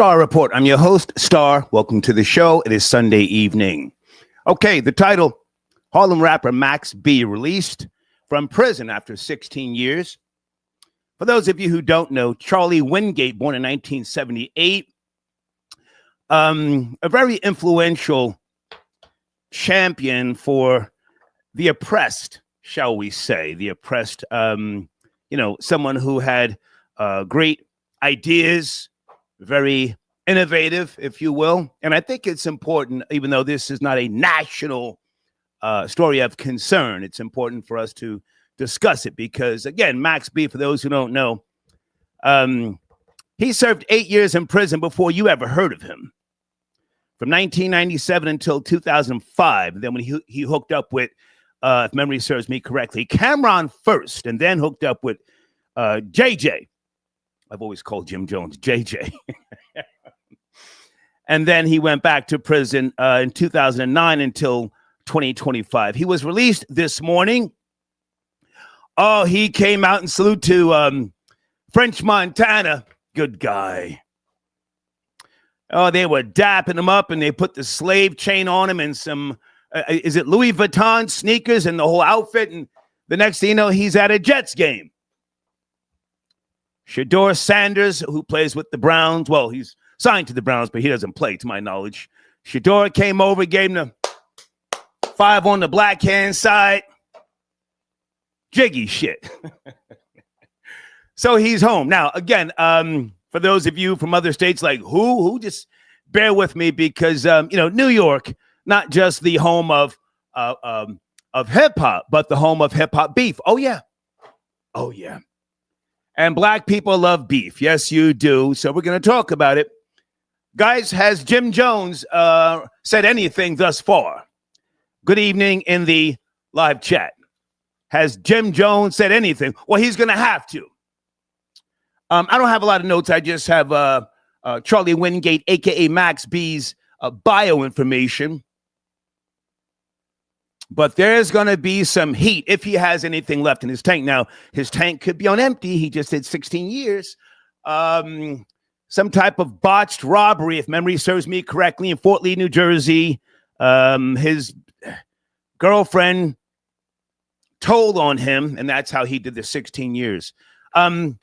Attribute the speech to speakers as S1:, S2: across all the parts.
S1: Star Report. I'm your host, Star. Welcome to the show. It is Sunday evening. Okay, the title, Harlem rapper Max B released from prison after 16 years. For those of you who don't know, Charlie Wingate, born in 1978, a very influential champion for the oppressed, shall we say, the oppressed, someone who had great ideas, very innovative, if you will. And I think it's important, even though this is not a national story of concern, it's important for us to discuss it because, again, Max B, for those who don't know, he served 8 years in prison before you ever heard of him. From 1997 until 2005. Then when he hooked up with, if memory serves me correctly, Cameron first, and then hooked up with JJ. I've always called Jim Jones JJ. And then he went back to prison in 2009 until 2025. He was released this morning. Oh, he came out and salute to French Montana. Good guy. Oh, they were dapping him up and they put the slave chain on him and some, is it Louis Vuitton sneakers and the whole outfit? And the next thing you know, he's at a Jets game. Shedeur Sanders, who plays with the Browns. Well, he's signed to the Browns, but he doesn't play, to my knowledge. Shedeur came over, gave him the 5 on the black hand side. Jiggy shit. So he's home. Now, again, for those of you from other states like who just bear with me because, New York, not just the home of hip hop, but the home of hip hop beef. Oh, yeah. Oh, yeah. And black people love beef. Yes, you do. So we're going to talk about it. Guys, has Jim Jones said anything thus far? Good evening in the live chat. Has Jim Jones said anything? Well, he's going to have to. I don't have a lot of notes. I just have Charlie Wingate, a.k.a. Max B's bio information. But there's going to be some heat if he has anything left in his tank. Now, his tank could be on empty. He just did 16 years. Some type of botched robbery, if memory serves me correctly, in Fort Lee, New Jersey. His girlfriend told on him, and that's how he did the 16 years. But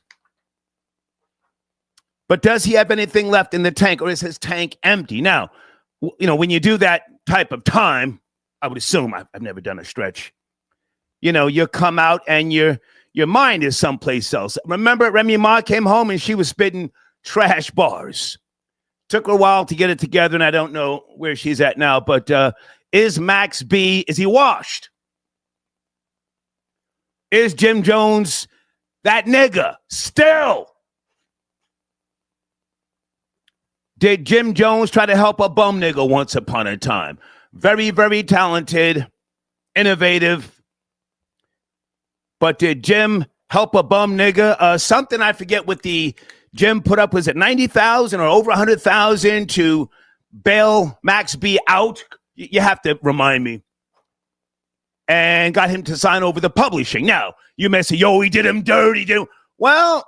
S1: does he have anything left in the tank, or is his tank empty? Now, when you do that type of time, I would assume, I've never done a stretch, you come out and your mind is someplace else. Remember, Remy Ma came home and she was spitting trash bars. Took her a while to get it together, and I don't know where she's at now, but is Max B, is he washed? Is Jim Jones that nigga still? Did Jim Jones try to help a bum nigga once upon a time? Very, very talented, innovative. But did Jim help a bum nigga? Something I forget what the Jim put up. Was it 90,000 or over 100,000 to bail Max B out? You have to remind me. And got him to sign over the publishing. Now, you may say, yo, he did him dirty. Well,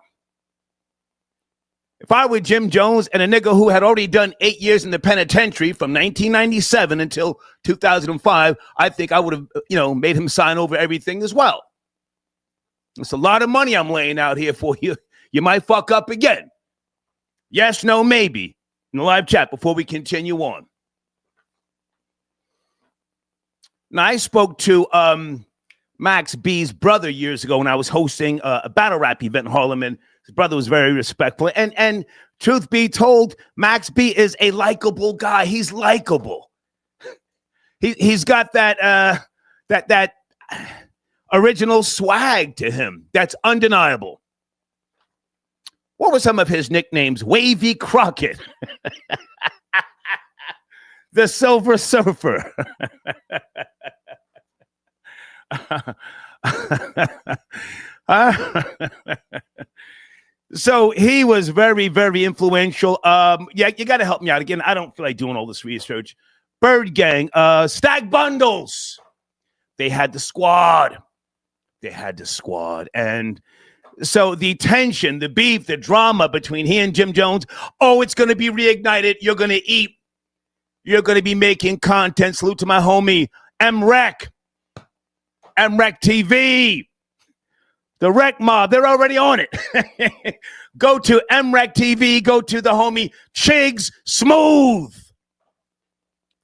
S1: if I were Jim Jones and a nigga who had already done 8 years in the penitentiary from 1997 until 2005, I think I would have, made him sign over everything as well. It's a lot of money I'm laying out here for you. You might fuck up again. Yes, no, maybe. In the live chat before we continue on. Now, I spoke to Max B's brother years ago when I was hosting a battle rap event in Harlem, and his brother was very respectful. And truth be told, Max B is a likable guy. He's likable. He's got that original swag to him that's undeniable. What were some of his nicknames? Wavy Crockett. The Silver Surfer. So he was very, very influential. You got to help me out again. I don't feel like doing all this research. Bird Gang, Stag Bundles. They had the squad. And So the tension, the beef, the drama between he and Jim Jones, oh, it's going to be reignited. You're going to eat. You're going to be making content. Salute to my homie, MREC TV. The Rec Mob, they're already on it. Go to MREC TV. Go to the homie Chigs Smooth.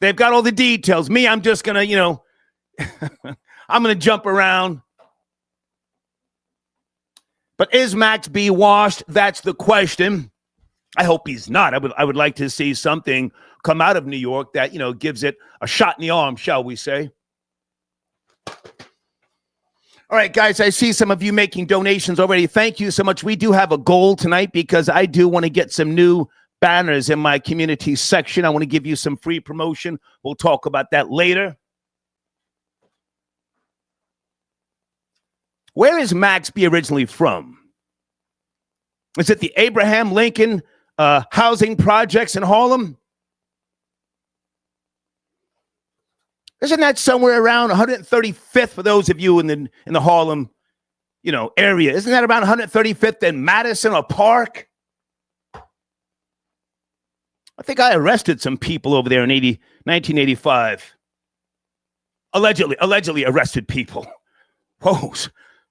S1: They've got all the details. Me, I'm just going to, I'm going to jump around. But is Max B washed? That's the question. I hope he's not. I would like to see something come out of New York that, gives it a shot in the arm, shall we say. All right, guys, I see some of you making donations already. Thank you so much. We do have a goal tonight because I do want to get some new banners in my community section. I want to give you some free promotion. We'll talk about that later. Where is Max B originally from? Is it the Abraham Lincoln housing projects in Harlem? Isn't that somewhere around 135th for those of you in the Harlem, area? Isn't that around 135th and Madison or Park? I think I arrested some people over there in 1985. Allegedly arrested people. Whoa,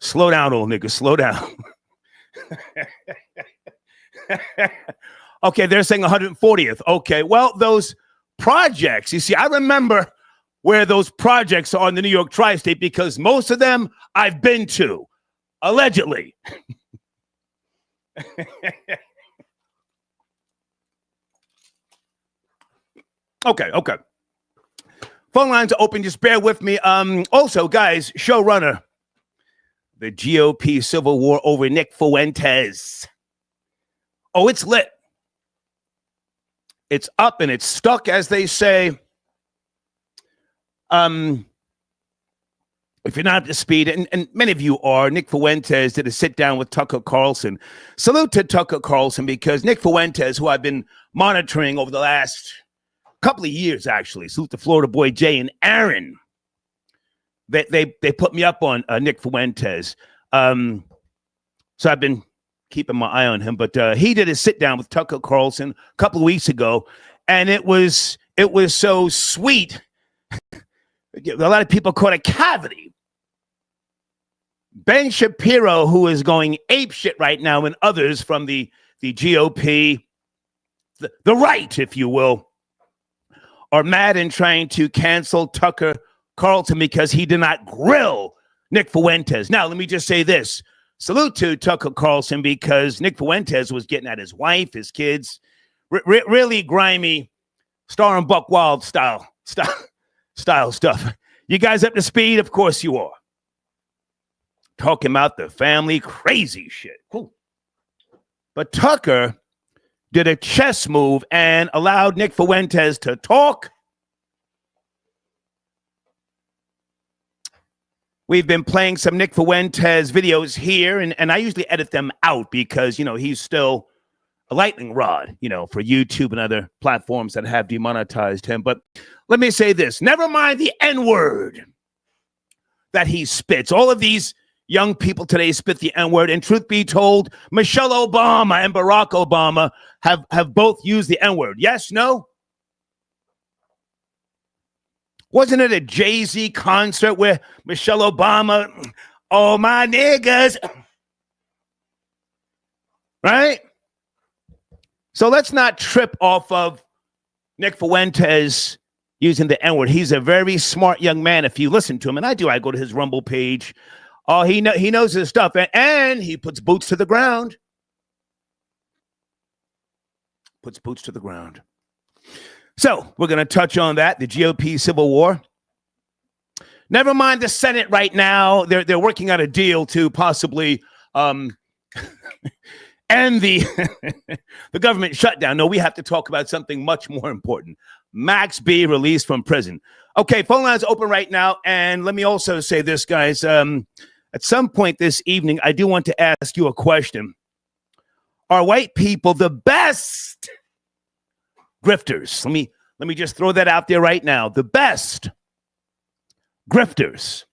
S1: slow down, old nigga, slow down. Okay, they're saying 140th. Okay, well, those projects, you see, I remember where those projects are in the New York tri-state because most of them I've been to, allegedly. Okay. Phone lines are open. Just bear with me. Also, guys, showrunner, the GOP civil war over Nick Fuentes. Oh, it's lit. It's up and it's stuck, as they say. If you're not up to speed, and many of you are, Nick Fuentes did a sit down with Tucker Carlson. Salute to Tucker Carlson because Nick Fuentes, who I've been monitoring over the last couple of years, actually. Salute to Florida boy Jay and Aaron. They put me up on Nick Fuentes. So I've been keeping my eye on him. But he did a sit down with Tucker Carlson a couple of weeks ago, and it was so sweet. A lot of people caught a cavity. Ben Shapiro, who is going apeshit right now, and others from the GOP, the right, if you will, are mad and trying to cancel Tucker Carlson because he did not grill Nick Fuentes. Now, let me just say this. Salute to Tucker Carlson because Nick Fuentes was getting at his wife, his kids. Really grimy, Star and Buck Wild style stuff. You guys up to speed? Of course you are. Talking about the family, crazy shit. Cool. But Tucker did a chess move and allowed Nick Fuentes to talk. We've been playing some Nick Fuentes videos here, and I usually edit them out because, he's still a lightning rod, for YouTube and other platforms that have demonetized him. But let me say this. Never mind the N-word that he spits. All of these young people today spit the N-word. And truth be told, Michelle Obama and Barack Obama have both used the N-word. Yes, no? Wasn't it a Jay-Z concert where Michelle Obama, oh, my niggas, right? So let's not trip off of Nick Fuentes using the N-word. He's a very smart young man. If you listen to him, and I do, I go to his Rumble page. Oh, he knows his stuff, and he puts boots to the ground. Puts boots to the ground. So we're going to touch on that, the GOP civil war. Never mind the Senate right now. They're working out a deal to possibly end the government shutdown. No, we have to talk about something much more important. Max B released from prison. Okay, phone lines open right now. And let me also say this, guys. At some point this evening, I do want to ask you a question. Are white people the best grifters? Let me just throw that out there right now. The best grifters.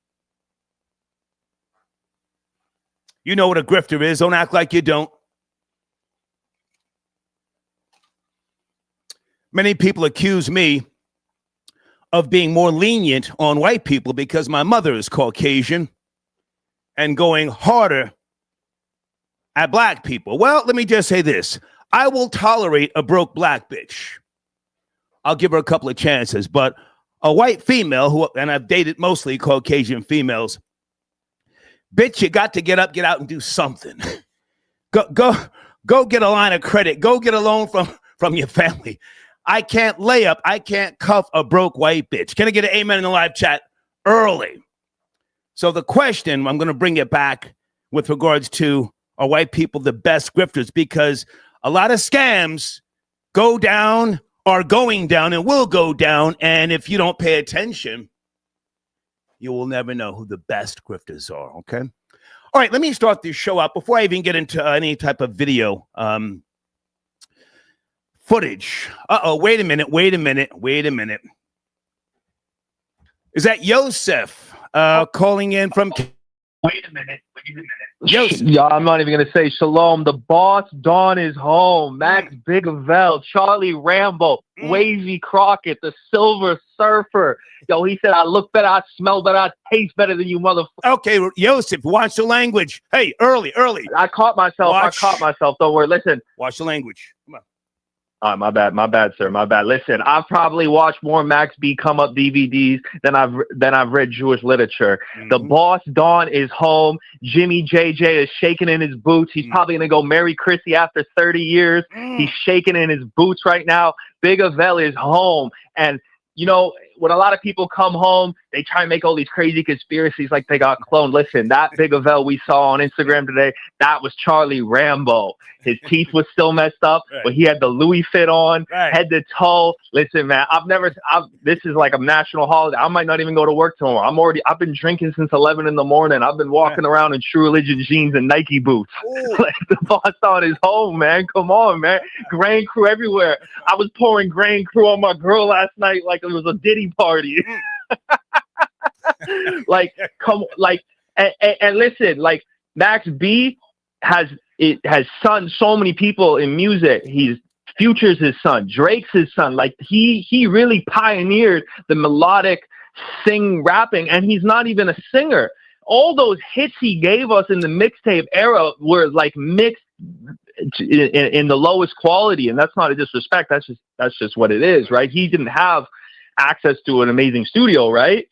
S1: You know what a grifter is. Don't act like you don't. Many people accuse me of being more lenient on white people because my mother is Caucasian and going harder at black people. Well, let me just say this. I will tolerate a broke black bitch. I'll give her a couple of chances, but a white female who, and I've dated mostly Caucasian females, bitch, you got to get up, get out and do something. Go get a line of credit. Go get a loan from your family. I can't lay up. I can't cuff a broke white bitch. Can I get an amen in the live chat early? So the question, I'm going to bring it back with regards to, are white people the best grifters? Because a lot of scams go down, are going down, and will go down. And if you don't pay attention, you will never know who the best grifters are, okay? All right, let me start this show out before I even get into any type of video footage. Wait a minute. Is that Yosef calling in from...
S2: Wait a minute.
S1: Yosef.
S2: Yeah, I'm not even going to say shalom. The boss, Dawn, is home. Max Bigavel, Charlie Rambo, Wavy Crockett, the Silver Surfer. Yo, he said, I look better, I smell better, I taste better than you motherfuckers.
S1: Okay, Yosef, watch the language. Hey, early.
S2: I caught myself. Don't worry. Listen.
S1: Watch the language. Come on.
S2: All right, my bad, sir. My bad. Listen, I've probably watched more Max B come up DVDs than I've read Jewish literature. Mm-hmm. The boss, Dawn, is home. Jimmy JJ is shaking in his boots. He's probably gonna go marry Chrissy after 30 years. He's shaking in his boots right now. Big Avell is home, and you know, when a lot of people come home, they try and make all these crazy conspiracies like they got cloned. Listen, that Big Avell we saw on Instagram today, that was Charlie Rambo. His teeth was still messed up, but he had the Louis fit on, head to toe. Listen, man, this is like a national holiday. I might not even go to work tomorrow. I've been drinking since 11 in the morning. I've been walking around in True Religion jeans and Nike boots. Like, the boss on his home, man. Come on, man. Grain Crew everywhere. I was pouring Grain Crew on my girl last night like it was a Diddy party. And listen, like, Max B has son so many people in music. Future's his son, Drake's his son. Like, he really pioneered the melodic rapping, and he's not even a singer. All those hits he gave us in the mixtape era were like mixed in the lowest quality, and that's not a disrespect. That's just what it is, right? He didn't have access to an amazing studio, right?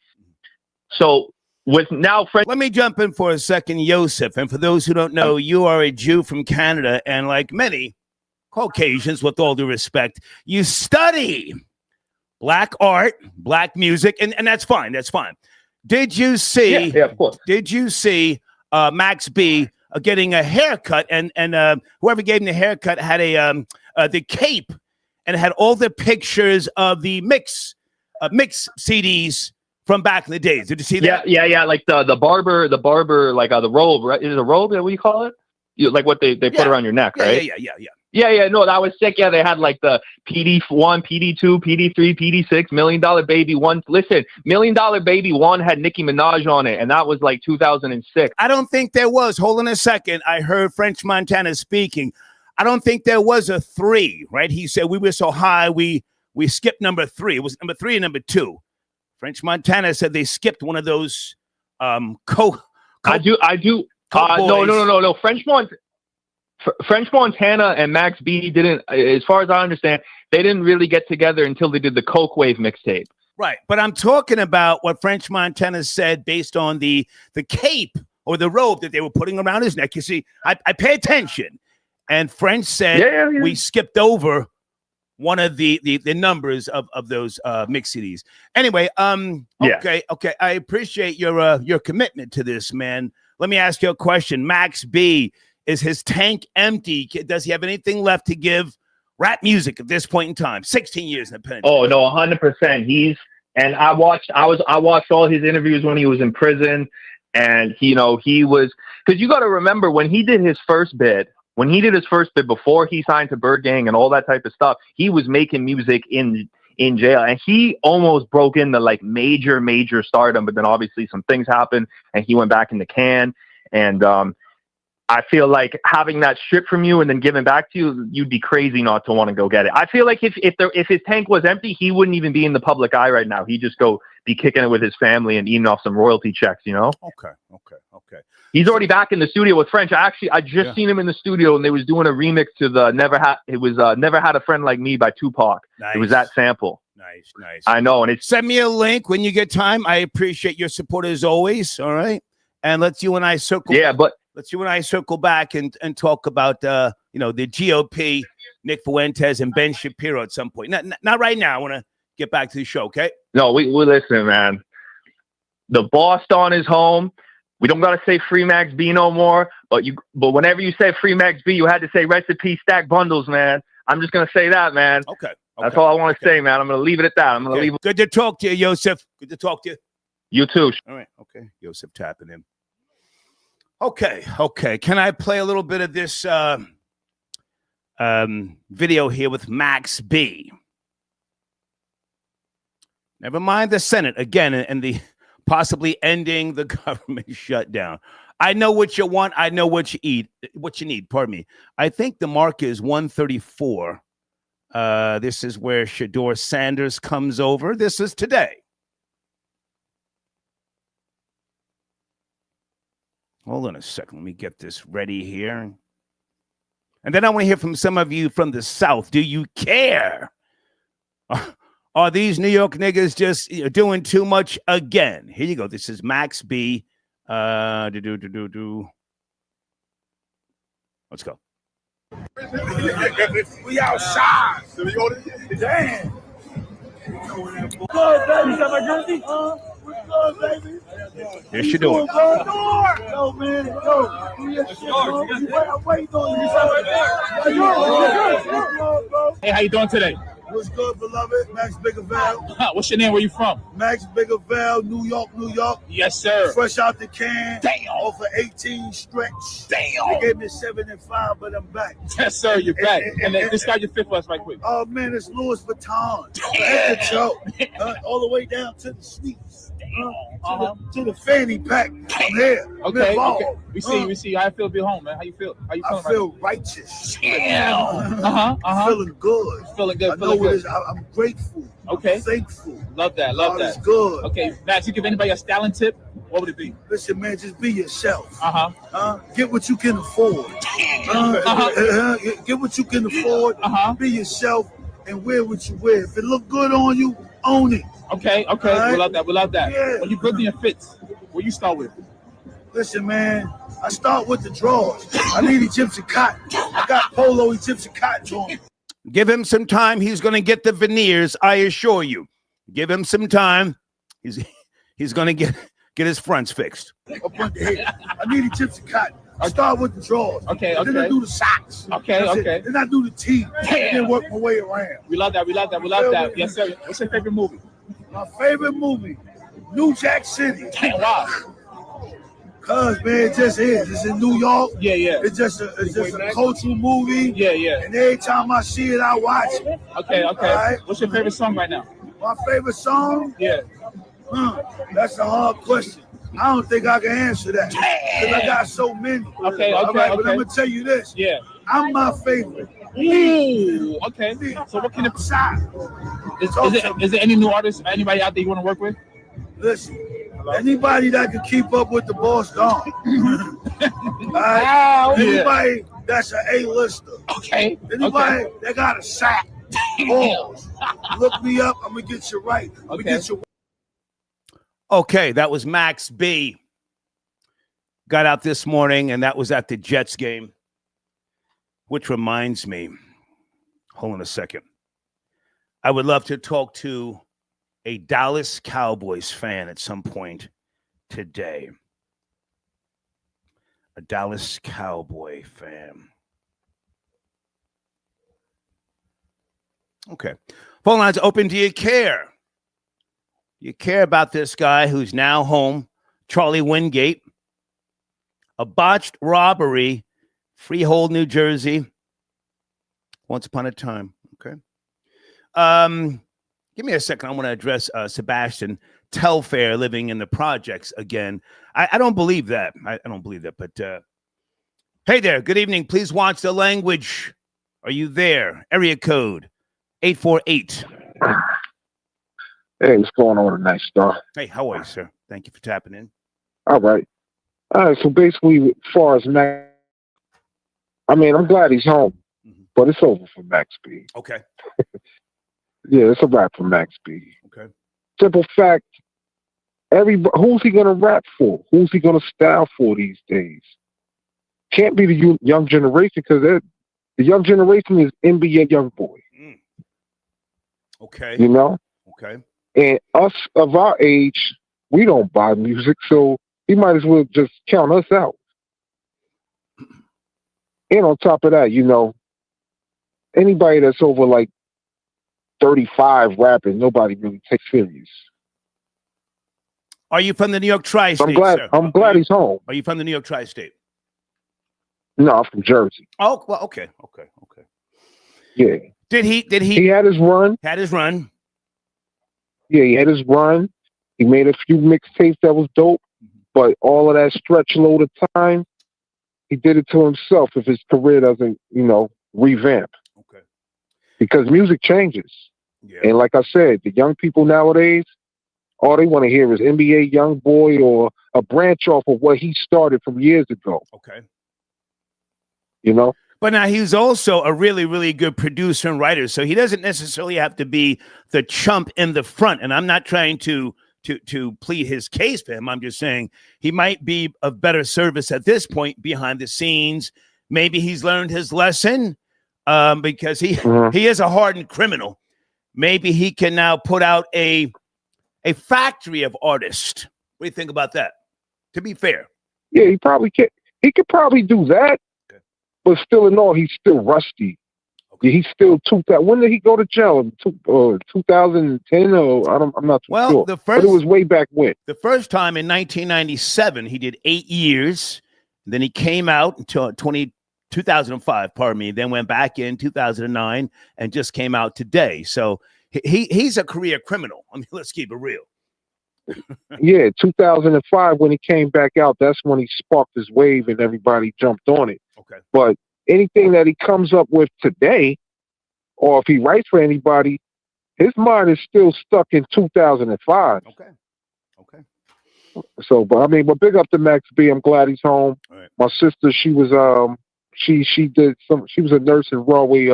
S2: So let
S1: me jump in for a second, Yosef. And for those who don't know, you are a Jew from Canada, and like many Caucasians, with all due respect, you study black art, black music, and that's fine. That's fine. Did you see?
S2: Yeah, of course.
S1: Did you see Max B getting a haircut? And whoever gave him the haircut had the cape, and it had all the pictures of the mix CDs from back in the days. Did you see that?
S2: Yeah. Like the barber, like the robe, right? Is it a robe? That what you call it? Like what they put around your neck, right?
S1: Yeah.
S2: No, that was sick. Yeah, they had like the PD1, PD2, PD3, PD6, $1 Million Baby 1. Listen, $1 Million Baby 1 had Nicki Minaj on it, and that was like 2006.
S1: I don't think there was. Hold on a second. I heard French Montana speaking. I don't think there was a 3, right? He said we were so high, we skipped number 3. It was number 3 and number 2. French Montana said they skipped one of those
S2: I do. No. French Montana and Max B didn't, as far as I understand, they didn't really get together until they did the Coke Wave mixtape.
S1: Right. But I'm talking about what French Montana said based on the cape or the robe that they were putting around his neck. You see, I pay attention. And French said we skipped over one of the numbers of those mix CDs. Anyway, okay. I appreciate your commitment to this, man. Let me ask you a question. Max B, is his tank empty? Does he have anything left to give rap music at this point in time? 16 years in the pen.
S2: Oh no, 100%. I watched all his interviews when he was in prison, and he was, because you got to remember when he did his first bid. When he did his first bid before he signed to Bird Gang and all that type of stuff, he was making music in jail, and he almost broke into like major stardom. But then obviously some things happened, and he went back in the can. And I feel like having that stripped from you and then given back to you, you'd be crazy not to want to go get it. I feel like if his tank was empty, he wouldn't even be in the public eye right now. He'd just go be kicking it with his family and eating off some royalty checks, you know?
S1: Okay.
S2: He's already back in the studio with French. I just seen him in the studio and they was doing a remix to the Never Had a Friend Like Me by Tupac.
S1: Nice.
S2: It was that sample.
S1: Nice.
S2: I know. And
S1: send me a link when you get time. I appreciate your support as always. All right. And let's you and I circle.
S2: Yeah, but
S1: let's you and I circle back and talk about the GOP, Nick Fuentes and Ben Shapiro at some point. Not right now. I want to get back to the show. Okay.
S2: No, we listen, man. The boss Don is home. We don't gotta say Free Max B no more. But whenever you say Free Max B, you had to say recipe stack bundles, man. I'm just gonna say that, man.
S1: Okay.
S2: That's all I want to say, man. I'm gonna leave it at that. I'm gonna leave it.
S1: Good to talk to you, Yosef. Good to talk to you.
S2: You too.
S1: All right. Okay. Yosef tapping him. Okay. Can I play a little bit of this video here with Max B? Never mind the Senate again and the possibly ending the government shutdown. I know what you want. I know what you need. Pardon me. I think the mark is 134. This is where Shador Sanders comes over. This is today. Hold on a second. Let me get this ready here. And then I want to hear from some of you from the South. Do you care? Are these New York niggas just doing too much again? Here you go. This is Max B. Let's go.
S3: We outside. Damn. Good, baby. Got my jersey? Good, baby.
S1: Yes, you do.
S3: Yo, man. Yo. Do your shit, bro. I'm waiting on you.
S4: Hey, how you doing today?
S3: What's good, beloved? Max Biggervale.
S4: What's your name? Where you from?
S3: Max Biggervale, New York, New York.
S4: Yes, sir.
S3: Fresh out the can.
S4: Damn.
S3: Off of 18 stretch.
S4: Damn.
S3: They gave me 7 and 5, but I'm back.
S4: Yes, sir. You're back. And then describe your fifth for us right quick.
S3: Oh, man, it's Louis Vuitton. Head to toe. All the way down to the sneaks. To the fanny pack. I'm here.
S4: Okay. We see. How you feel to be home, man? How you feel? How you feeling?
S3: I feel righteous.
S4: Damn.
S3: Feeling good.
S4: Feeling good.
S3: I know what it is. I'm grateful.
S4: Okay.
S3: I'm thankful.
S4: Love that.
S3: God is good.
S4: Okay, Max, you give anybody a styling tip? What would it be?
S3: Listen, man, just be yourself.
S4: Uh-huh.
S3: Get what you can afford. Get what you can afford. Be yourself and wear what you wear. If it look good on you, own it.
S4: Okay.
S3: Right?
S4: We love that.
S3: Yeah.
S4: When you building your fits, what you start with?
S3: Listen, man, I start with the drawers. I need Egyptian cotton. I got polo Egyptian cotton on me.
S1: Give him some time. He's going to get the veneers, I assure you. Give him some time. He's going to get his fronts fixed.
S3: Up under here. I need Egyptian cotton. I start with the drawers.
S4: Okay.
S3: Then I do the socks.
S4: Okay.
S3: Then I do the tee. And then work my way around.
S4: We love that. Yes, sir. What's your favorite movie?
S3: My favorite movie, New Jack City.
S4: Damn, wow.
S3: Cause man, it just is. It's in New York.
S4: Yeah.
S3: It's just a cultural movie.
S4: Yeah.
S3: And every time I see it, I watch it.
S4: Okay.
S3: Right?
S4: What's your favorite song right now?
S3: My favorite song?
S4: Yeah.
S3: That's a hard question. I don't think I can answer that. Because I got so many.
S4: Okay.
S3: All right, but I'm going to tell you this.
S4: Yeah.
S3: I'm my favorite.
S4: Ooh, okay. So what kind of is there any new artists, anybody out there you want to work with?
S3: Listen, anybody that can keep up with the boss Don. Right? Anybody that's an A-lister.
S4: Okay.
S3: Anybody that got a sack. Balls. Look me up. I'm gonna get you right.
S1: Okay, that was Max B. Got out this morning, and that was at the Jets game. Which reminds me, hold on a second. I would love to talk to a Dallas Cowboys fan at some point today. A Dallas Cowboy fan. Okay. Phone lines open. Do you care? You care about this guy who's now home, Charlie Wingate, a botched robbery, Freehold, New Jersey, once upon a time. Okay. Give me a second. I want to address Sebastian Telfair living in the projects again. I don't believe that. I don't believe that. But Hey there. Good evening. Please watch the language. Are you there? Area code 848.
S5: Hey, what's going on tonight, Star?
S1: Hey, how are you, sir? Thank you for tapping in.
S5: All right. So basically, as far as Max, I mean, I'm glad he's home, but it's over for Max B.
S1: Okay.
S5: Yeah, it's a wrap for Max B.
S1: Okay.
S5: Simple fact, who's he going to rap for? Who's he going to style for these days? Can't be the young generation, because the young generation is NBA young boy.
S1: Okay.
S5: You know?
S1: Okay.
S5: And us of our age, we don't buy music, so he might as well just count us out. And on top of that, you know, anybody that's over like 35 rapping, nobody really takes serious.
S1: Are you from the New York Tri-State, sir?
S5: I'm glad he's home.
S1: Are you from the New York Tri-State?
S5: No, I'm from Jersey.
S1: Oh, well, okay.
S5: Yeah.
S1: Did he
S5: He had his run.
S1: had his run?
S5: Yeah, he had his run. He made a few mixtapes that was dope, but all of that stretch load of time, he did it to himself if his career doesn't, you know, revamp.
S1: Okay.
S5: Because music changes.
S1: Yeah.
S5: And like I said, the young people nowadays, all they want to hear is NBA young boy or a branch off of what he started from years ago.
S1: Okay.
S5: You know?
S1: But now he's also a really, really good producer and writer, so he doesn't necessarily have to be the chump in the front. And I'm not trying to plead his case for him. I'm just saying he might be of better service at this point behind the scenes. Maybe he's learned his lesson because he is a hardened criminal. Maybe he can now put out a factory of artists. What do you think about that? To be fair.
S5: Yeah, he probably can. He could probably do that. But still in all, he's still rusty. Okay. He's still 2000. When did he go to jail? 2010 or I'm not too sure. But it was way back when.
S1: The first time in 1997, he did 8 years. Then he came out until 2005, pardon me. Then went back in 2009 and just came out today. So he's a career criminal. I mean, let's keep it real.
S5: Yeah, 2005 when he came back out, that's when he sparked his wave and everybody jumped on it.
S1: Okay.
S5: But anything that he comes up with today, or if he writes for anybody, his mind is still stuck in 2005.
S1: Okay.
S5: So, but big up to Max B. I'm glad he's home.
S1: Right.
S5: My sister, she was she was a nurse in Broadway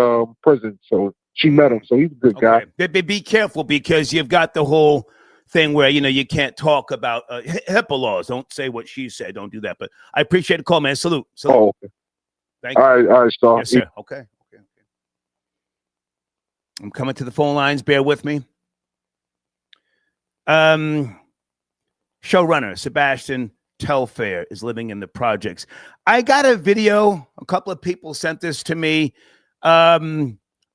S5: prison, so she met him. So he's a good guy.
S1: Be careful, because you've got the whole thing where, you know, you can't talk about HIPAA laws. Don't say what she said. Don't do that. But I appreciate the call, man. Salute.
S5: Oh, okay.
S1: Thank you.
S5: All right, Star.
S1: Yes, sir. Okay. I'm coming to the phone lines. Bear with me. Showrunner Sebastian Telfair is living in the projects. I got a video. A couple of people sent this to me. I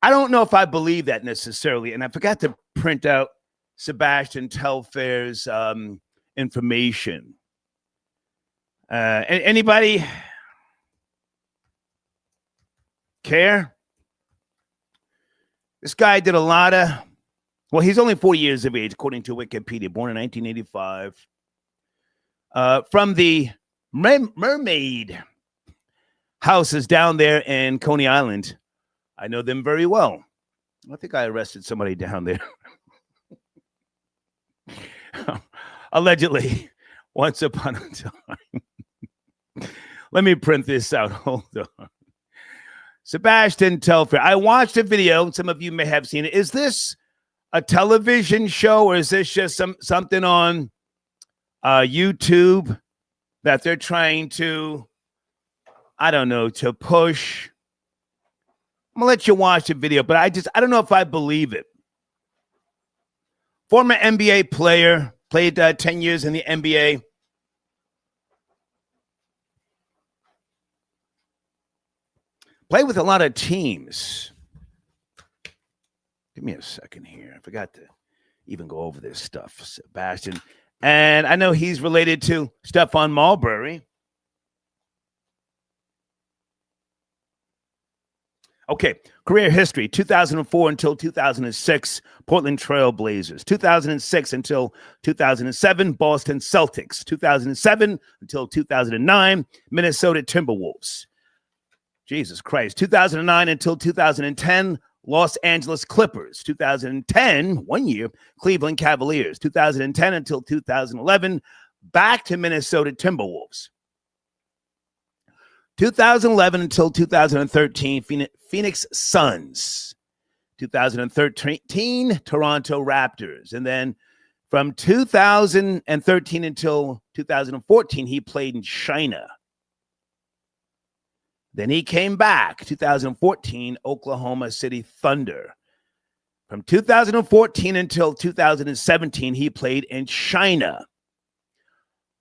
S1: don't know if I believe that necessarily. And I forgot to print out Sebastian Telfair's information. Anybody care? This guy did a lot of, well, he's only 40 years of age, according to Wikipedia, born in 1985. From the Mermaid houses down there in Coney Island. I know them very well. I think I arrested somebody down there. Allegedly, once upon a time. Let me print this out. Hold on. Sebastian Telfair. I watched a video. Some of you may have seen it. Is this a television show, or is this just something on YouTube that they're trying to, I don't know, to push? I'm going to let you watch the video, but I don't know if I believe it. Former NBA player, played 10 years in the NBA. Played with a lot of teams. Give me a second here. I forgot to even go over this stuff, Sebastian. And I know he's related to Stephon Marbury. Okay, career history, 2004 until 2006, Portland Trail Blazers. 2006 until 2007, Boston Celtics. 2007 until 2009, Minnesota Timberwolves. Jesus Christ. 2009 until 2010, Los Angeles Clippers. 2010, 1 year, Cleveland Cavaliers. 2010 until 2011, back to Minnesota Timberwolves. 2011 until 2013, Phoenix Suns. 2013, Toronto Raptors. And then from 2013 until 2014, he played in China. Then he came back, 2014, Oklahoma City Thunder. From 2014 until 2017, he played in China.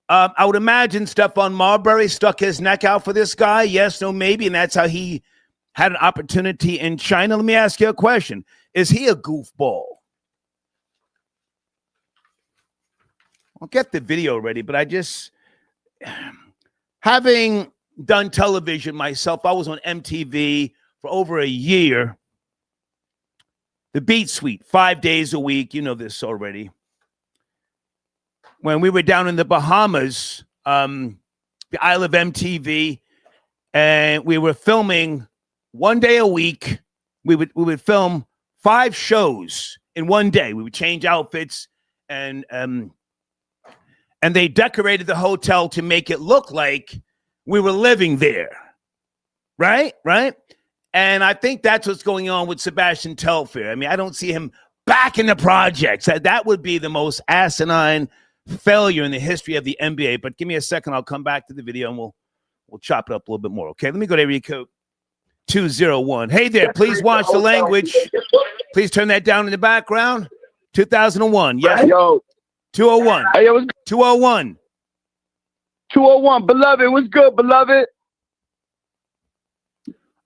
S1: I would imagine Stephon Marbury stuck his neck out for this guy. Yes, no, maybe. And that's how he had an opportunity in China. Let me ask you a question. Is he a goofball? I'll get the video ready, but I just, having done television myself, I was on MTV for over a year. The Beat Suite, 5 days a week. You know this already. When we were down in the Bahamas, the Isle of MTV, and we were filming 1 day a week. We would film 5 shows in 1 day. We would change outfits, and they decorated the hotel to make it look like we were living there. Right? And I think that's what's going on with Sebastian Telfair. I mean, I don't see him back in the projects. That would be the most asinine failure in the history of the NBA. But give me a second. I'll come back to the video and we'll chop it up a little bit more. Okay, let me go to area code 201. Hey there, please watch the language. Please turn that down in the background. 2001. Yes.
S6: Yo.
S1: 201.
S6: Hey, it was
S1: 201.
S6: 201. Beloved, what's good, beloved?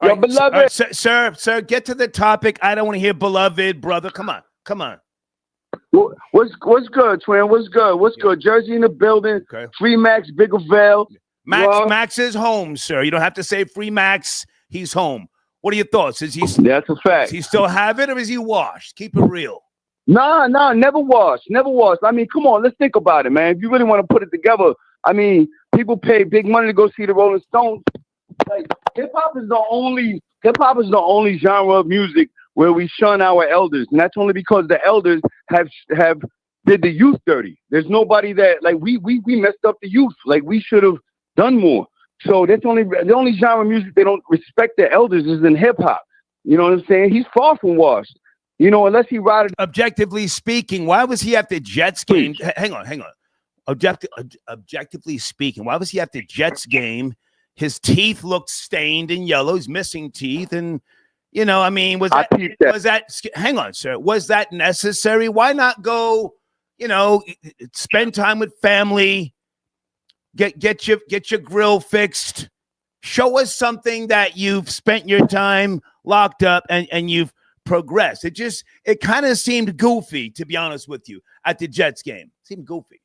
S6: Yo,
S1: Right,
S6: beloved.
S1: sir, get to the topic. I don't want to hear beloved, brother. Come on.
S6: What's good, twin? What's good? What's good? Jersey in the building.
S1: Okay.
S6: Free Max, Bigger Vale.
S1: Max is home, sir. You don't have to say free Max. He's home. What are your thoughts?
S6: That's a fact.
S1: Does he still have it, or is he washed? Keep it real.
S6: Nah, never washed. I mean, come on, let's think about it, man. If you really want to put it together, I mean, people pay big money to go see the Rolling Stones. Like, hip hop is the only genre of music where we shun our elders, and that's only because the elders have did the youth dirty. There's nobody that, like, we messed up the youth. Like, we should have done more. So that's the only genre of music they don't respect the elders is in hip hop. You know what I'm saying? He's far from washed. You know, unless he ride it.
S1: Objectively speaking, why was he at the Jets game? Hang on. Objectively speaking, why was he at the Jets game? His teeth looked stained and yellow. He's missing teeth. And, you know, I mean, was that, hang on, sir, was that necessary? Why not go, you know, spend time with family, get your grill fixed, show us something that you've spent your time locked up and you've progressed. It kind of seemed goofy, to be honest with you, at the Jets game. It seemed goofy.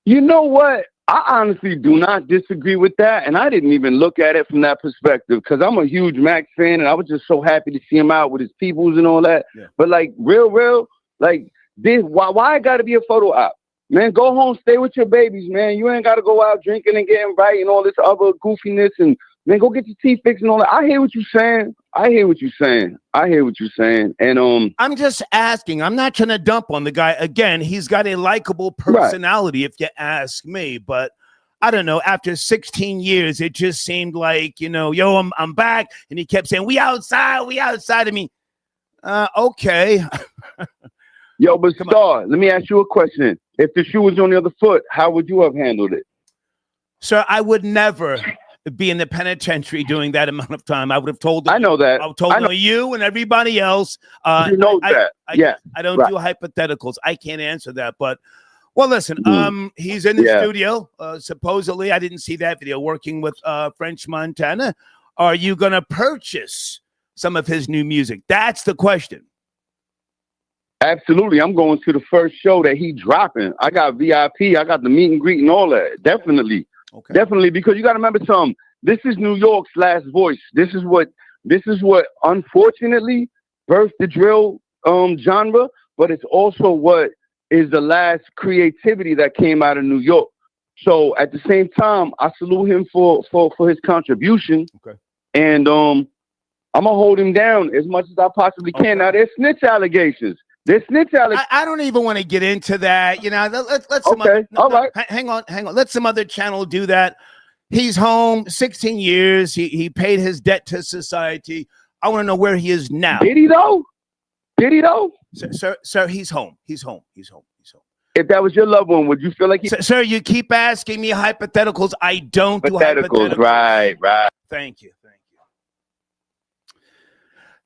S6: You know what? I honestly do not disagree with that, and I didn't even look at it from that perspective because I'm a huge Max fan, and I was just so happy to see him out with his peoples and all that. Yeah. But like, real, like, this, why it got to be a photo op? Man, go home, stay with your babies, man. You ain't got to go out drinking and getting right and all this other goofiness, and man, go get your teeth fixed and all that. I hear what you're saying. And
S1: I'm just asking. I'm not trying to dump on the guy. Again, he's got a likable personality, if you ask me. But I don't know. After 16 years, it just seemed like, you know, yo, I'm back, and he kept saying, "We outside." I mean, okay.
S6: Yo, but Star, let me ask you a question. If the shoe was on the other foot, how would you have handled it?
S1: Sir, I would never be in the penitentiary doing that amount of time. I would have told them.
S6: I know that.
S1: I would have told you and everybody else.
S6: You know that.
S1: I don't do hypotheticals. I can't answer that. But, well, listen, he's in the studio. Supposedly, I didn't see that video, working with French Montana. Are you going to purchase some of his new music? That's the question.
S6: Absolutely. I'm going to the first show that he dropping. I got VIP. I got the meet and greet and all that. Definitely. Okay. Definitely. Because you got to remember something. This is New York's last voice. This is what unfortunately birthed the drill genre, but it's also what is the last creativity that came out of New York. So at the same time, I salute him for his contribution.
S1: Okay.
S6: and I'm gonna hold him down as much as I possibly can. Now there's snitch allegations.
S1: I don't even want to get into that. You know, let's some
S6: Okay, all right.
S1: Hang on. Let some other channel do that. He's home 16 years. He paid his debt to society. I want to know where he is now.
S6: Did he though?
S1: Sir, he's home. He's home.
S6: If that was your loved one, would you feel like he?
S1: Sir, you keep asking me hypotheticals. I don't do hypotheticals.
S6: Right.
S1: Thank you.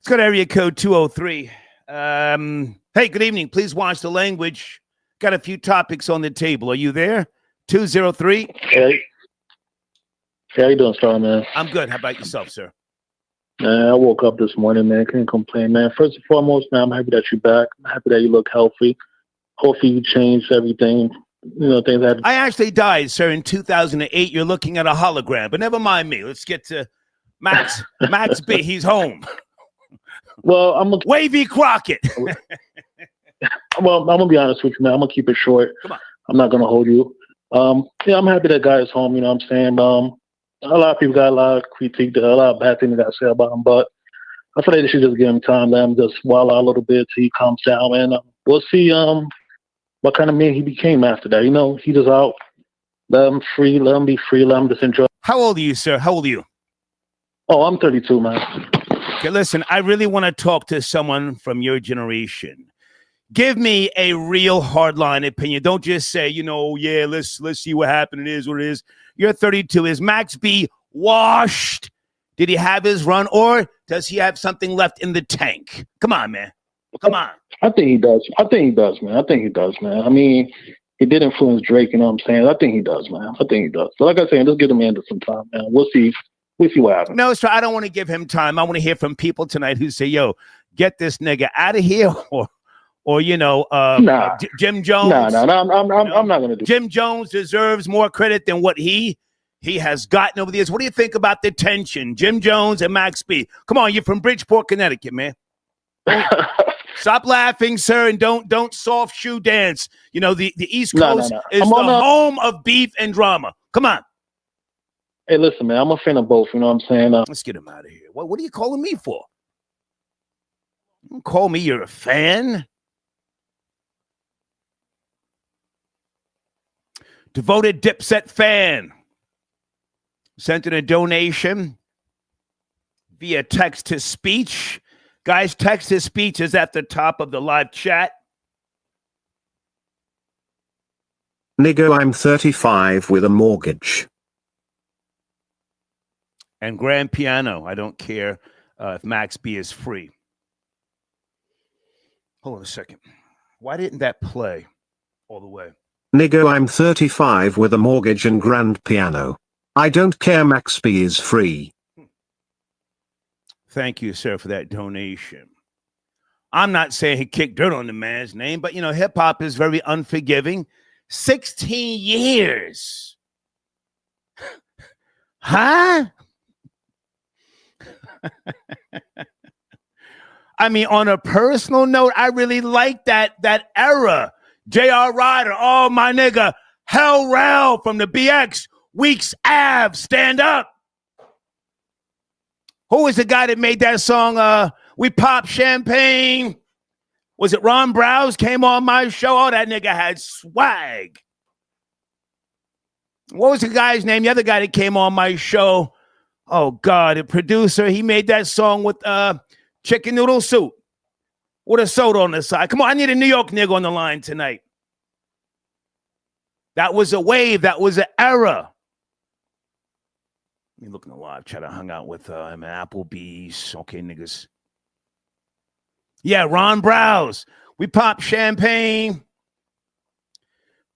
S1: Let's go to area code 203. Hey, good evening. Please watch the language. Got a few topics on the table. Are you there? 203.
S7: Hey, how you doing, Star, man?
S1: I'm good. How about yourself, sir?
S7: Man, I woke up this morning, man. Can't complain, man. First and foremost, man, I'm happy that you're back. I'm happy that you look healthy. Hopefully you changed everything. You know, things that
S1: I actually died, sir, in 2008. You're looking at a hologram, but never mind me. Let's get to Max B. He's home.
S7: Well, I'm gonna
S1: Wavy Crockett.
S7: Well, I'm gonna be honest with you, man. I'm gonna keep it short.
S1: Come on.
S7: I'm not gonna hold you. Yeah, I'm happy that guy is home. You know what I'm saying? A lot of people got a lot of critique, a lot of bad things that I say about him, but I feel like they should just give him time, let him just wild out a little bit till he calms down, and we'll see what kind of man he became after that. You know, he just out. Let him free. Let him be free. Let him just enjoy.
S1: How old are you, sir? How old are you?
S7: Oh, I'm 32, man.
S1: Okay, listen, I really want to talk to someone from your generation. Give me a real hardline opinion. Don't just say, you know, yeah, let's see what happened. It is what it is. You're 32. Is Max B washed? Did he have his run, or does he have something left in the tank? Come on, man. Come on.
S7: I think he does, man. I mean, he did influence Drake, you know what I'm saying? I think he does, man. So like I said, just give the man some time, man. We'll see what happens.
S1: No, sir, I don't want to give him time. I want to hear from people tonight who say, yo, get this nigga out of here, or you know, Jim Jones.
S7: No, I'm not going to do
S1: Jim Jones deserves more credit than what he has gotten over the years. What do you think about the tension, Jim Jones and Max B? Come on, you're from Bridgeport, Connecticut, man. Stop laughing, sir, and don't soft shoe dance. You know, the East Coast is the home of beef and drama. Come on.
S7: Hey, listen, man, I'm a fan of both. You know what I'm saying?
S1: Let's get him out of here. What are you calling me for? Don't call me you're a fan. Devoted Dipset fan sent in a donation via text to speech. Guys, text to speech is at the top of the live chat.
S8: Nigga, I'm 35 with a mortgage.
S1: And grand piano. I don't care if Max B is free. Hold on a second. Why didn't that play all the way?
S8: Nigga, I'm 35 with a mortgage and grand piano. I don't care, Max B is free.
S1: Thank you, sir, for that donation. I'm not saying he kicked dirt on the man's name, but, you know, hip-hop is very unforgiving. 16 years. Huh? I mean, on a personal note, I really like that era. J.R. Ryder, oh, my nigga, Hell Rel from the BX, Weeks Ave, stand up. Who was the guy that made that song, We Pop Champagne? Was it Ron Browse came on my show? Oh, that nigga had swag. What was the guy's name? The other guy that came on my show. Oh, God, the producer. He made that song with chicken noodle soup with a soda on the side. Come on, I need a New York nigga on the line tonight. That was a wave. That was an era. Let me look in the live chat. I hung out with him at Applebee's. Okay, niggas. Yeah, Ron Browse. We pop champagne.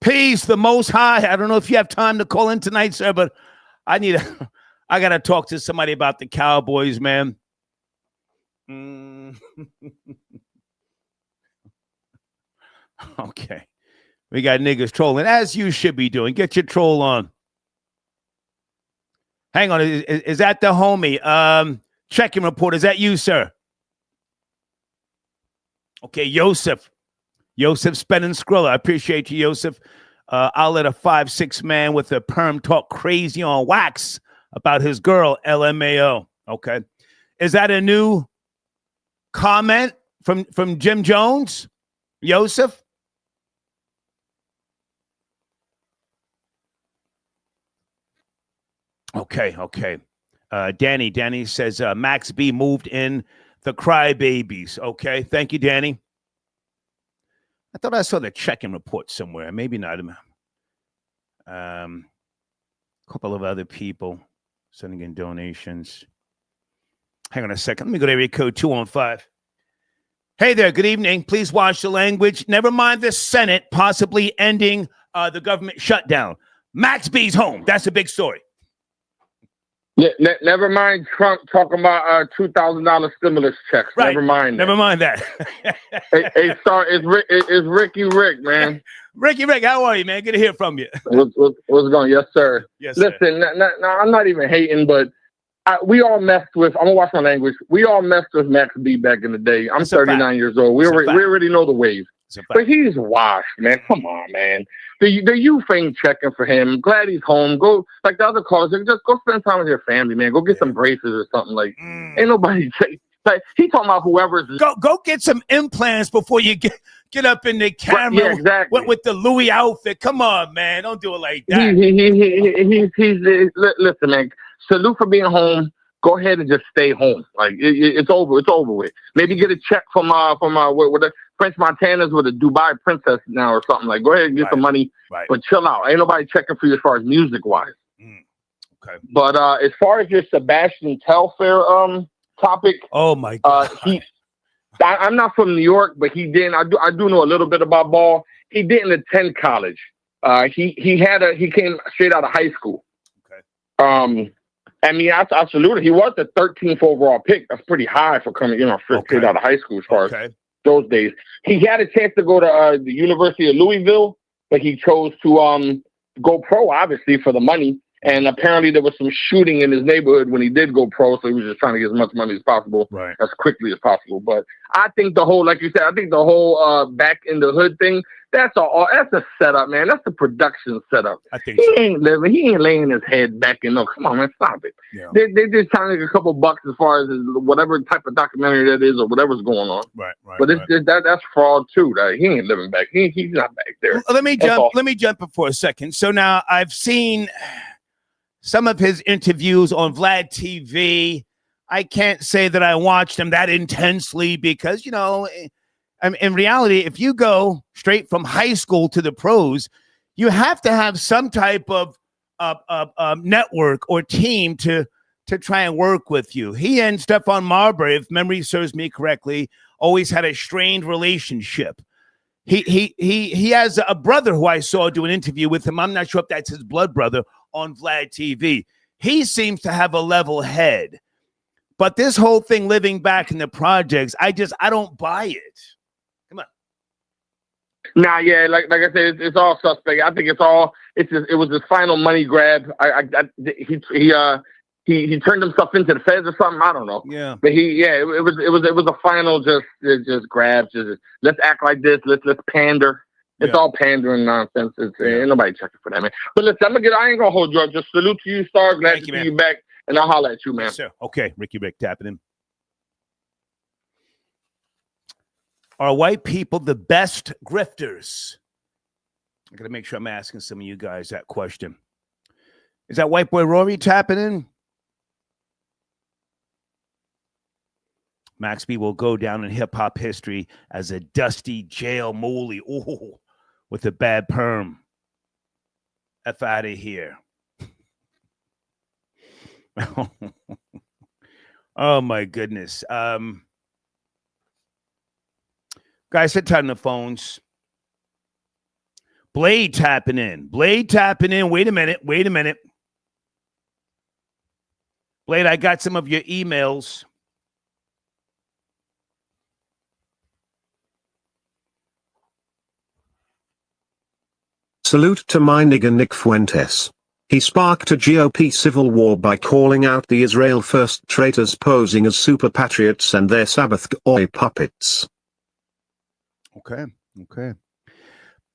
S1: Peace, the Most High. I don't know if you have time to call in tonight, sir, but I got to talk to somebody about the Cowboys, man. Okay. We got niggas trolling, as you should be doing. Get your troll on. Hang on. Is that the homie? Check-in report. Is that you, sir? Okay, Yosef Spenning Skrilla. I appreciate you, Yosef. I'll let a 5'6" man with a perm talk crazy on wax about his girl, LMAO. Okay. Is that a new comment from Jim Jones? Yosef? Okay. Danny says Max B moved in the crybabies. Okay. Thank you, Danny. I thought I saw the check-in report somewhere. Maybe not. A couple of other people sending in donations. Hang on a second. Let me go to area code 215. Hey there. Good evening. Please watch the language. Never mind the Senate possibly ending the government shutdown. Max B's home. That's a big story.
S5: Yeah, never mind Trump talking about $2,000 stimulus checks.
S1: Right.
S5: Never mind
S1: that.
S5: hey, it's Ricky Rick, man.
S1: Ricky Rick, how are you, man? Good to hear from you.
S5: What's going? Yes, sir.
S1: Yes,
S5: Listen, I'm not even hating, but we all messed with. I'm gonna watch my language. We all messed with Max B back in the day. I'm 39 years old. We already know the wave. But he's washed, man. Come on, man. The youth ain't checking for him. Glad he's home. Go, like the other callers, just go spend time with your family, man. Go get some braces or something. Like, ain't nobody like he talking about whoever's
S1: go get some implants before you get up in the camera.
S5: Yeah, exactly.
S1: with the Louis outfit. Come on, man. Don't do it like that.
S5: Listen, man. Salute for being home. Go ahead and just stay home. Like it's over. It's over with. Maybe get a check from with the French Montana's with a Dubai princess now or something. Like, go ahead and get some money, but chill out. Ain't nobody checking for you as far as music wise.
S1: Okay.
S5: But as far as your Sebastian Telfair topic,
S1: oh my God,
S5: I'm not from New York, but he didn't. I do know a little bit about ball. He didn't attend college. He came straight out of high school.
S1: Okay.
S5: I mean, I salute it. He was the 13th overall pick. That's pretty high for coming, straight out of high school as far as those days. He had a chance to go to the University of Louisville, but he chose to go pro, obviously, for the money. And apparently there was some shooting in his neighborhood when he did go pro, so he was just trying to get as much money as possible, as quickly as possible. But I think the whole, like you said, back in the hood thing, that's a setup, man. That's a production setup.
S1: I think
S5: he ain't laying his head back and no. Come on, man, stop it. Yeah. They're just trying to get a couple bucks as far as whatever type of documentary that is or whatever's going on.
S1: Right.
S5: But that's fraud too. He ain't living back. He's not back there.
S1: Well, let me jump in for a second. So now I've seen some of his interviews on Vlad TV. I can't say that I watched him that intensely because, in reality, if you go straight from high school to the pros, you have to have some type of network or team to try and work with you. He and Stephon Marbury, if memory serves me correctly, always had a strained relationship. He has a brother who I saw do an interview with him. I'm not sure if that's his blood brother on Vlad TV. He seems to have a level head. But this whole thing living back in the projects, I don't buy it. Come on.
S5: Nah, yeah, like I said, it's all suspect. I think it was his final money grab. He turned himself into the feds or something. I don't know.
S1: Yeah.
S5: But it was a final just grab. Just let's act like this. Let's pander. It's all pandering nonsense. Ain't nobody checking for that, man. But listen, I ain't gonna hold you up. Just salute to you, Star. Glad to see you back. And I'll holler at you, man.
S1: Yes, sir. Okay, Ricky Rick tapping him. Are white people the best grifters? I got to make sure I'm asking some of you guys that question. Is that white boy Rory tapping in? Max B will go down in hip-hop history as a dusty jail moolie. Ooh, with a bad perm. F out of here. Oh my goodness. Guys, sit tight on the phones. Blade tapping in. Wait a minute. Blade, I got some of your emails.
S8: Salute to my nigga Nick Fuentes. He sparked a GOP civil war by calling out the Israel First traitors posing as super patriots and their Sabbath goy puppets.
S1: Okay.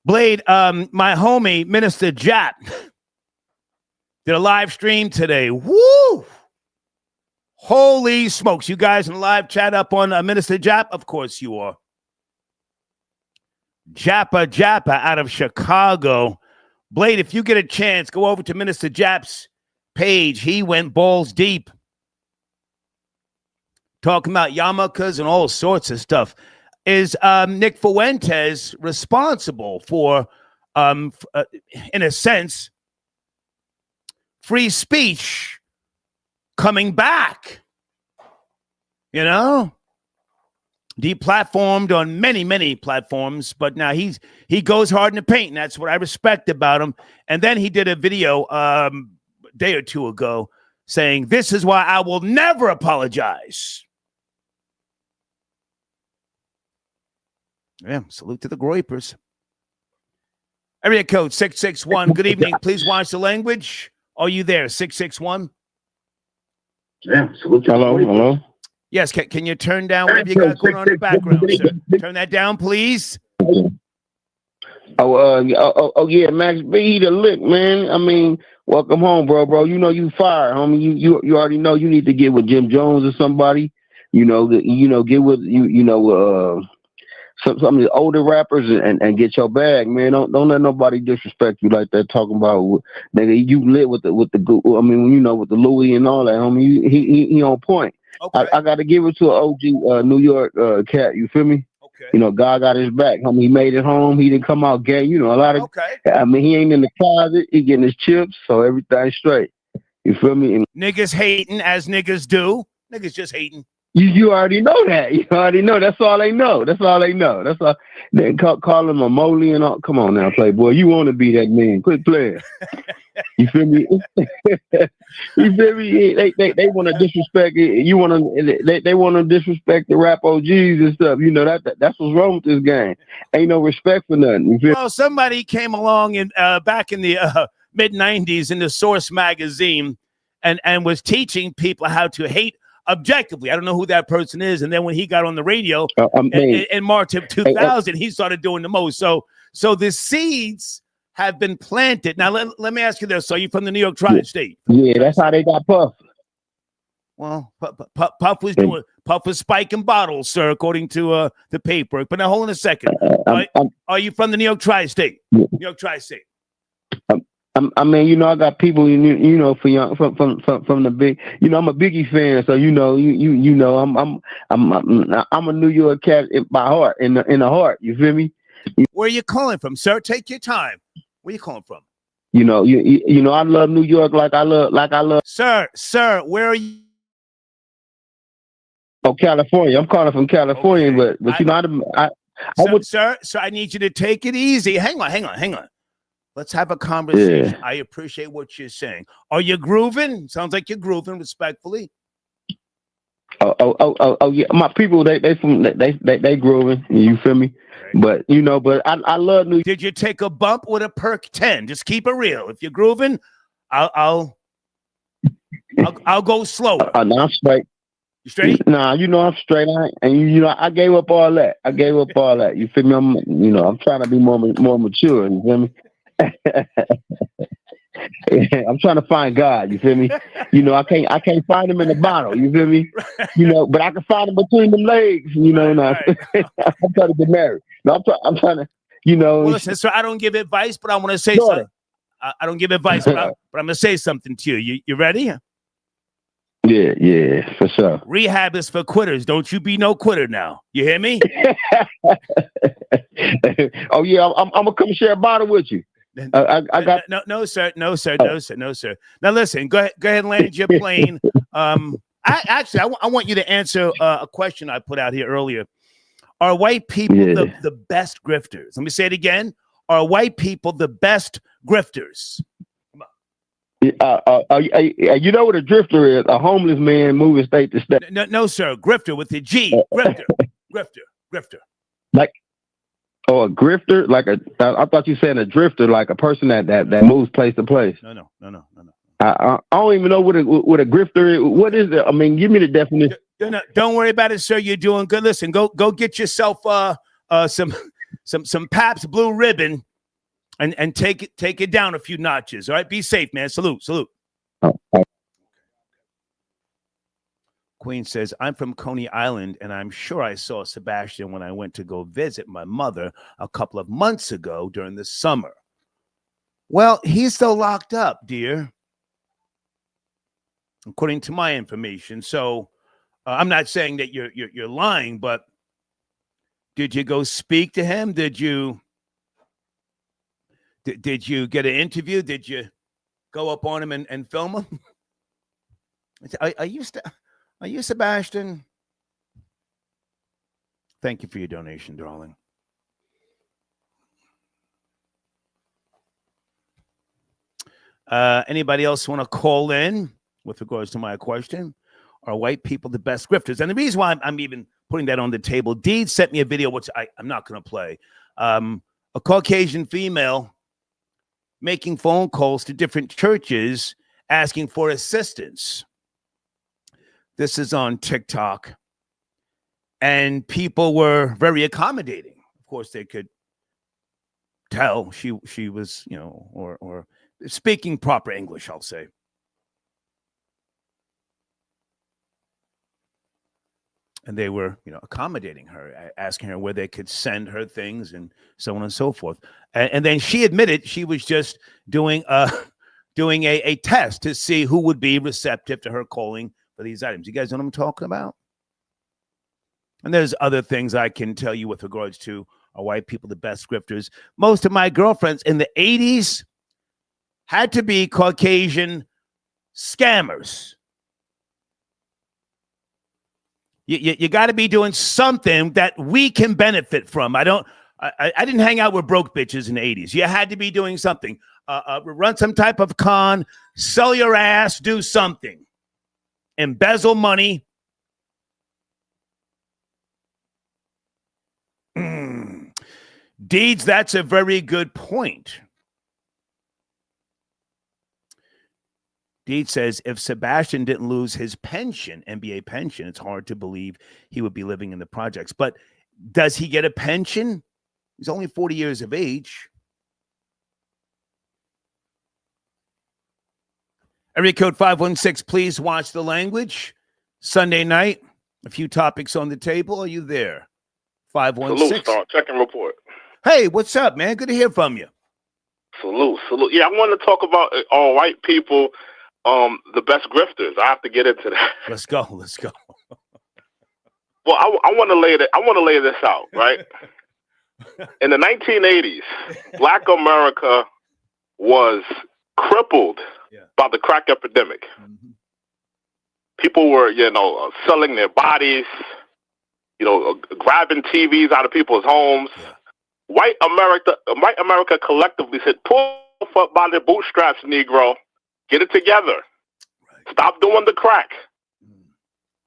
S1: Blade, my homie, Minister Jap, did a live stream today. Woo! Holy smokes. You guys in the live chat up on Minister Jap? Of course you are. Jappa out of Chicago. Blade, if you get a chance, go over to Minister Jap's page. He went balls deep. Talking about yarmulkes and all sorts of stuff. Is Nick Fuentes responsible for, in a sense, free speech coming back? You know? Deplatformed on many platforms, but now he goes hard in the paint, and that's what I respect about him. And then he did a video a day or two ago saying, "This is why I will never apologize." Yeah, salute to the Groypers. Area code 661. Good evening. Please watch the language. Are you there? 661.
S6: Yeah, salute. Hello.
S1: Yes, can you turn down whatever you got going on in the background, sir? Turn that down, please.
S6: Oh yeah, Max B, the lick, man. I mean, welcome home, bro. You know you fire, homie. You already know you need to get with Jim Jones or somebody. Get with some of the older rappers and get your bag, man. Don't let nobody disrespect you like that. Talking about nigga, you lit with the with the Louis and all that, homie. He on point. Okay. I got to give it to an OG New York cat. You feel me? Okay. God got his back, homie. He made it home. He didn't come out gay. A lot of. Okay. I mean, he ain't in the closet. He getting his chips, so everything's straight. You feel me? And
S1: niggas hating as niggas do. Niggas just hating.
S6: You already know that. You already know. That's all they know. That's all. They call him a Moley and all. Come on now, Playboy. You want to be that man? Quit playing. You feel me? You feel me? They want to disrespect it. You want to. They want to disrespect the rap OGs and stuff. That's what's wrong with this game. Ain't no respect for nothing. You feel?
S1: Well, somebody came along in back in the mid '90s in the Source magazine, and was teaching people how to hate objectively. I don't know who that person is. And then when he got on the radio in March of 2000, he started doing the most. So the seeds have been planted. Now, let me ask you this. So you from the New York Tri-State?
S6: Yeah, that's how they got Puff.
S1: Well, Puff was spiking bottles, sir, according to the paper. But now, hold on a second. Are you from the New York Tri-State? New York Tri-State.
S6: I mean, I got people, from the big, I'm a Biggie fan, so I'm a New York cat by heart, in the heart. You feel me?
S1: Where are you calling from, sir? Take your time. Where are you calling from?
S6: I love New York like I love.
S1: Sir, where are you?
S6: Oh, California. I'm calling from California,
S1: okay.
S6: but
S1: Sir, I need you to take it easy. Hang on. Let's have a conversation. Yeah. I appreciate what you're saying. Are you grooving? Sounds like you're grooving, respectfully.
S6: Oh yeah. My people, they grooving. You feel me? Okay. But I love New York.
S1: Did you take a bump with a perk 10? Just keep it real. If you're grooving, I'll go slower.
S6: No, I'm straight.
S1: You straight?
S6: Nah, I'm straight. I gave up all that. You feel me? I'm trying to be more mature. You feel me? I'm trying to find God. You feel me? I can't find him in the bottle. You feel me? But I can find him between the legs. Right. I'm trying to get married. No, I'm trying to.
S1: Well, listen, sir, I don't give advice, but I want to say something. I don't give advice, but I'm going to say something to you. You ready?
S6: Yeah, for sure.
S1: Rehab is for quitters. Don't you be no quitter now. You hear me?
S6: Oh yeah, I'm gonna come share a bottle with you. I got
S1: no, sir. Now listen, go ahead and land your plane. I want you to answer a question I put out here earlier. Are white people the best grifters? Let me say it again. Are white people the best grifters?
S6: You know what a drifter is? A homeless man moving state to state.
S1: No, sir. Grifter with the G. Grifter.
S6: Like. Oh, a grifter, I thought you said a drifter, like a person that moves place to place.
S1: No.
S6: I don't even know what a grifter is. What is it? I mean, give me the definition.
S1: Don't worry about it, sir. You're doing good. Listen, go get yourself some Pabst Blue Ribbon and take it down a few notches. All right, be safe, man. Salute. Queen says, I'm from Coney Island, and I'm sure I saw Sebastian when I went to go visit my mother a couple of months ago during the summer. Well, he's still locked up, dear, according to my information. So I'm not saying that you're lying, but did you go speak to him? Did you get an interview? Did you go up on him and film him? Are you Sebastian? Thank you for your donation, darling. Anybody else want to call in with regards to my question? Are white people the best grifters? And the reason why I'm even putting that on the table, Deed sent me a video, which I'm not going to play. A Caucasian female making phone calls to different churches asking for assistance. This is on TikTok. And people were very accommodating. Of course, they could tell she was, or speaking proper English, I'll say. And they were, accommodating her, asking her where they could send her things and so on and so forth. And then she admitted she was just doing a test to see who would be receptive to her calling for these items. You guys know what I'm talking about? And there's other things I can tell you with regards to are white people the best grifters. Most of my girlfriends in the 80s had to be Caucasian scammers. You got to be doing something that we can benefit from. I didn't hang out with broke bitches in the 80s. You had to be doing something. Run some type of con, sell your ass, do something. Embezzle money. Deeds, that's a very good point. Deed says, if Sebastian didn't lose his pension, NBA pension, it's hard to believe he would be living in the projects. But does he get a pension? He's only 40 years of age. Area code 516, please watch the language. Sunday night, a few topics on the table. Are you there? 516.
S9: Salute, Star. Check and report.
S1: Hey, what's up, man? Good to hear from you.
S9: Salute. Yeah, I want to talk about all white people, the best grifters. I have to get into that.
S1: Let's go.
S9: Well, I want to lay this out, right? In the 1980s, Black America was crippled by the crack epidemic. Mm-hmm. People were, selling their bodies, grabbing TVs out of people's homes. Yeah. White America collectively said, pull up by the bootstraps, Negro. Get it together. Right. Stop doing the crack.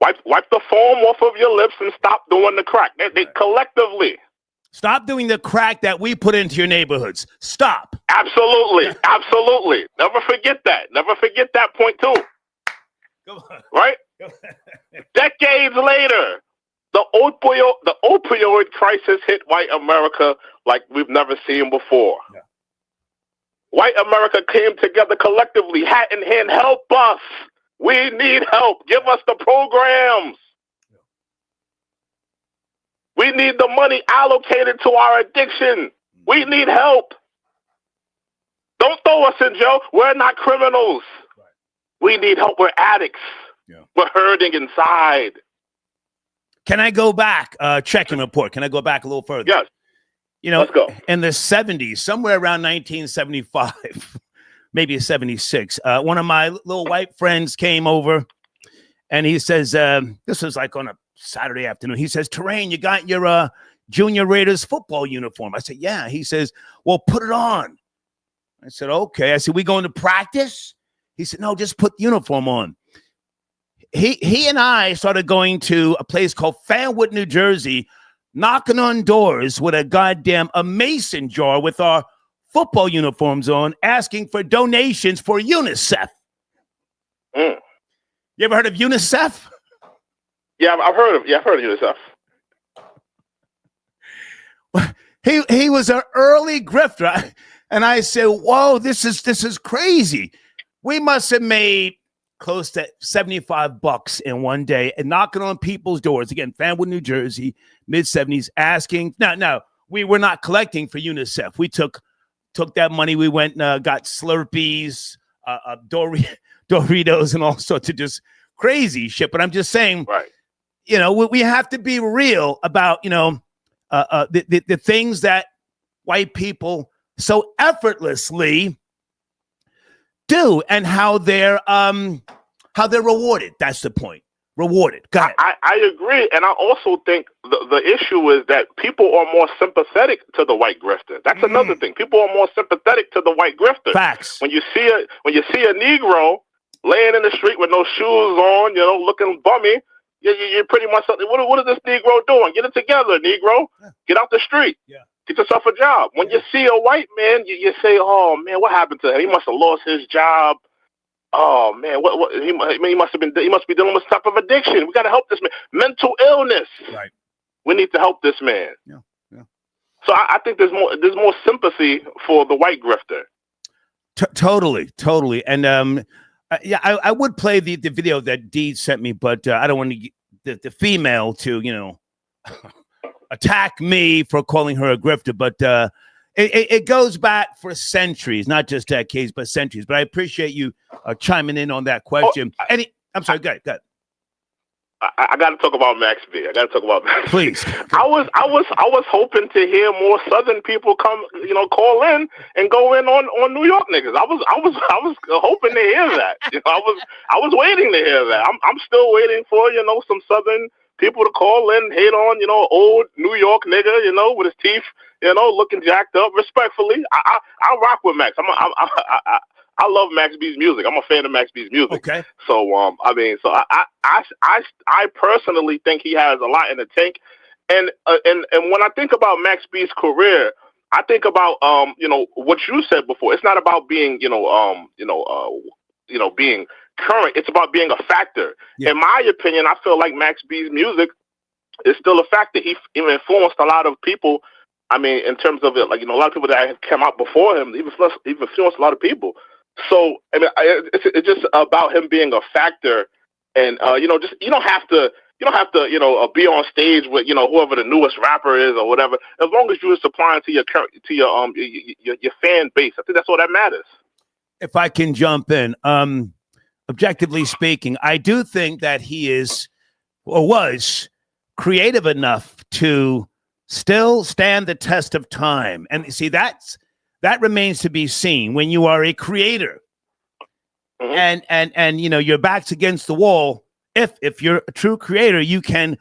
S9: Wipe the foam off of your lips and stop doing the crack. They collectively.
S1: Stop doing the crack that we put into your neighborhoods. Stop.
S9: Absolutely. Never forget that. Never forget that point too.
S1: Come on.
S9: Right? Decades later, the opioid crisis hit white America like we've never seen before. Yeah. White America came together collectively, hat in hand, help us. We need help. Give us the programs. Yeah. We need the money allocated to our addiction. We need help. Don't throw us in jail. We're not criminals. Right. We need help. We're addicts. Yeah. We're hurting inside.
S1: Can I go back? Check and report. Can I go back a little further?
S9: Yes. Let's go.
S1: In the 70s, somewhere around 1975, maybe 76, one of my little white friends came over and he says, this was like on a Saturday afternoon. He says, Terrain, you got your Junior Raiders football uniform? I said, yeah. He says, well, put it on. I said, okay. I said, we going to practice? He said, no, just put the uniform on. He and I started going to a place called Fanwood, New Jersey, knocking on doors with a mason jar with our football uniforms on, asking for donations for UNICEF. You ever heard of UNICEF?
S9: Yeah, I've heard of UNICEF.
S1: He was an early grifter, and I said, "Whoa, this is crazy. We must have made close to $75 in one day and knocking on people's doors. Again, Fanwood, New Jersey, mid-70s, asking. No, we were not collecting for UNICEF. We took that money. We went and got Slurpees, Doritos, and all sorts of just crazy shit. But I'm just saying,
S9: right.
S1: We have to be real about, the things that white people so effortlessly do and how they're rewarded. That's the point. Rewarded. Go ahead.
S9: I agree, and I also think the issue is that people are more sympathetic to the white grifter. That's another thing. People are more sympathetic to the white grifter.
S1: Facts.
S9: When you see a Negro laying in the street with no shoes on, looking bummy, you're pretty much something. What is this Negro doing? Get it together, Negro. Yeah. Get out the street. Yeah. Get yourself a job. When you see a white man, you say, "Oh man, what happened to him? He must have lost his job. Oh man, what he must be dealing with some type of addiction. We got to help this man. Mental illness. Right. We need to help this man." Yeah. So I think there's more sympathy for the white grifter.
S1: Totally, and I would play the video that Dee sent me, but I don't want the female to attack me for calling her a grifter, but it goes back for centuries, not just decades, but centuries. But I appreciate you chiming in on that question. I'm sorry, go ahead.
S9: I got to talk about Max B.
S1: Please.
S9: I was hoping to hear more Southern people call in and go in on New York niggas. I was hoping to hear that. I was waiting to hear that. I'm still waiting for some Southern people to call in, hate on old New York nigga, with his teeth looking jacked up. Respectfully, I rock with Max. I love Max B's music. I'm a fan of Max B's music.
S1: Okay.
S9: So I personally think he has a lot in the tank. And when I think about Max B's career, I think about what you said before. It's not about being being current. It's about being a factor. Yeah. In my opinion, I feel like Max B's music is still a factor. He influenced a lot of people. I mean, in terms of it, a lot of people that have come out before him, he influenced a lot of people. So I mean, it's just about him being a factor, and you don't have to be on stage with whoever the newest rapper is or whatever. As long as you're supplying to your fan base, I think that's all that matters.
S1: If I can jump in, objectively speaking, I do think that he is or was creative enough to still stand the test of time, and see that remains to be seen when you are a creator. Mm-hmm. And your back's against the wall. If you're a true creator, you can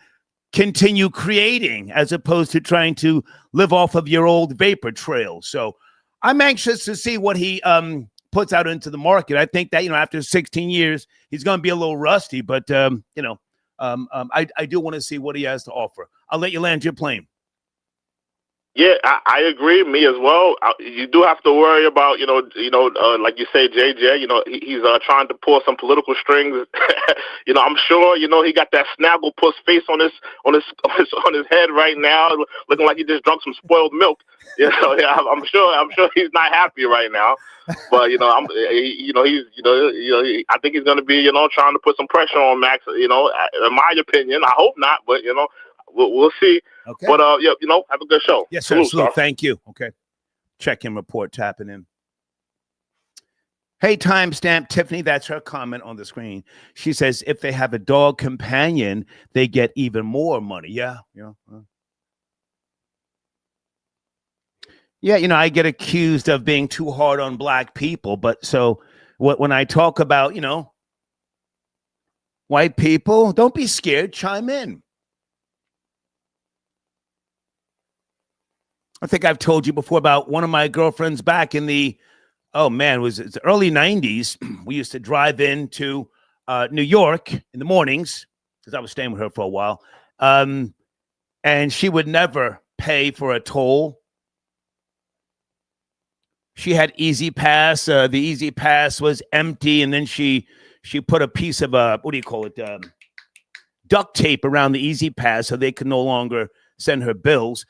S1: continue creating as opposed to trying to live off of your old vapor trail. So I'm anxious to see what he puts out into the market. I think that after 16 years, he's going to be a little rusty, but I do want to see what he has to offer. I'll let you land your plane.
S9: Yeah, I agree. Me as well. You do have to worry about, like you say, JJ. He's trying to pull some political strings. I'm sure. He got that snagglepuss face on his head right now, looking like he just drunk some spoiled milk. I'm sure he's not happy right now. But I think he's going to be, trying to put some pressure on Max. In my opinion, I hope not, but we'll see. Okay. But have a good show.
S1: Yes, sir. Salute. Thank you. Okay. Check-in report tapping in. Hey, timestamp Tiffany. That's her comment on the screen. She says if they have a dog companion, they get even more money. Yeah. Yeah. I get accused of being too hard on black people, but so when I talk about white people, don't be scared. Chime in. I think I've told you before about one of my girlfriends back in the, it's the early 90s. We used to drive into New York in the mornings because I was staying with her for a while. And she would never pay for a toll. She had Easy Pass. The Easy Pass was empty. And then she put a piece of, duct tape around the Easy Pass so they could no longer send her bills.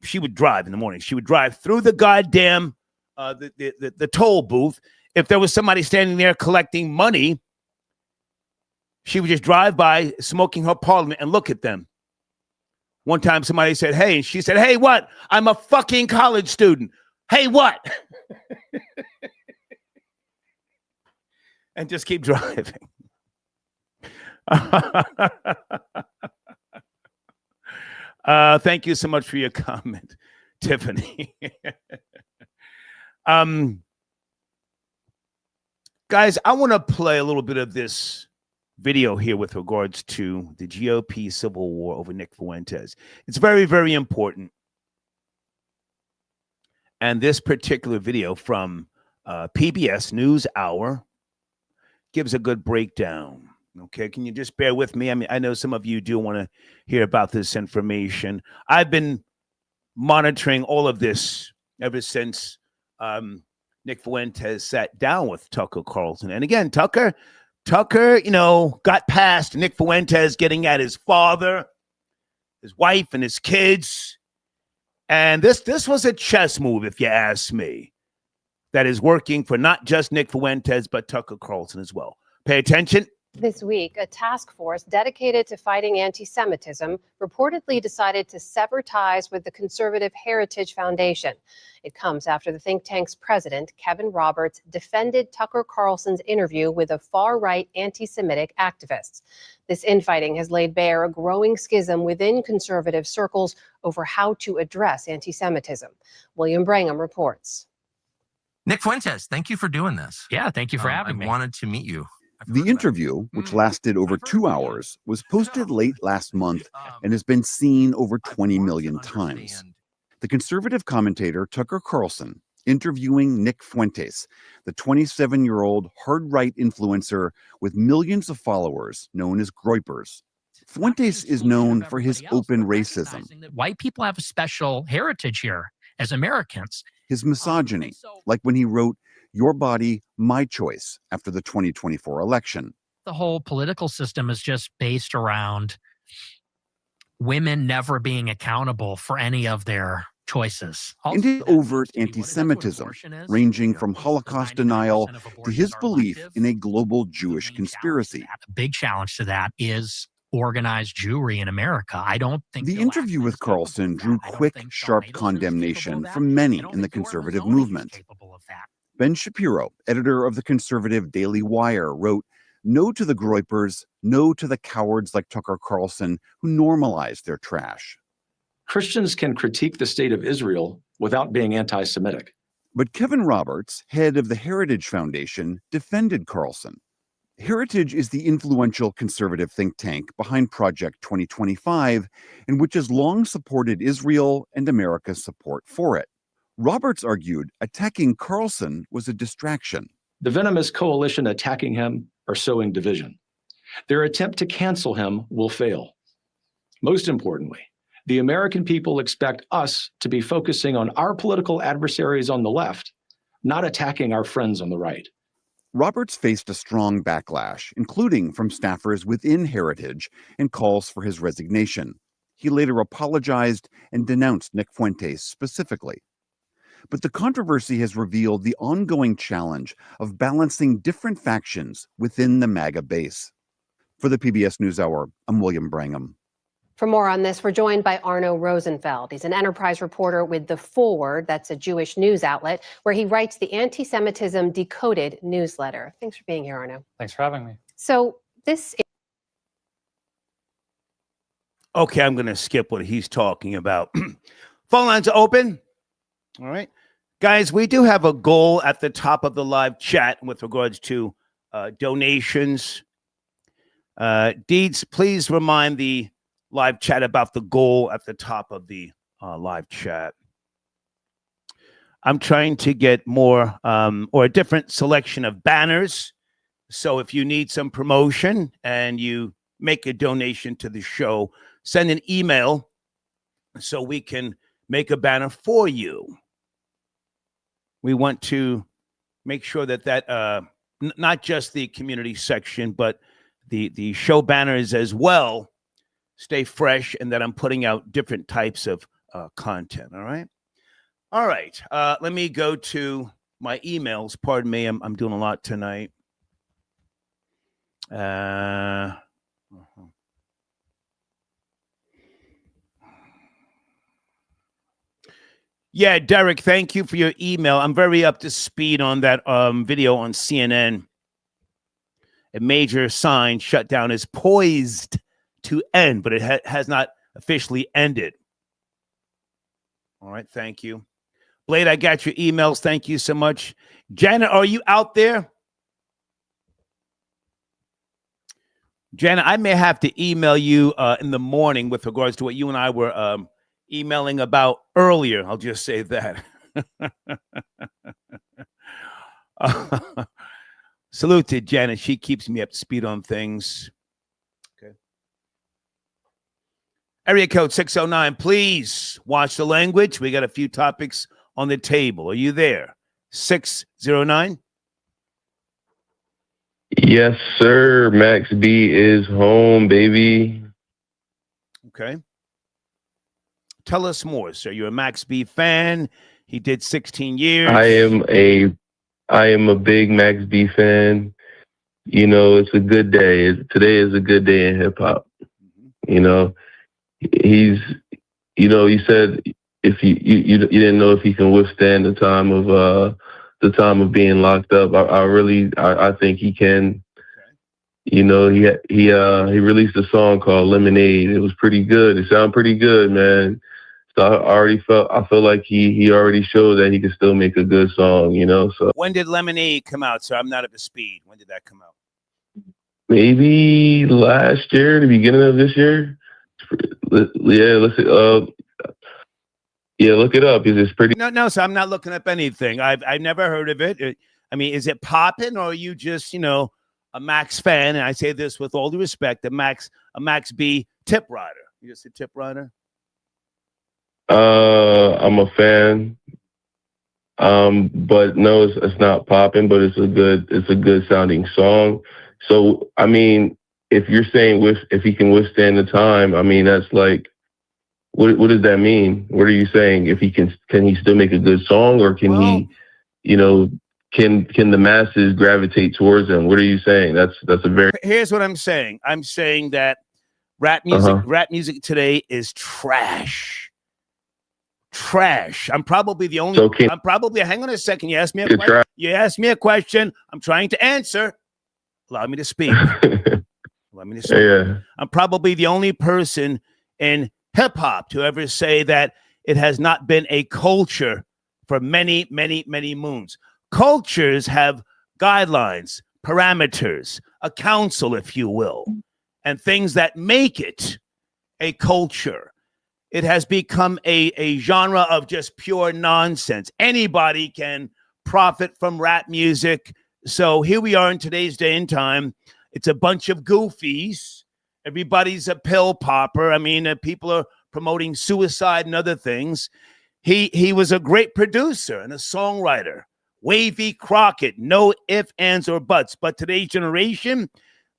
S1: She would drive in the morning. She would drive through the goddamn the toll booth. If there was somebody standing there collecting money, she would just drive by smoking her Parliament and look at them. One time somebody said, hey, and she said, hey, what? I'm a fucking college student. Hey, what? And just keep driving. Thank you so much for your comment, Tiffany. Guys, I want to play a little bit of this video here with regards to the GOP civil war over Nick Fuentes. It's very, very important. And this particular video from PBS NewsHour gives a good breakdown. Okay, can you just bear with me? I mean, I know some of you do want to hear about this information. I've been monitoring all of this ever since Nick Fuentes sat down with Tucker Carlson. And again, Tucker, you know, got past Nick Fuentes getting at his father, his wife, and his kids. And this was a chess move, if you ask me, that is working for not just Nick Fuentes, but Tucker Carlson as well. Pay attention.
S10: This week, a task force dedicated to fighting anti-Semitism reportedly decided to sever ties with the conservative Heritage Foundation. It comes after the think tank's president, Kevin Roberts, defended Tucker Carlson's interview with a far-right anti-Semitic activist. This infighting has laid bare a growing schism within conservative circles over how to address anti-Semitism. William Brangham reports.
S11: Nick Fuentes, thank you for doing this.
S12: Yeah, thank you for having me.
S11: I wanted to meet you.
S13: The interview, which lasted over 2 hours, was posted late last month and has been seen over 20 million times. The conservative commentator Tucker Carlson interviewing Nick Fuentes, the 27-year-old hard-right influencer with millions of followers known as Groypers. Fuentes is known for his open racism.
S12: White people have a special heritage here as Americans.
S13: His misogyny, like when he wrote, "Your Body, My Choice," after the 2024 election.
S12: The whole political system is just based around women never being accountable for any of their choices.
S13: And his overt anti-Semitism, ranging from Holocaust denial to his belief in a global Jewish conspiracy.
S12: A big challenge to that is organized Jewry in America. I don't think
S13: the interview with Carlson drew quick, sharp condemnation from many in the conservative movement. Ben Shapiro, editor of the conservative Daily Wire, wrote, "No to the Groypers, no to the cowards like Tucker Carlson who normalize their trash."
S14: Christians can critique the state of Israel without being anti-Semitic.
S13: But Kevin Roberts, head of the Heritage Foundation, defended Carlson. Heritage is the influential conservative think tank behind Project 2025, and which has long supported Israel and America's support for it. Roberts argued attacking Carlson was a distraction.
S14: The venomous coalition attacking him are sowing division. Their attempt to cancel him will fail. Most importantly, the American people expect us to be focusing on our political adversaries on the left, not attacking our friends on the right.
S13: Roberts faced a strong backlash, including from staffers within Heritage, and calls for his resignation. He later apologized and denounced Nick Fuentes specifically. But the controversy has revealed the ongoing challenge of balancing different factions within the MAGA base. For the PBS NewsHour, I'm William Brangham.
S10: For more on this, we're joined by Arno Rosenfeld. He's an enterprise reporter with The Forward, that's a Jewish news outlet, where he writes the Anti-Semitism Decoded newsletter. Thanks for being here, Arno.
S15: Thanks for having me.
S10: So this...
S1: Okay, I'm going to skip what he's talking about. Phone lines are open. All right. Guys, we do have a goal at the top of the live chat with regards to donations. Deeds, please remind the live chat about the goal at the top of the live chat. I'm trying to get more or a different selection of banners. So if you need some promotion and you make a donation to the show, send an email so we can make a banner for you. We want to make sure that not just the community section, but the show banners as well stay fresh, and that I'm putting out different types of content. All right. All right. Let me go to my emails. Pardon me. I'm doing a lot tonight. Yeah, Derek, thank you for your email. I'm very up to speed on that video on CNN. A major sign shutdown is poised to end, but it has not officially ended. All right, thank you. Blade, I got your emails. Thank you so much. Janet, are you out there? Janet, I may have to email you in the morning with regards to what you and I were emailing about earlier. I'll just say that. Salute to Janet. She keeps me up to speed on things. Okay. Area code 609. Please watch the language. We got a few topics on the table. Are you there? 609.
S15: Yes, sir. Max B is home, baby.
S1: Okay. Tell us more, sir. You're a Max B fan. He did 16 years.
S15: I am a big Max B fan. You know, it's a good day. Today is a good day in hip hop. You know, he said if you didn't know if he can withstand the time of being locked up. I think he can. You know, he released a song called Lemonade. It was pretty good. It sounded pretty good, man. So I feel like he already showed that he can still make a good song, you know. So
S1: when did Lemonade come out, sir? I'm not up to speed. When did that come out?
S15: maybe last year, the beginning of this year. Yeah, look it up. It's pretty.
S1: No, so I'm not looking up anything. I've never heard of it. I mean, is it popping, or are you just, a Max fan? And I say this with all due respect, a Max B tip rider. You just a tip rider?
S15: I'm a fan. But no, it's not popping, but it's a good sounding song. So I mean, if you're saying if he can withstand the time, I mean that's like, what does that mean? What are you saying? If he can he still make a good song, or can he, can the masses gravitate towards him? What are you saying? That's a very.
S1: Here's what I'm saying. I'm saying that rap music today is trash. Trash. I'm probably the only. Hang on a second. You asked me a question. You asked me a question. I'm trying to answer. Allow me to speak.
S15: Yeah.
S1: I'm probably the only person in hip hop to ever say that it has not been a culture for many, many, many moons. Cultures have guidelines, parameters, a council, if you will, and things that make it a culture. It has become a genre of just pure nonsense. Anybody can profit from rap music. So here we are in today's day and time. It's a bunch of goofies. Everybody's a pill popper. I mean, people are promoting suicide and other things. He was a great producer and a songwriter. Wavy Crockett, no ifs, ands, or buts. But today's generation,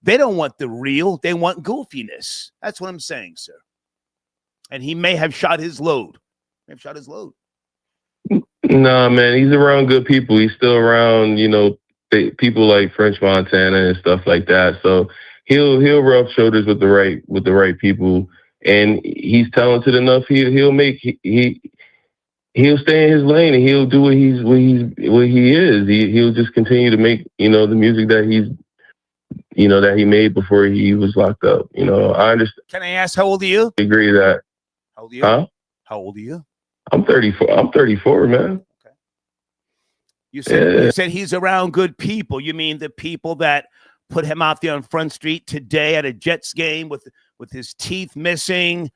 S1: they don't want the real. They want goofiness. That's what I'm saying, sir. And he may have shot his load.
S15: Nah, man, he's around good people. He's still around, people like French Montana and stuff like that. So he'll rub shoulders with the right people, and he's talented enough. He'll stay in his lane, and he'll do what he is. He'll just continue to make the music that that he made before he was locked up. I understand.
S1: Can I ask how old are you?
S15: I agree that.
S1: How old are you?
S15: Huh?
S1: How old are you?
S15: I'm 34. I'm 34, man.
S1: Okay. You said he's around good people. You mean the people that put him out there on Front Street today at a Jets game with his teeth missing?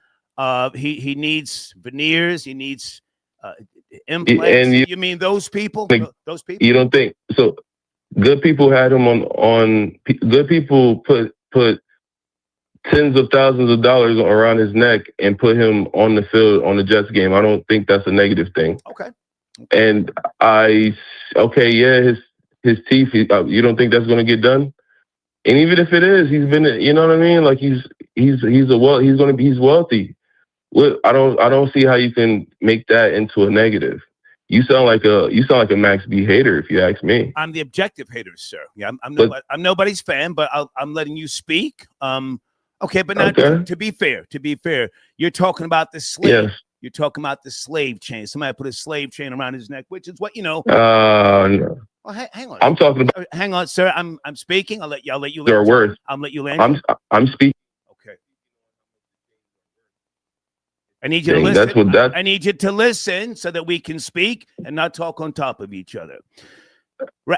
S1: He needs veneers. He needs implants. And you mean those people? Those people?
S15: You don't think so? Good people had him on. Good people put tens of thousands of dollars around his neck and put him on the field on the Jets game. I don't think that's a negative thing.
S1: Okay.
S15: And his teeth. You don't think that's going to get done? And even if it is, he's been. You know what I mean? Like he's wealthy. I don't see how you can make that into a negative. You sound like a Max B hater, if you ask me.
S1: I'm the objective hater, sir. Yeah, I'm nobody's fan, but I'm letting you speak. Okay, but now to be fair, you're talking about the slave.
S15: Yes.
S1: You're talking about the slave chain. Somebody put a slave chain around his neck, which is what you know.
S15: No.
S1: Well, hang on.
S15: I'm talking about.
S1: Hang on, sir. I'm speaking. I'll let you land.
S15: They're worth.
S1: I'll let you land.
S15: I'm speaking.
S1: Okay. I need you to listen.
S15: That's what that.
S1: I need you to listen so that we can speak and not talk on top of each other.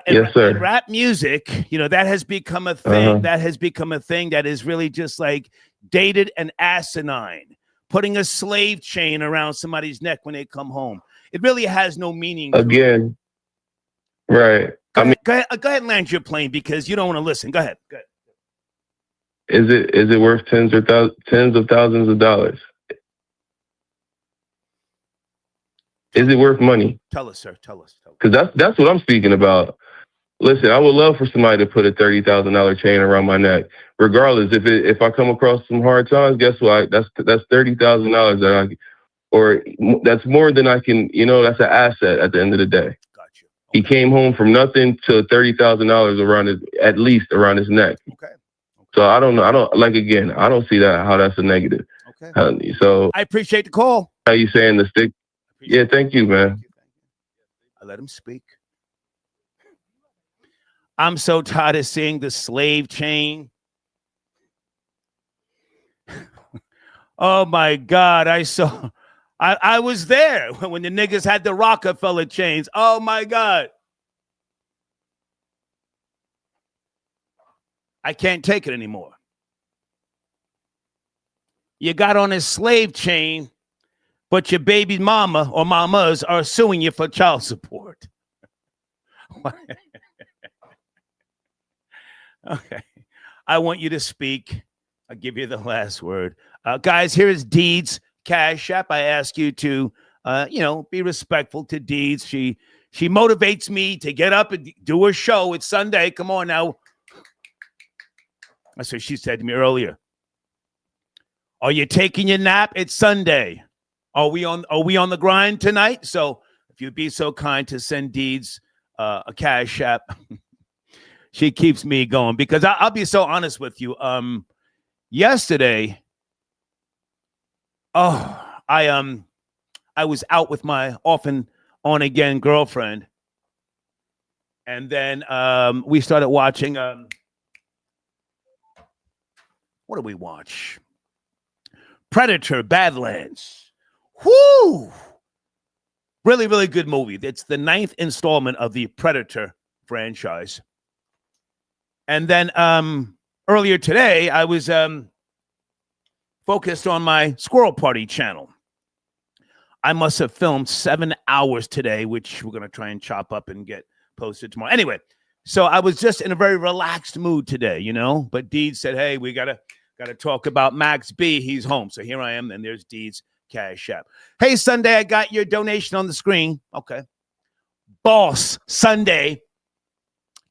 S15: Yes, sir.
S1: In rap music, you know, that has become a thing. That has become a thing that is really just like dated and asinine. Putting a slave chain around somebody's neck when they come home. It really has no meaning.
S15: Again. Right.
S1: Go ahead and land your plane because you don't want to listen. Go ahead. Go ahead.
S15: Is it worth tens of thousands of dollars? Is it worth money?
S1: Tell us, sir. Tell us.
S15: Because that's what I'm speaking about. Listen, I would love for somebody to put a $30,000 chain around my neck, regardless. If I come across some hard times, guess what? That's $30,000 that's more than I can. You know, that's an asset at the end of the day.
S1: Gotcha. Okay.
S15: He came home from nothing to $30,000 at least around his neck.
S1: Okay.
S15: So I don't know. I don't see how that's a negative.
S1: Okay.
S15: So
S1: I appreciate the call.
S15: How you saying the stick? Yeah, thank you, man.
S1: I let him speak. I'm so tired of seeing the slave chain. Oh my God. I was there when the niggas had the Rockefeller chains. Oh my God. I can't take it anymore. You got on a slave chain, but your baby mama or mamas are suing you for child support. Okay. I want you to speak. I'll give you the last word. Guys, here is Deeds Cash App. I ask you to, be respectful to Deeds. She motivates me to get up and do a show. It's Sunday. Come on now. That's what she said to me earlier. Are you taking your nap? It's Sunday. Are we on the grind tonight? So if you'd be so kind to send Deeds a Cash App. She keeps me going because I'll be so honest with you. Yesterday, I was out with my often on again girlfriend, and then we started watching. What did we watch? Predator: Badlands. Whoo! Really, really good movie. It's the 9th installment of the Predator franchise. And then earlier today, I was focused on my Squirrel Party channel. I must have filmed 7 hours today, which we're going to try and chop up and get posted tomorrow. Anyway, so I was just in a very relaxed mood today, you know. But Deeds said, hey, we got to talk about Max B. He's home. So here I am, and there's Deeds Cash App. Hey, Sunday, I got your donation on the screen. Okay. Boss Sunday.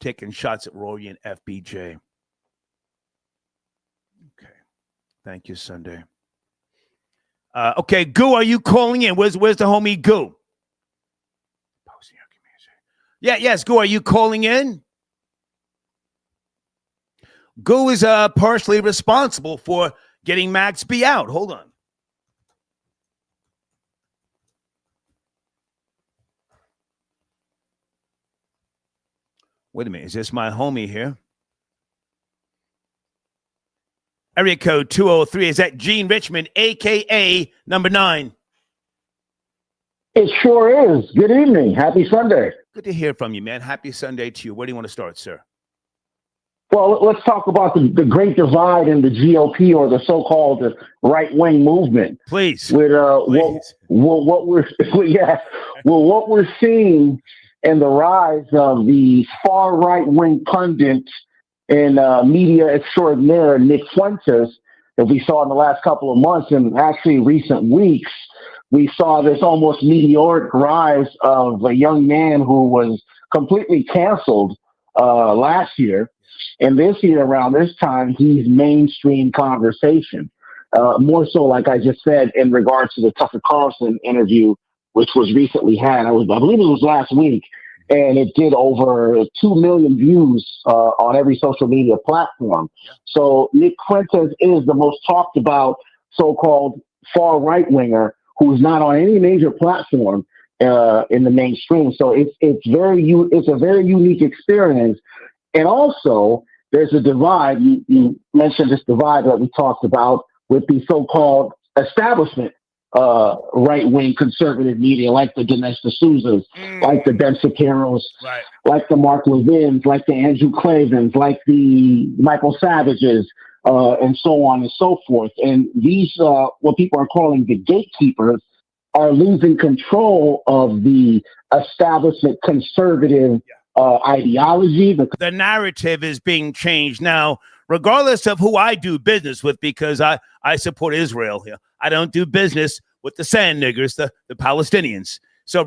S1: Taking shots at Rory and FBJ. Okay. Thank you, Sunday. Okay, Goo, are you calling in? Where's the homie Goo? Yeah, yes, Goo, are you calling in? Goo is partially responsible for getting Max B out. Hold on. Wait a minute. Is this my homie here? Area code 203. Is that Gene Richmond, a.k.a. number 9?
S16: It sure is. Good evening. Happy Sunday.
S1: Good to hear from you, man. Happy Sunday to you. Where do you want to start, sir?
S16: Well, let's talk about the great divide in the GOP, or the so-called right-wing movement.
S1: Please.
S16: With what we're seeing and the rise of the far right-wing pundit and media extraordinaire Nick Fuentes that we saw in the last couple of months, and actually recent weeks, we saw this almost meteoric rise of a young man who was completely canceled last year. And this year, around this time, he's mainstream conversation. More so, like I just said, in regards to the Tucker Carlson interview, which was recently had. I believe it was last week, and it did over 2 million views on every social media platform. So Nick Fuentes is the most talked about so-called far right-winger who's not on any major platform in the mainstream. So it's a very unique experience. And also, there's a divide. You mentioned this divide that we talked about with the so-called establishment right-wing conservative media, like the Dinesh D'Souza's, like the Ben Shapiro's, like the Mark Levin's, like the Andrew Clavens, like the Michael Savage's, and so on and so forth. And these, what people are calling the gatekeepers, are losing control of the establishment conservative ideology.
S1: The narrative is being changed now, regardless of who I do business with, because I support Israel. I don't do business with the sand niggers, the Palestinians. So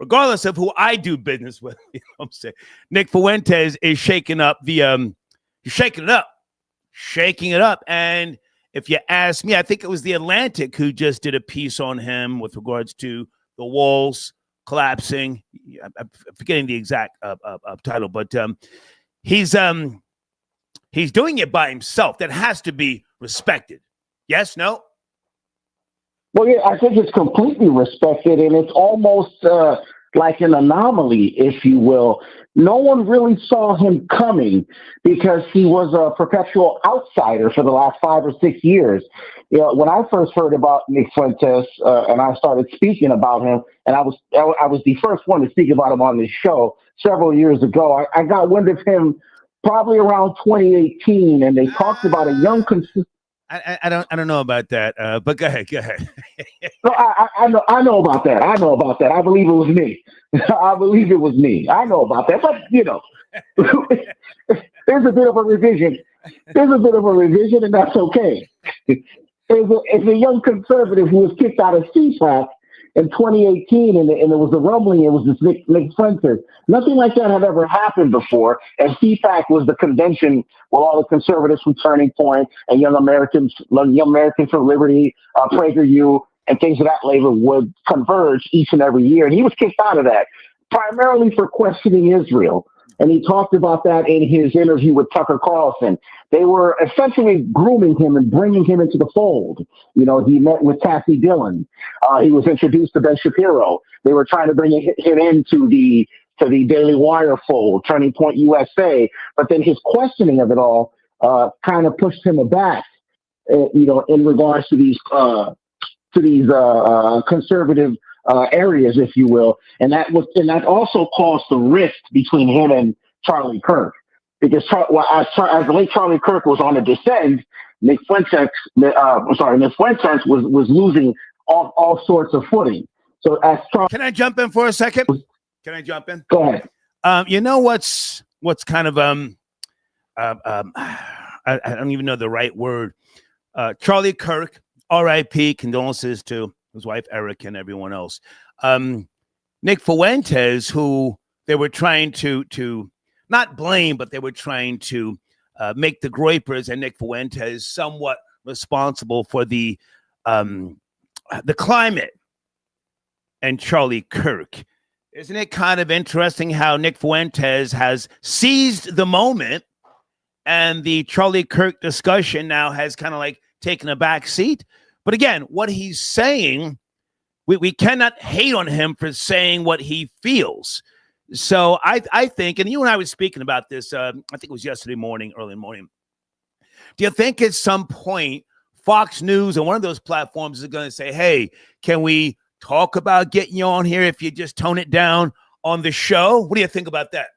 S1: regardless of who I do business with, I'm saying Nick Fuentes is shaking up he's shaking it up. And if you ask me, I think it was The Atlantic who just did a piece on him with regards to the walls collapsing. I'm forgetting the exact title, but he's doing it by himself. That has to be respected. Yes, no?
S16: Well, yeah, I think it's completely respected, and it's almost like an anomaly, if you will. No one really saw him coming because he was a perpetual outsider for the last 5 or 6 years. You know, when I first heard about Nick Fuentes and I started speaking about him, and I was the first one to speak about him on this show several years ago. I got wind of him probably around 2018, and they talked about a young
S1: I don't know about that, but go ahead.
S16: No, I know about that. I believe it was me. I know about that, but you know, there's a bit of a revision. And that's okay. It's a young conservative who was kicked out of CPAC in 2018, and there was a rumbling. It was this Nick Fuentes. Nothing like that had ever happened before. And CPAC was the convention where all the conservatives from Turning Point and Young Americans for Liberty, PragerU, and things of that labor would converge each and every year. And he was kicked out of that, primarily for questioning Israel. And he talked about that in his interview with Tucker Carlson. They were essentially grooming him and bringing him into the fold. You know, he met with Kathy Dillon. He was introduced to Ben Shapiro. They were trying to bring him into the Daily Wire fold, Turning Point USA. But then his questioning of it all kind of pushed him aback, in regards to these conservative areas, if you will, and that also caused the rift between him and Charlie Kirk, because as the late Charlie Kirk was on the descent, Nick Fuentes was losing all sorts of footing. So
S1: can I jump in for a second? Can I jump in?
S16: Go ahead.
S1: You know what's kind of I don't even know the right word. Charlie Kirk, R.I.P. Condolences to his wife Eric and everyone else. Nick Fuentes, who they were trying to not blame, but they were trying to make the Groypers and Nick Fuentes somewhat responsible for the climate and Charlie Kirk. Isn't it kind of interesting how Nick Fuentes has seized the moment and the Charlie Kirk discussion now has kind of like taken a back seat? But again, what he's saying, we cannot hate on him for saying what he feels. So I think, and you and I were speaking about this, I think it was yesterday morning, early morning. Do you think at some point Fox News and one of those platforms is going to say, hey, can we talk about getting you on here if you just tone it down on the show? What do you think about that?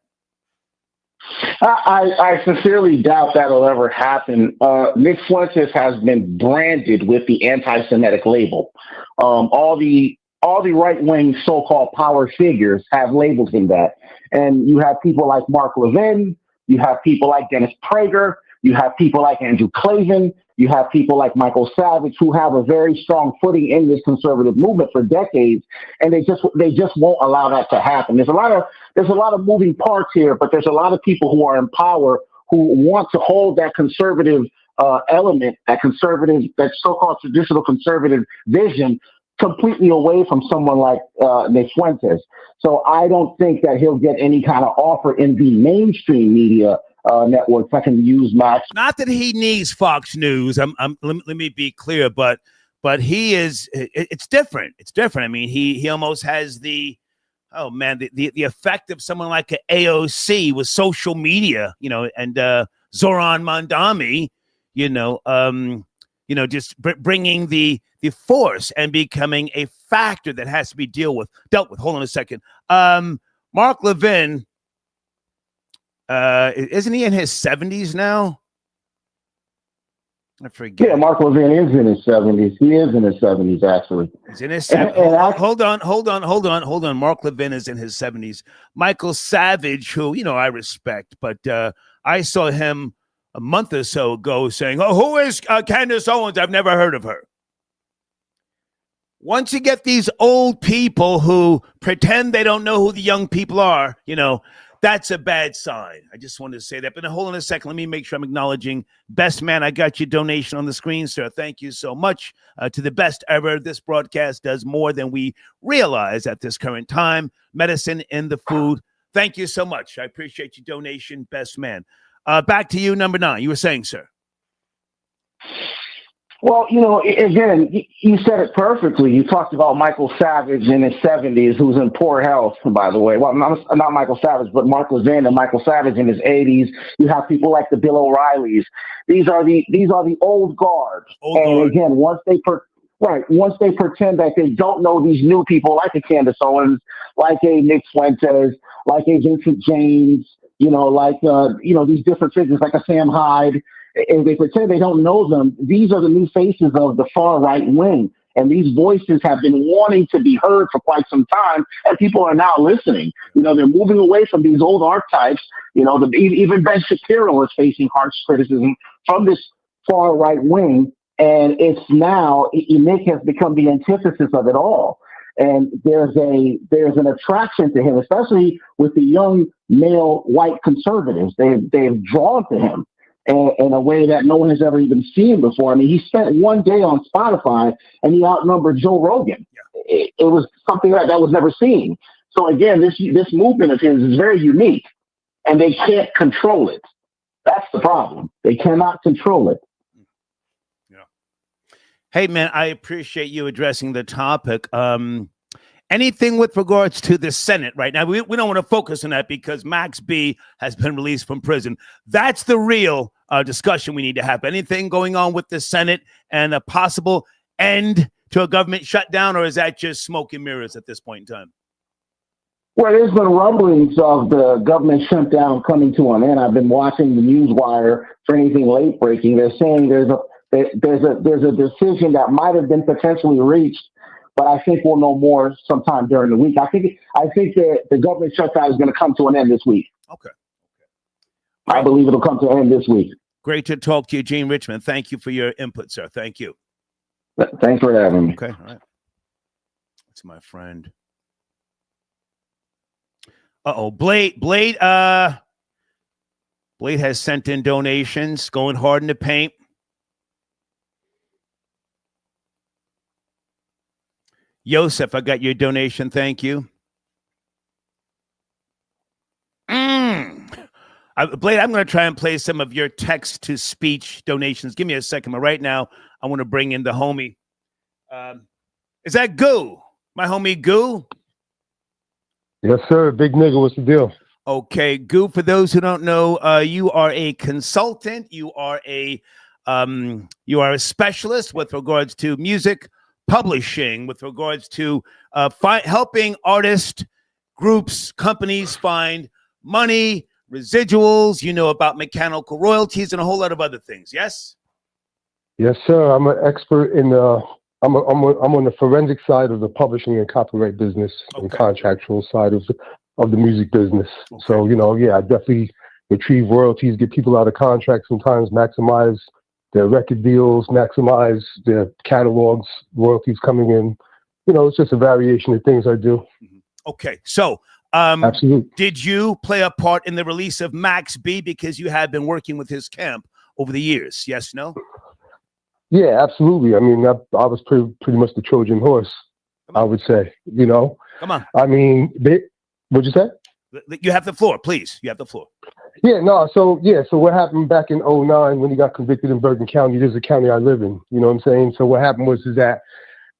S16: I sincerely doubt that'll ever happen. Nick Fuentes has been branded with the anti-Semitic label. All the right-wing so-called power figures have labeled him that. And you have people like Mark Levin, you have people like Dennis Prager, you have people like Andrew Clavin, you have people like Michael Savage, who have a very strong footing in this conservative movement for decades, and they just won't allow that to happen. There's a lot of moving parts here, but there's a lot of people who are in power who want to hold that conservative element, that so-called traditional conservative vision, completely away from someone like Nick Fuentes. So I don't think that he'll get any kind of offer in the mainstream media networks. I can use Max.
S1: Not that he needs Fox News. Let me be clear, but but he is. It's different. It's different. I mean, he almost has the effect of someone like an AOC with social media, and Zoran Mandami, just bringing the force and becoming a factor that has to be dealt with. Hold on a second. Mark Levin, isn't he in his 70s now? I forget.
S16: Yeah, Mark Levin is in his 70s. He is in his 70s, actually.
S1: He's in his 70s. Hold on. Mark Levin is in his 70s. Michael Savage, who, I respect, but I saw him a month or so ago saying, "Oh, who is Candace Owens? I've never heard of her." Once you get these old people who pretend they don't know who the young people are, that's a bad sign. I just wanted to say that. But hold on a second. Let me make sure I'm acknowledging Best Man. I got your donation on the screen, sir. Thank you so much to the best ever. This broadcast does more than we realize at this current time. Medicine in the food. Thank you so much. I appreciate your donation, Best Man. Back to you, number 9. You were saying, sir.
S16: Well, again, you said it perfectly. You talked about Michael Savage in his 70s, who's in poor health, by the way. Well, not Michael Savage, but Mark Levin and Michael Savage in his 80s. You have people like the Bill O'Reillys. These are the old guard. Again, once they pretend that they don't know these new people, like a Candace Owens, like a Nick Fuentes, like a Vincent James, these different figures, like a Sam Hyde. And they pretend they don't know them. These are the new faces of the far right wing. And these voices have been wanting to be heard for quite some time, and people are now listening. They're moving away from these old archetypes. Even Ben Shapiro is facing harsh criticism from this far right wing. And it's now, Nick has become the antithesis of it all. And there's an attraction to him, especially with the young male white conservatives. They've drawn to him in a way that no one has ever even seen before. I mean, he spent one day on Spotify and he outnumbered Joe Rogan. Yeah. It was something that was never seen. So again, this movement of his is very unique, and they can't control it. That's the problem. They cannot control it.
S1: Yeah. Hey, man, I appreciate you addressing the topic. Anything with regards to the Senate right now? We don't want to focus on that because Max B has been released from prison. That's the real discussion we need to have. Anything going on with the Senate and a possible end to a government shutdown, or is that just smoke and mirrors at this point in time?
S16: Well, there's been rumblings of the government shutdown coming to an end. I've been watching the news wire for anything late breaking. They're saying there's a decision that might have been potentially reached, but I think we'll know more sometime during the week. I think the government shutdown is going to come to an end this week.
S1: Okay.
S16: I believe it'll come to an end this week.
S1: Great to talk to you, Gene Richmond. Thank you for your input, sir. Thank you.
S16: Thanks for having me.
S1: Okay, all right. That's my friend. Blade has sent in donations, going hard in the paint. Yosef, I got your donation. Thank you. Blade, I'm going to try and play some of your text-to-speech donations. Give me a second. But right now, I want to bring in the homie. Is that Goo? My homie Goo?
S17: Yes, sir. Big nigga. What's the deal?
S1: Okay, Goo, for those who don't know, you are a consultant. You are a specialist with regards to music publishing, with regards to helping artists, groups, companies find money, residuals. You know about mechanical royalties and a whole lot of other things. Yes.
S17: Yes, sir. I'm an expert in I'm on the forensic side of the publishing and copyright business, and contractual side of the music business. Okay. So I definitely retrieve royalties, get people out of contract, sometimes maximize their record deals, maximize their catalogs, royalties coming in. It's just a variation of things I do.
S1: Okay, so
S17: absolutely.
S1: Did you play a part in the release of Max B because you have been working with his camp over the years? Yes, no?
S17: Yeah, absolutely. I mean, I was pretty much the Trojan horse, I would say.
S1: Come on.
S17: I mean, what'd you say?
S1: You have the floor, please. You have the floor.
S17: Yeah, no, so what happened back in '09 when he got convicted in Bergen County? This is the county I live in. You know what I'm saying? So what happened was that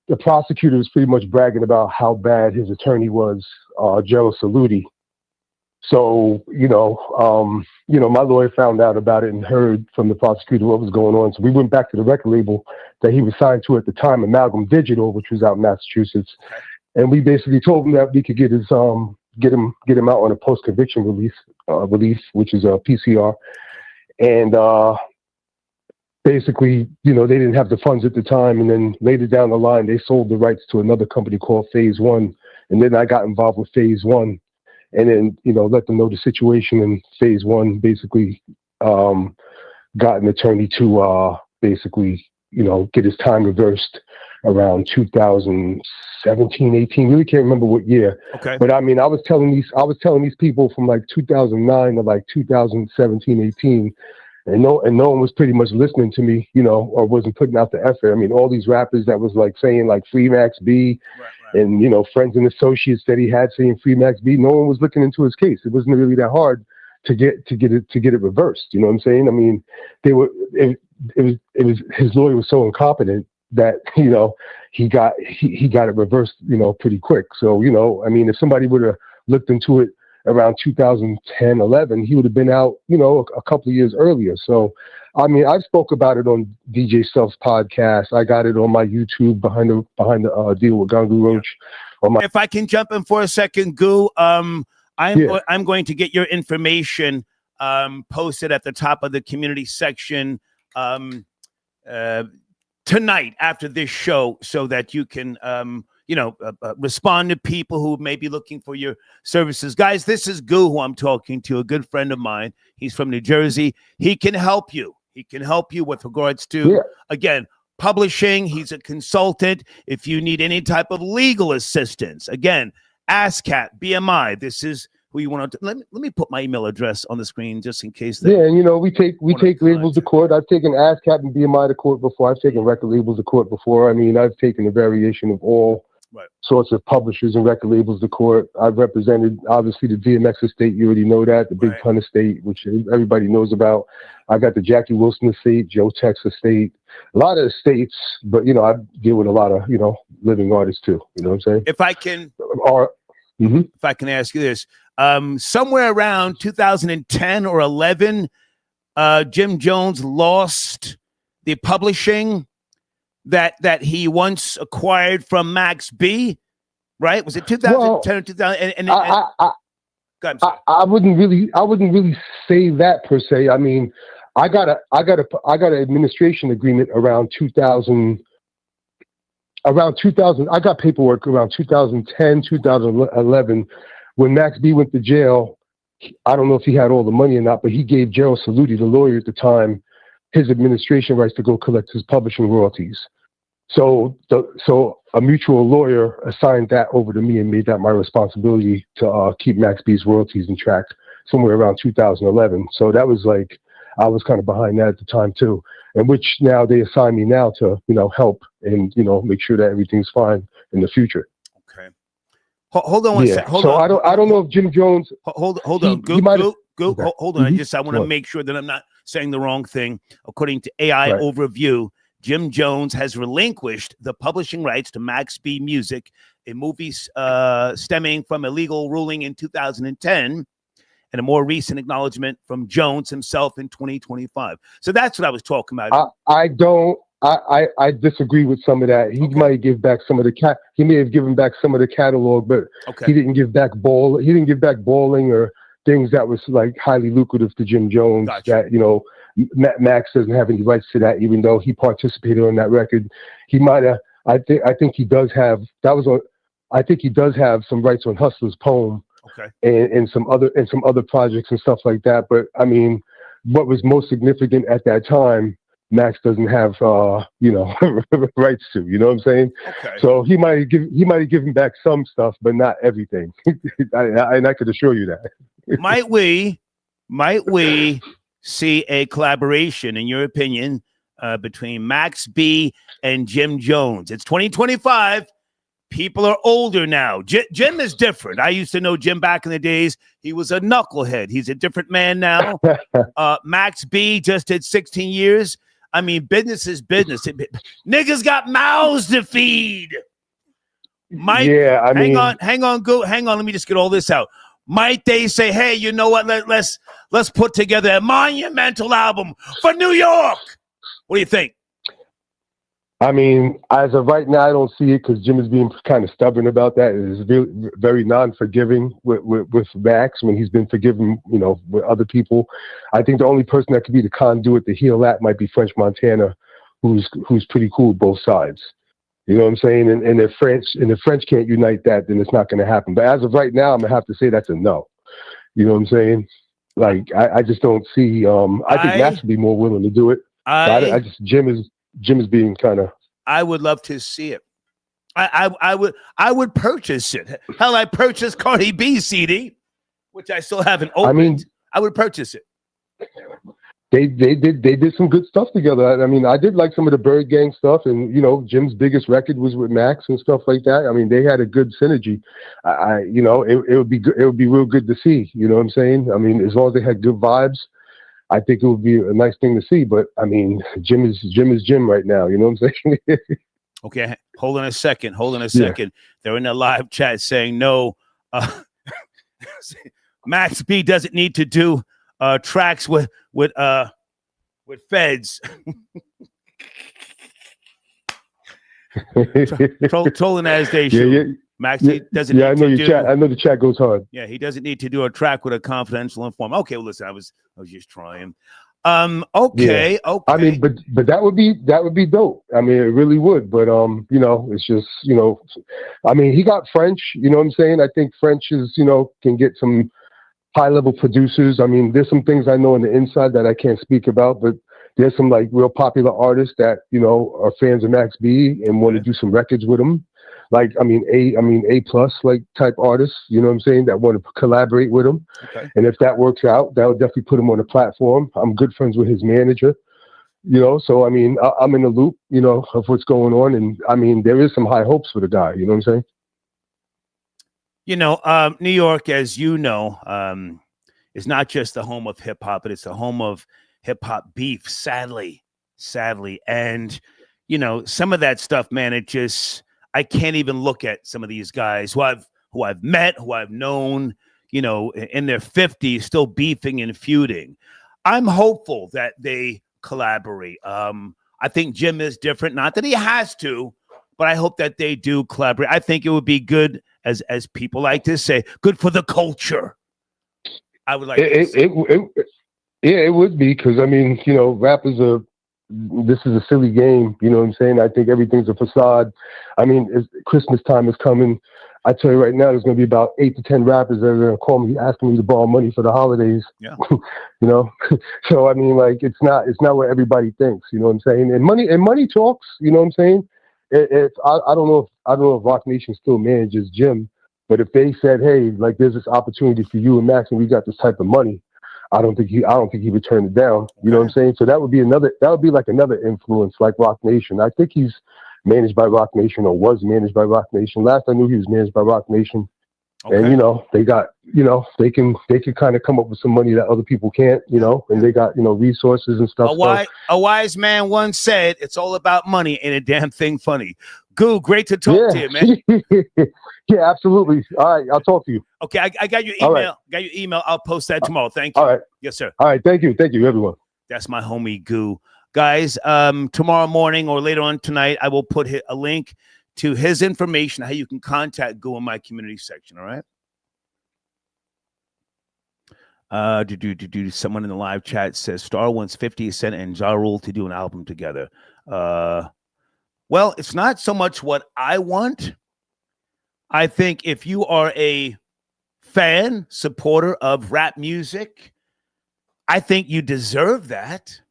S17: the prosecutor was pretty much bragging about how bad his attorney was, Gerald Saluti. So my lawyer found out about it and heard from the prosecutor what was going on. So we went back to the record label that he was signed to at the time, Amalgam Digital, which was out in Massachusetts, and we basically told him that we could get his get him out on a post conviction release, which is a PCR, and basically, they didn't have the funds at the time, and then later down the line, they sold the rights to another company called Phase One, and then I got involved with Phase One, and then let them know the situation, and Phase One basically got an attorney to basically get his time reversed around 2017, 18. Really can't remember what year.
S1: Okay.
S17: But I mean, I was telling these people from like 2009 to like 2017, 18, and no one was pretty much listening to me, or wasn't putting out the effort. I mean, all these rappers that was like saying like Free Max B, and friends and associates that he had saying Free Max B, no one was looking into his case. It wasn't really that hard to get it reversed. You know what I'm saying? I mean, it was his lawyer was so incompetent that he got it reversed pretty quick. So I mean, if somebody would have looked into it around 2010, 11, he would have been out a couple of years earlier. So I mean, I spoke about it on DJ Self's podcast. I got it on my YouTube behind the deal with Gangu Roach.
S1: If I can jump in for a second, Goo, I'm going to get your information posted at the top of the community section tonight after this show, so that you can respond to people who may be looking for your services. Guys, this is Goo, who I'm talking to, a good friend of mine. He's from New Jersey. He can help you. He can help you with regards to, again, publishing. He's a consultant. If you need any type of legal assistance, again, ASCAP, BMI. This is who you want to. Let me put my email address on the screen just in case.
S17: Yeah, and we take labels to court. I've taken ASCAP and BMI to court before. I've taken record labels to court before. I mean, I've taken a variation of all sorts of publishers and record labels to court. I've represented, obviously, the DMX estate. You already know that. The Big Pun estate, which everybody knows about. I got the Jackie Wilson estate, Joe Tex estate, a lot of estates, but I deal with a lot of living artists too. You know what I'm saying?
S1: If I can, if I can ask you this, somewhere around 2010 or 11, Jim Jones lost the publishing that he once acquired from Max B, right? Was it 2010 or 2000?
S17: I wouldn't really say that per se. I mean, I got an administration agreement around 2000. Around 2000, I got paperwork around 2010, 2011, when Max B went to jail. I don't know if he had all the money or not, but he gave Gerald Saluti, the lawyer at the time, his administration rights to go collect his publishing royalties. So a mutual lawyer assigned that over to me and made that my responsibility to keep Max B's royalties in track somewhere around 2011. So that was like, I was kind of behind that at the time too. And which now they assign me now to, help and, make sure that everything's fine in the future.
S1: Okay. Hold on one second. Hold on.
S17: I don't know if Jim Jones.
S1: Hold on. Hold on. I want to make sure that I'm not saying the wrong thing. According to AI Overview, Jim Jones has relinquished the publishing rights to Max B Music, a movie stemming from a legal ruling in 2010. And a more recent acknowledgement from Jones himself in 2025. So that's what I was talking about.
S17: I disagree with some of that. He might give back some of the he may have given back some of the catalog, but he didn't give back He didn't give back balling or things that was like highly lucrative to Jim Jones. Gotcha. That Max doesn't have any rights to that, even though he participated on that record. He might have. I think he does have. I think he does have some rights on Hustler's Poem. And some other projects and stuff like that. But I mean, what was most significant at that time, Max doesn't have rights to. You know what I'm saying? So he might have given back some stuff, but not everything. And I could assure you that.
S1: Might we see a collaboration, in your opinion, between Max B and Jim Jones? It's 2025. People are older now. Jim is different. I used to know Jim back in the days. He was a knucklehead. He's a different man now. Max B just did 16 years. I mean, business is business. Niggas got mouths to feed. Mike, hang on, go. Hang on. Let me just get all this out. Might they say, hey, you know what? Let's put together a monumental album for New York. What do you think?
S17: I mean, as of right now, I don't see it because Jim is being kind of stubborn about that. He's very, very non-forgiving with Max when he's been forgiving, with other people. I think the only person that could be the conduit to heal that might be French Montana, who's pretty cool with both sides. You know what I'm saying? And if French can't unite that, then it's not going to happen. But as of right now, I'm gonna have to say that's a no. You know what I'm saying? Like I just don't see. I think Max would be more willing to do it. Jim is being kind of.
S1: I would love to see it. I would purchase it. Hell, I purchased Cardi B CD, which I still haven't opened.
S17: I mean,
S1: I would purchase it.
S17: They did some good stuff together. I mean, I did like some of the Bird Gang stuff, and Jim's biggest record was with Max and stuff like that. I mean, they had a good synergy. It would be good. It would be real good to see. You know what I'm saying? I mean, as long as they had good vibes, I think it would be a nice thing to see. But I mean, Jim is Jim right now. You know what I'm saying?
S1: Okay, hold on a second. Yeah. They're in the live chat saying no. Max B doesn't need to do tracks with feds. Trolling as they should.
S17: Yeah.
S1: Max doesn't. Yeah,
S17: I know your chat. I know the chat goes hard.
S1: Yeah, he doesn't need to do a track with a confidential informant. Okay, well, listen, I was just trying. Okay,
S17: yeah.
S1: Okay.
S17: I mean, but that would be dope. I mean, it really would. But it's just I mean, he got French. You know what I'm saying? I think French is can get some high-level producers. I mean, there's some things I know on the inside that I can't speak about, but there's some like real popular artists that are fans of Max B and want to do some records with him. Like, A plus like type artists, you know what I'm saying, that want to collaborate with him.
S1: Okay.
S17: And if that works out, that would definitely put him on the platform. I'm good friends with his manager, so I mean, I'm in the loop, of what's going on, and I mean, there is some high hopes for the guy. You know what I'm saying?
S1: New York, as you know, is not just the home of hip hop, but it's the home of hip hop beef, sadly. And, some of that stuff, man, I can't even look at some of these guys who I've met, who I've known, in their 50s, still beefing and feuding. I'm hopeful that they collaborate. I think Jim is different, not that he has to, but I hope that they do collaborate. I think it would be good, as people like to say, good for the culture. I would like
S17: it would be, because I mean, rap is this is a silly game. You know what I'm saying? I think everything's a facade. I mean, Christmas time is coming. I tell you right now, there's going to be about 8 to 10 rappers that are going to call me asking me to borrow money for the holidays.
S1: Yeah.
S17: So I mean, like, it's not what everybody thinks. You know what I'm saying? And money talks. You know what I'm saying? I don't know if Rock Nation still manages Jim, but if they said, hey, like, there's this opportunity for you and Max, and we got this type of money, I don't think he would turn it down. You know what I'm saying? So that would be like another influence, like Rock Nation. I think he's managed by Rock Nation, or was managed by Rock Nation. Last I knew, he was managed by Rock Nation. Okay. And they got, they can kind of come up with some money that other people can't, and they got, resources and stuff.
S1: A wise man once said, "It's all about money, ain't a damn thing funny." Goo, great to talk to you, man.
S17: Yeah, absolutely. All right, I'll talk to you.
S1: Okay, I got your email. Right. Got your email. I'll post that tomorrow. Thank you.
S17: All right.
S1: Yes, sir.
S17: All right, thank you, everyone.
S1: That's my homie Goo. Guys, tomorrow morning or later on tonight, I will put a link to his information, how you can contact Goo in my community section. All right. Someone in the live chat says Star wants 50 Cent and Ja Rule to do an album together. Well, it's not so much what I want. I think if you are a fan, supporter of rap music, I think you deserve that.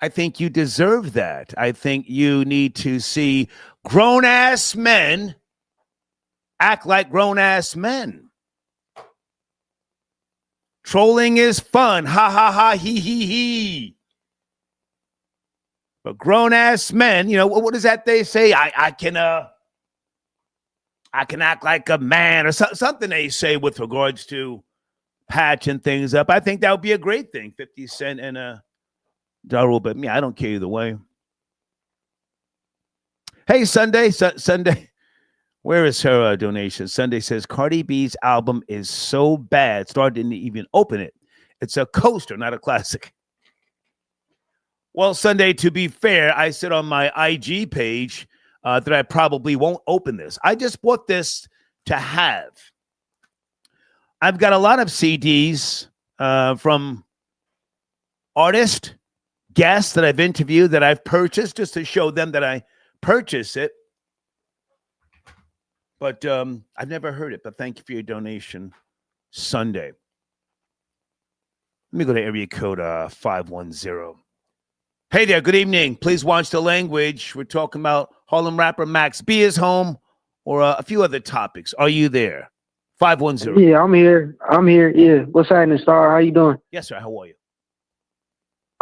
S1: I think you need to see grown-ass men act like grown-ass men. Trolling is fun. Ha, ha, ha, he, he. But grown-ass men, what does that they say? I can act like a man or something they say with regards to patching things up. I think that would be a great thing. 50 Cent and Ja Rule, but I don't care either way. Hey, Sunday. Where is her donation? Sunday says Cardi B's album is so bad. Star didn't even open it. It's a coaster, not a classic. Well, Sunday, to be fair, I said on my IG page that I probably won't open this. I just bought this to have. I've got a lot of CDs from artists, guests that I've interviewed that I've purchased just to show them that I purchased it. But I've never heard it. But thank you for your donation, Sunday. Let me go to area code 510. Hey there, good evening. Please watch the language. We're talking about Harlem rapper Max B is home or a few other topics. Are you there? 510.
S18: Yeah, I'm here. Yeah. What's happening, Star? How you doing?
S1: Yes, sir. How are you?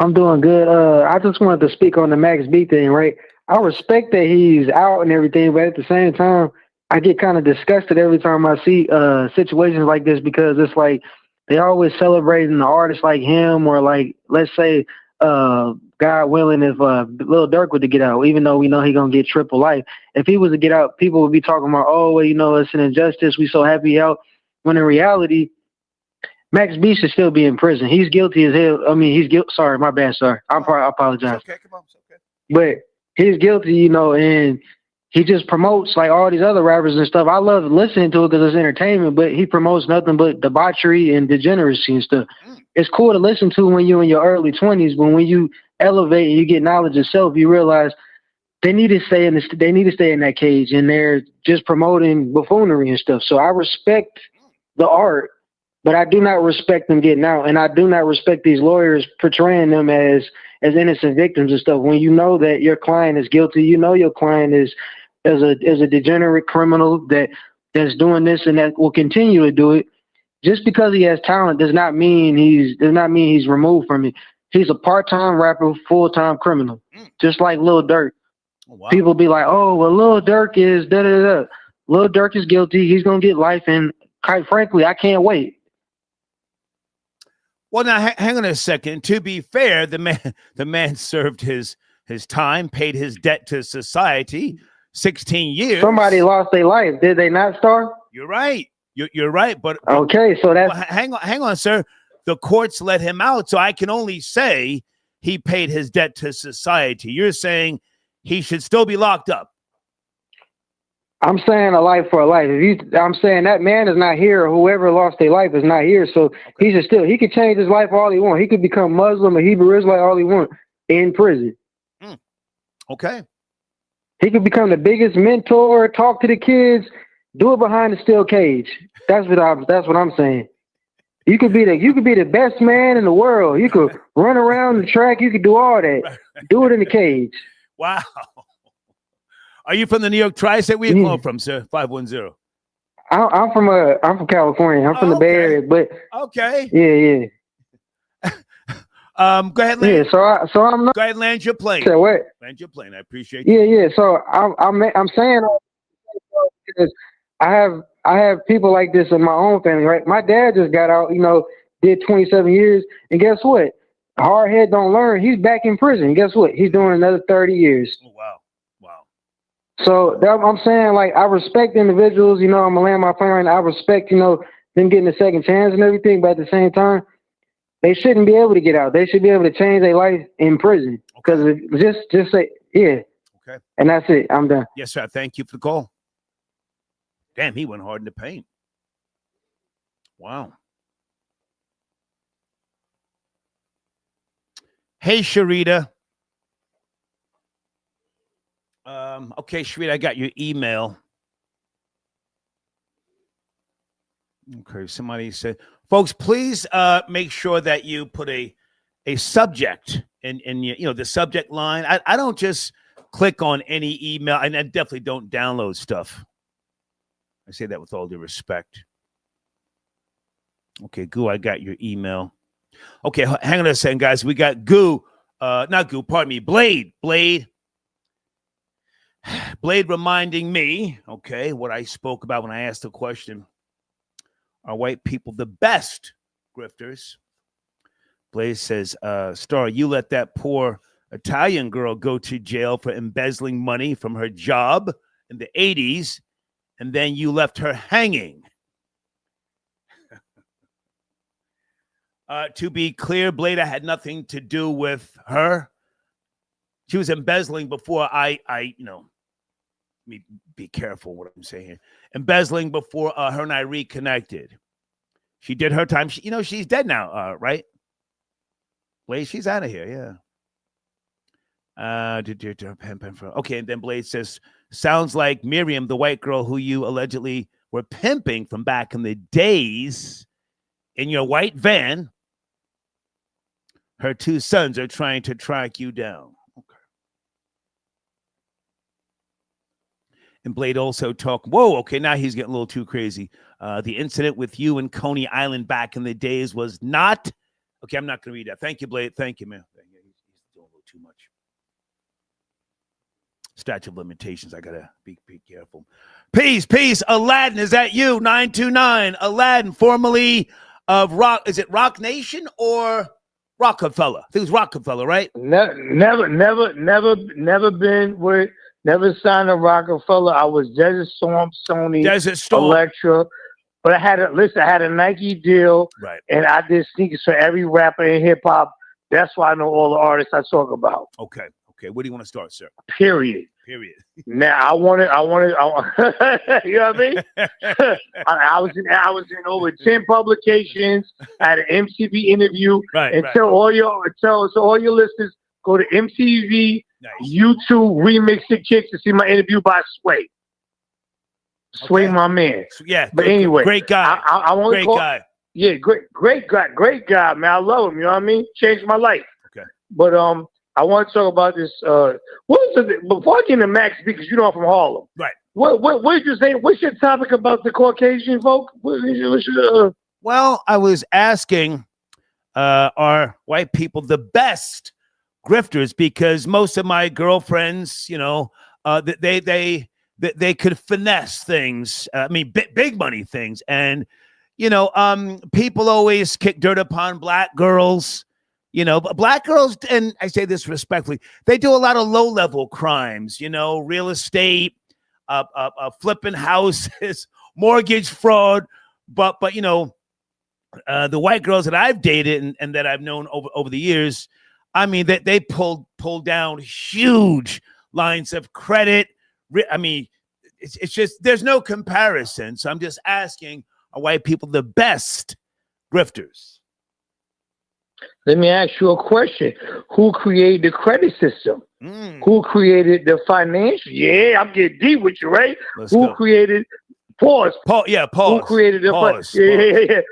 S18: I'm doing good. I just wanted to speak on the Max B thing, right? I respect that he's out and everything, but at the same time, I get kind of disgusted every time I see situations like this because it's like they always celebrating the artists like him or like, let's say, God willing, if Lil Durk were to get out, even though we know he's going to get triple life, if he was to get out, people would be talking about, oh, well, it's an injustice. We so happy out. When in reality, Max B should still be in prison. He's guilty as hell. I mean, he's guilty. Sorry, my bad, sir. I apologize.
S1: It's okay, come on. It's okay.
S18: But he's guilty, and he just promotes like all these other rappers and stuff. I love listening to it because it's entertainment, but he promotes nothing but debauchery and degeneracy and stuff. It's cool to listen to when you're in your early 20s, but when you elevate and you get knowledge of self, you realize they need to stay in that cage, and they're just promoting buffoonery and stuff. So I respect the art, but I do not respect them getting out, and I do not respect these lawyers portraying them as innocent victims and stuff. When you know that your client is guilty, your client is a degenerate criminal that's doing this and that will continue to do it. Just because he has talent does not mean he's removed from it. He's a part-time rapper, full-time criminal, just like Lil Durk.
S1: Oh, wow.
S18: People be like, oh, well, Lil Durk is da-da-da. Lil Durk is guilty. He's going to get life, and quite frankly, I can't wait.
S1: Well, now, hang on a second. To be fair, the man served his time, paid his debt to society, 16 years.
S18: Somebody lost their life. Did they not, Star?
S1: You're right. You're right. But
S18: okay, so that's...
S1: Well, hang on, sir. The courts let him out, so I can only say he paid his debt to society. You're saying he should still be locked up.
S18: I'm saying a life for a life. I'm saying that man is not here, or whoever lost their life is not here. So he could change his life all he wants. He could become Muslim or Hebrew Israelite all he wants in prison.
S1: Okay.
S18: He could become the biggest mentor, talk to the kids, do it behind the steel cage. That's what I'm saying. You could be the best man in the world. You could run around the track. You could do all that. Do it in the cage.
S1: Wow. Are you from the New York Tri-State? Where you calling from, sir? 510.
S18: I'm from California. I'm from the Bay Area, but
S1: okay.
S18: Yeah.
S1: Go ahead, land.
S18: Yeah, so I'm not.
S1: Go ahead, and land your plane.
S18: Say what?
S1: Land your plane. I appreciate you.
S18: Yeah. So I'm saying because I have people like this in my own family, right? My dad just got out, did 27 years, and guess what? Hard head don't learn. He's back in prison. Guess what? He's doing another 30 years.
S1: Oh, wow.
S18: So I'm saying, like, I respect individuals. I'm gonna land my plane right now. I respect, them getting a second chance and everything, but at the same time, they shouldn't be able to get out. They should be able to change their life in prison. Because just say, yeah.
S1: Okay.
S18: And that's it. I'm done.
S1: Yes, sir. Thank you for the call. Damn, he went hard in the paint. Wow. Hey, Sharita. Okay, Sharita, I got your email. Okay, somebody said, folks, please make sure that you put a subject in your, the subject line. I don't just click on any email, and I definitely don't download stuff. I say that with all due respect. Okay, Goo, I got your email. Okay, hang on a second, guys. We got Goo. Not Goo, pardon me, Blade. Blade reminding me, okay, what I spoke about when I asked the question, are white people the best grifters? Blade says, Star, you let that poor Italian girl go to jail for embezzling money from her job in the 80s, and then you left her hanging. To be clear, Blade had nothing to do with her. She was embezzling before I let me be careful what I'm saying here. Embezzling before her and I reconnected. She did her time. She's dead now, right? Blade, she's out of here, yeah. Okay, and then Blade says, sounds like Miriam, the white girl who you allegedly were pimping from back in the days in your white van. Her two sons are trying to track you down. Okay. And Blade also okay, now he's getting a little too crazy. The incident with you in Coney Island back in the days was not... Okay, I'm not going to read that. Thank you, Blade. Thank you, man. He's doing a little too much. Statute of limitations. I got to be careful. Peace. Aladdin, is that you? 929. Aladdin, formerly of Rock. Is it Rock Nation or Rockefeller? I think it was Rockefeller, right?
S19: Never been with, never signed a Rockefeller. I was Desert Storm, Sony,
S1: Desert Storm,
S19: Electra. But I had a Nike deal,
S1: right? And
S19: I did sneakers for every rapper in hip hop. That's why I know all the artists I talk about.
S1: Okay. Where do you want to start, sir?
S19: Period. Now I wanted, you know what I mean? I was in over 10 publications. I had an MTV interview.
S1: Right.
S19: Tell all your listeners, go to MTV, YouTube, remix the kicks to see my interview by Sway. Sway, my man.
S1: Yeah.
S19: But anyway,
S1: great guy.
S19: I want to call,
S1: guy.
S19: Yeah, great guy, man. I love him. You know what I mean? Changed my life.
S1: Okay.
S19: But I want to talk about this. Before I get into Max B, because I'm from Harlem.
S1: Right.
S19: What did you say? What's your topic about the Caucasian folk?
S1: Well, I was asking, are white people the best grifters? Because most of my girlfriends, they could finesse things. Big money things. And, people always kick dirt upon black girls. But black girls, and I say this respectfully, they do a lot of low-level crimes, real estate, flipping houses, mortgage fraud. But the white girls that I've dated and that I've known over the years, they pulled down huge lines of credit. It's just, there's no comparison. So I'm just asking, are white people the best grifters?
S19: Let me ask you a question. Who created the credit system? Who created the financial? Yeah, I'm getting deep with you, right? Who created... Pause.
S1: Pause.
S19: Who created the...
S1: Pause.
S19: Yeah.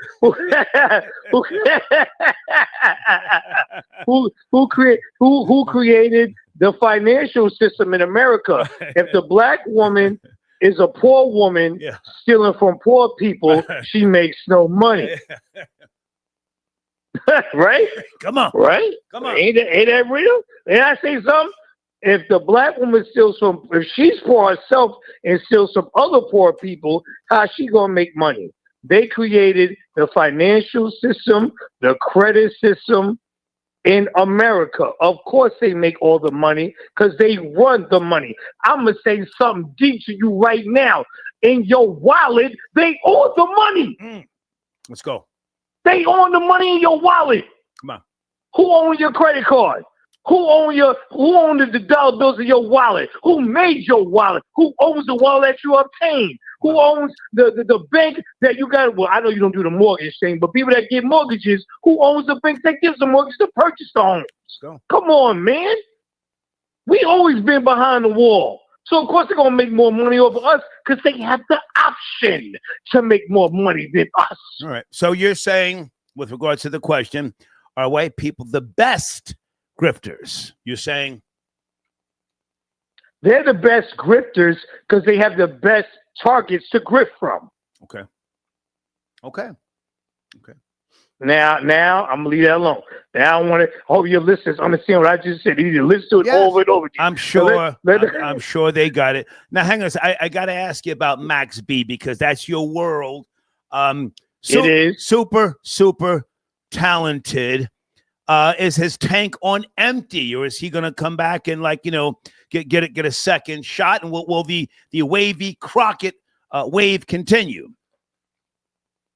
S19: Who created the financial system in America? If the black woman is a poor woman stealing from poor people, she makes no money. Right?
S1: Come on.
S19: Right?
S1: Come on.
S19: Ain't that real? May I say something? If the black woman steals from, if she's poor herself and steals from other poor people, how's she gonna make money? They created the financial system, the credit system in America. Of course they make all the money because they run the money. I'm gonna say something deep to you right now. In your wallet, they own the money.
S1: Let's go.
S19: They own the money in your wallet.
S1: Come on.
S19: Who owns your credit card? Who owns the dollar bills in your wallet? Who made your wallet? Who owns the wallet that you obtained? Who owns the bank that you got? Well, I know you don't do the mortgage thing, but people that get mortgages, who owns the bank that gives the mortgage to purchase the home?
S1: Let's go.
S19: Come on, man. We always been behind the wall. So, of course, they're going to make more money over us because they have the option to make more money than us.
S1: All right. So you're saying, with regards to the question, are white people the best grifters? You're saying?
S19: They're the best grifters because they have the best targets to grift from.
S1: Okay.
S19: Now I'm gonna leave that alone. Now I want to hope your listeners understand what I just said. You need to listen to it over and over again.
S1: I'm sure. I'm sure they got it. Now, hang on. I got to ask you about Max B because that's your world.
S19: It is
S1: super talented. Is his tank on empty, or is he going to come back and get a second shot? And will the Wavy Crockett wave continue?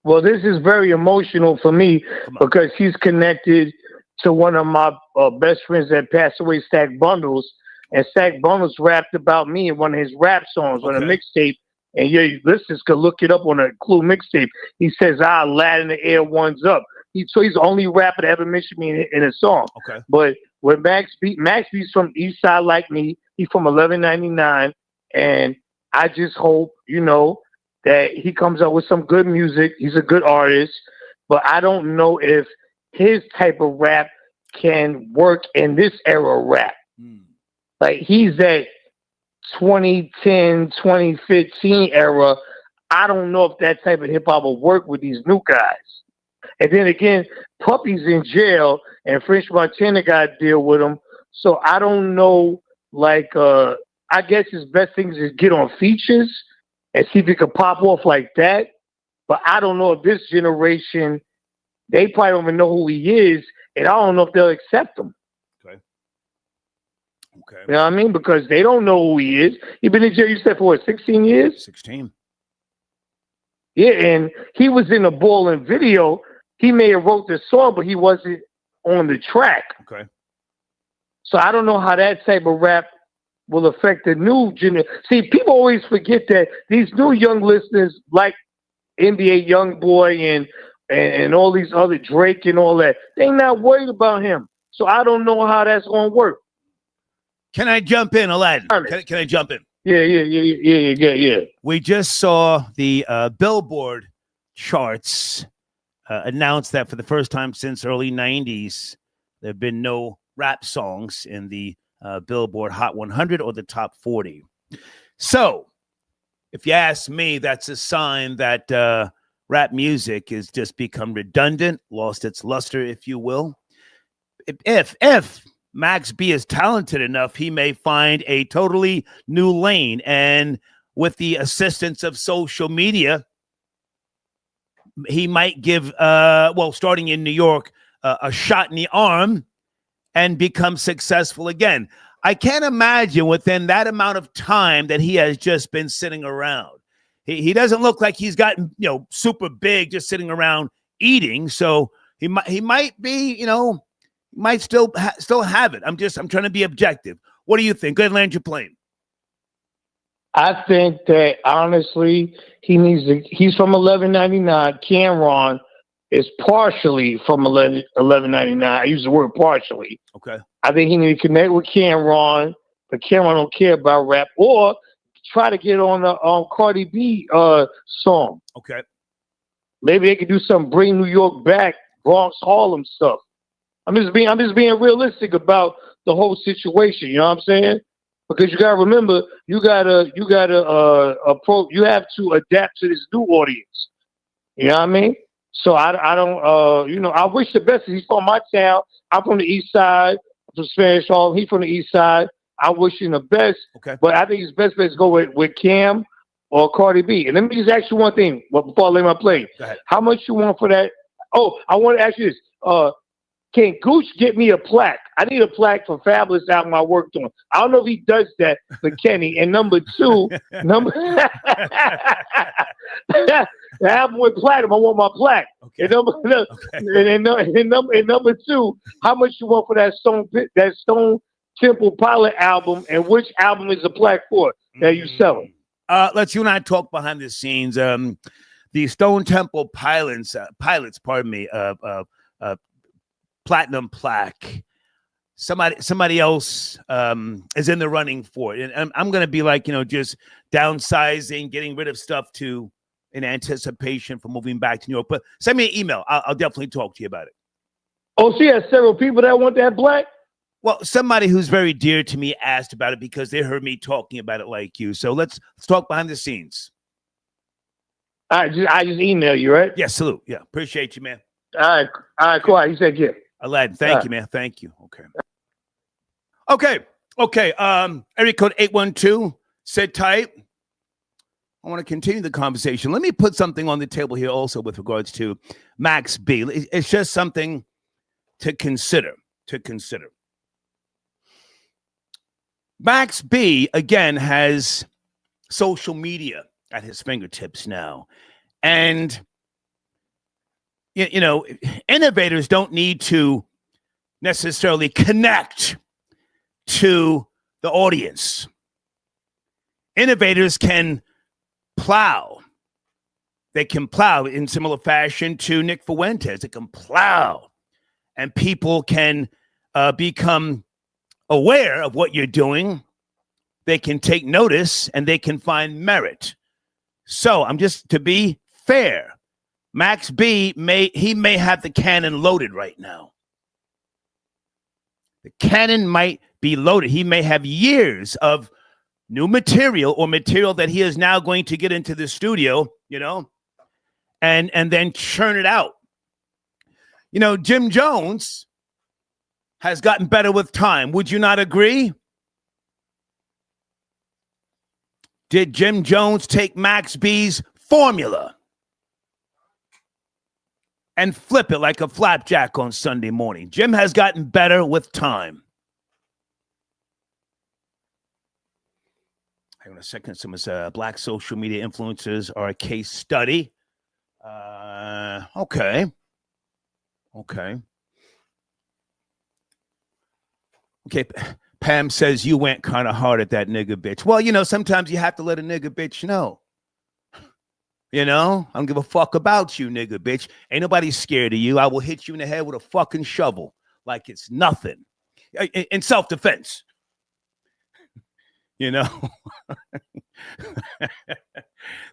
S19: Well, this is very emotional for me because he's connected to one of my best friends that passed away, Stack Bundles. And Stack Bundles rapped about me in one of his rap songs on a mixtape. And your listeners could look it up on a Clue mixtape. He says, lad in the air, one's up. So he's the only rapper to ever mention me in a song.
S1: Okay.
S19: But with Max B's from East Side like me. He's from 1199. And I just hope, that he comes up with some good music. He's a good artist, but I don't know if his type of rap can work in this era of rap. Like he's that 2010, 2015 era. I don't know if that type of hip hop will work with these new guys. And then again, Puppy's in jail and French Montana got to deal with him. So I don't know, I guess his best thing is get on features and see if he could pop off like that. But I don't know if this generation, they probably don't even know who he is, and I don't know if they'll accept him.
S1: Okay.
S19: You know what I mean? Because they don't know who he is. He's been in jail, you said, for what, 16 years?
S1: 16.
S19: Yeah, and he was in a bowling video. He may have wrote the song, but he wasn't on the track.
S1: Okay.
S19: So I don't know how that type of rap will affect the new generation. See, people always forget that these new young listeners like NBA Youngboy and all these other Drake and all that, they not worried about him. So I don't know how that's going to work.
S1: Can I jump in, Aladdin? Can I jump in?
S19: Yeah.
S1: We just saw the Billboard charts announce that for the first time since early 90s, there have been no rap songs in the Billboard Hot 100 or the top 40. So if you ask me, that's a sign that rap music has just become redundant, lost its luster, if you will. If Max B is talented enough, he may find a totally new lane. And with the assistance of social media, he might give, starting in New York, a shot in the arm and become successful again. I can't imagine within that amount of time that he has just been sitting around. He doesn't look like he's gotten, super big just sitting around eating. So he might be, might still have it. I'm trying to be objective. What do you think? Go ahead and land your plane.
S19: I think that honestly, he's from 1199. Cameron is partially from 1199. I use the word partially.
S1: Okay.
S19: I think he needs to connect with Cameron, but Cameron don't care about rap, or try to get on the Cardi B song.
S1: Okay.
S19: Maybe they could do some Bring New York Back, Bronx Harlem stuff. I'm just being realistic about the whole situation. You know what I'm saying? Because you gotta remember, you have to adapt to this new audience. You know what I mean? So I don't, I wish the best. He's from my town. I'm from the East Side. I'm from Spanish Harlem. He's from the East Side. I wish him the best.
S1: Okay.
S19: But I think his best bet is go with Cam or Cardi B. And let me just ask you one thing before I lay my plane.
S1: Go ahead.
S19: How much you want for that? Oh, I want to ask you this. Can Gooch get me a plaque? I need a plaque for Fabulous album I worked on. I don't know if he does that for Kenny. And number two, the album with platinum, I want my plaque.
S1: Okay.
S19: And number two, how much you want for that Stone Temple Pilot album, and which album is the plaque for that you selling?
S1: Let's you and I talk behind the scenes. The Stone Temple Pilots, platinum plaque. Somebody else is in the running for it, and I'm going to be like, just downsizing, getting rid of stuff in anticipation for moving back to New York. But send me an email. I'll definitely talk to you about it.
S19: Oh, so you have several people that want that black?
S1: Well, somebody who's very dear to me asked about it because they heard me talking about it like you. So let's talk behind the scenes.
S19: I just email you, right?
S1: Yeah, salute. Yeah, appreciate you, man.
S19: All right, quiet. He said, yeah.
S1: Aladdin, thank you, man. Thank you. Okay. Area code 812, sit tight. I want to continue the conversation. Let me put something on the table here also with regards to Max B. It's just something to consider. Max B, again, has social media at his fingertips now. And, you know, innovators don't need to necessarily connect to the audience. Innovators can plow. They can plow in similar fashion to Nick Fuentes. They can plow. And people can become aware of what you're doing. They can take notice and they can find merit. So I'm just, to be fair, Max B may have the cannon loaded right now. The cannon might be loaded. He may have years of new material or material that he is now going to get into the studio, you know, and then churn it out. You know, Jim Jones has gotten better with time. Would you not agree? Did Jim Jones take Max B's formula and flip it like a flapjack on Sunday morning? Jim has gotten better with time. Hang on a second. Some black social media influencers are a case study. Okay. Pam says you went kind of hard at that nigga bitch. Well, you know, sometimes you have to let a nigga bitch know. You know, I don't give a fuck about you, nigga bitch. Ain't nobody scared of you. I will hit you in the head with a fucking shovel like it's nothing. In self-defense. You know?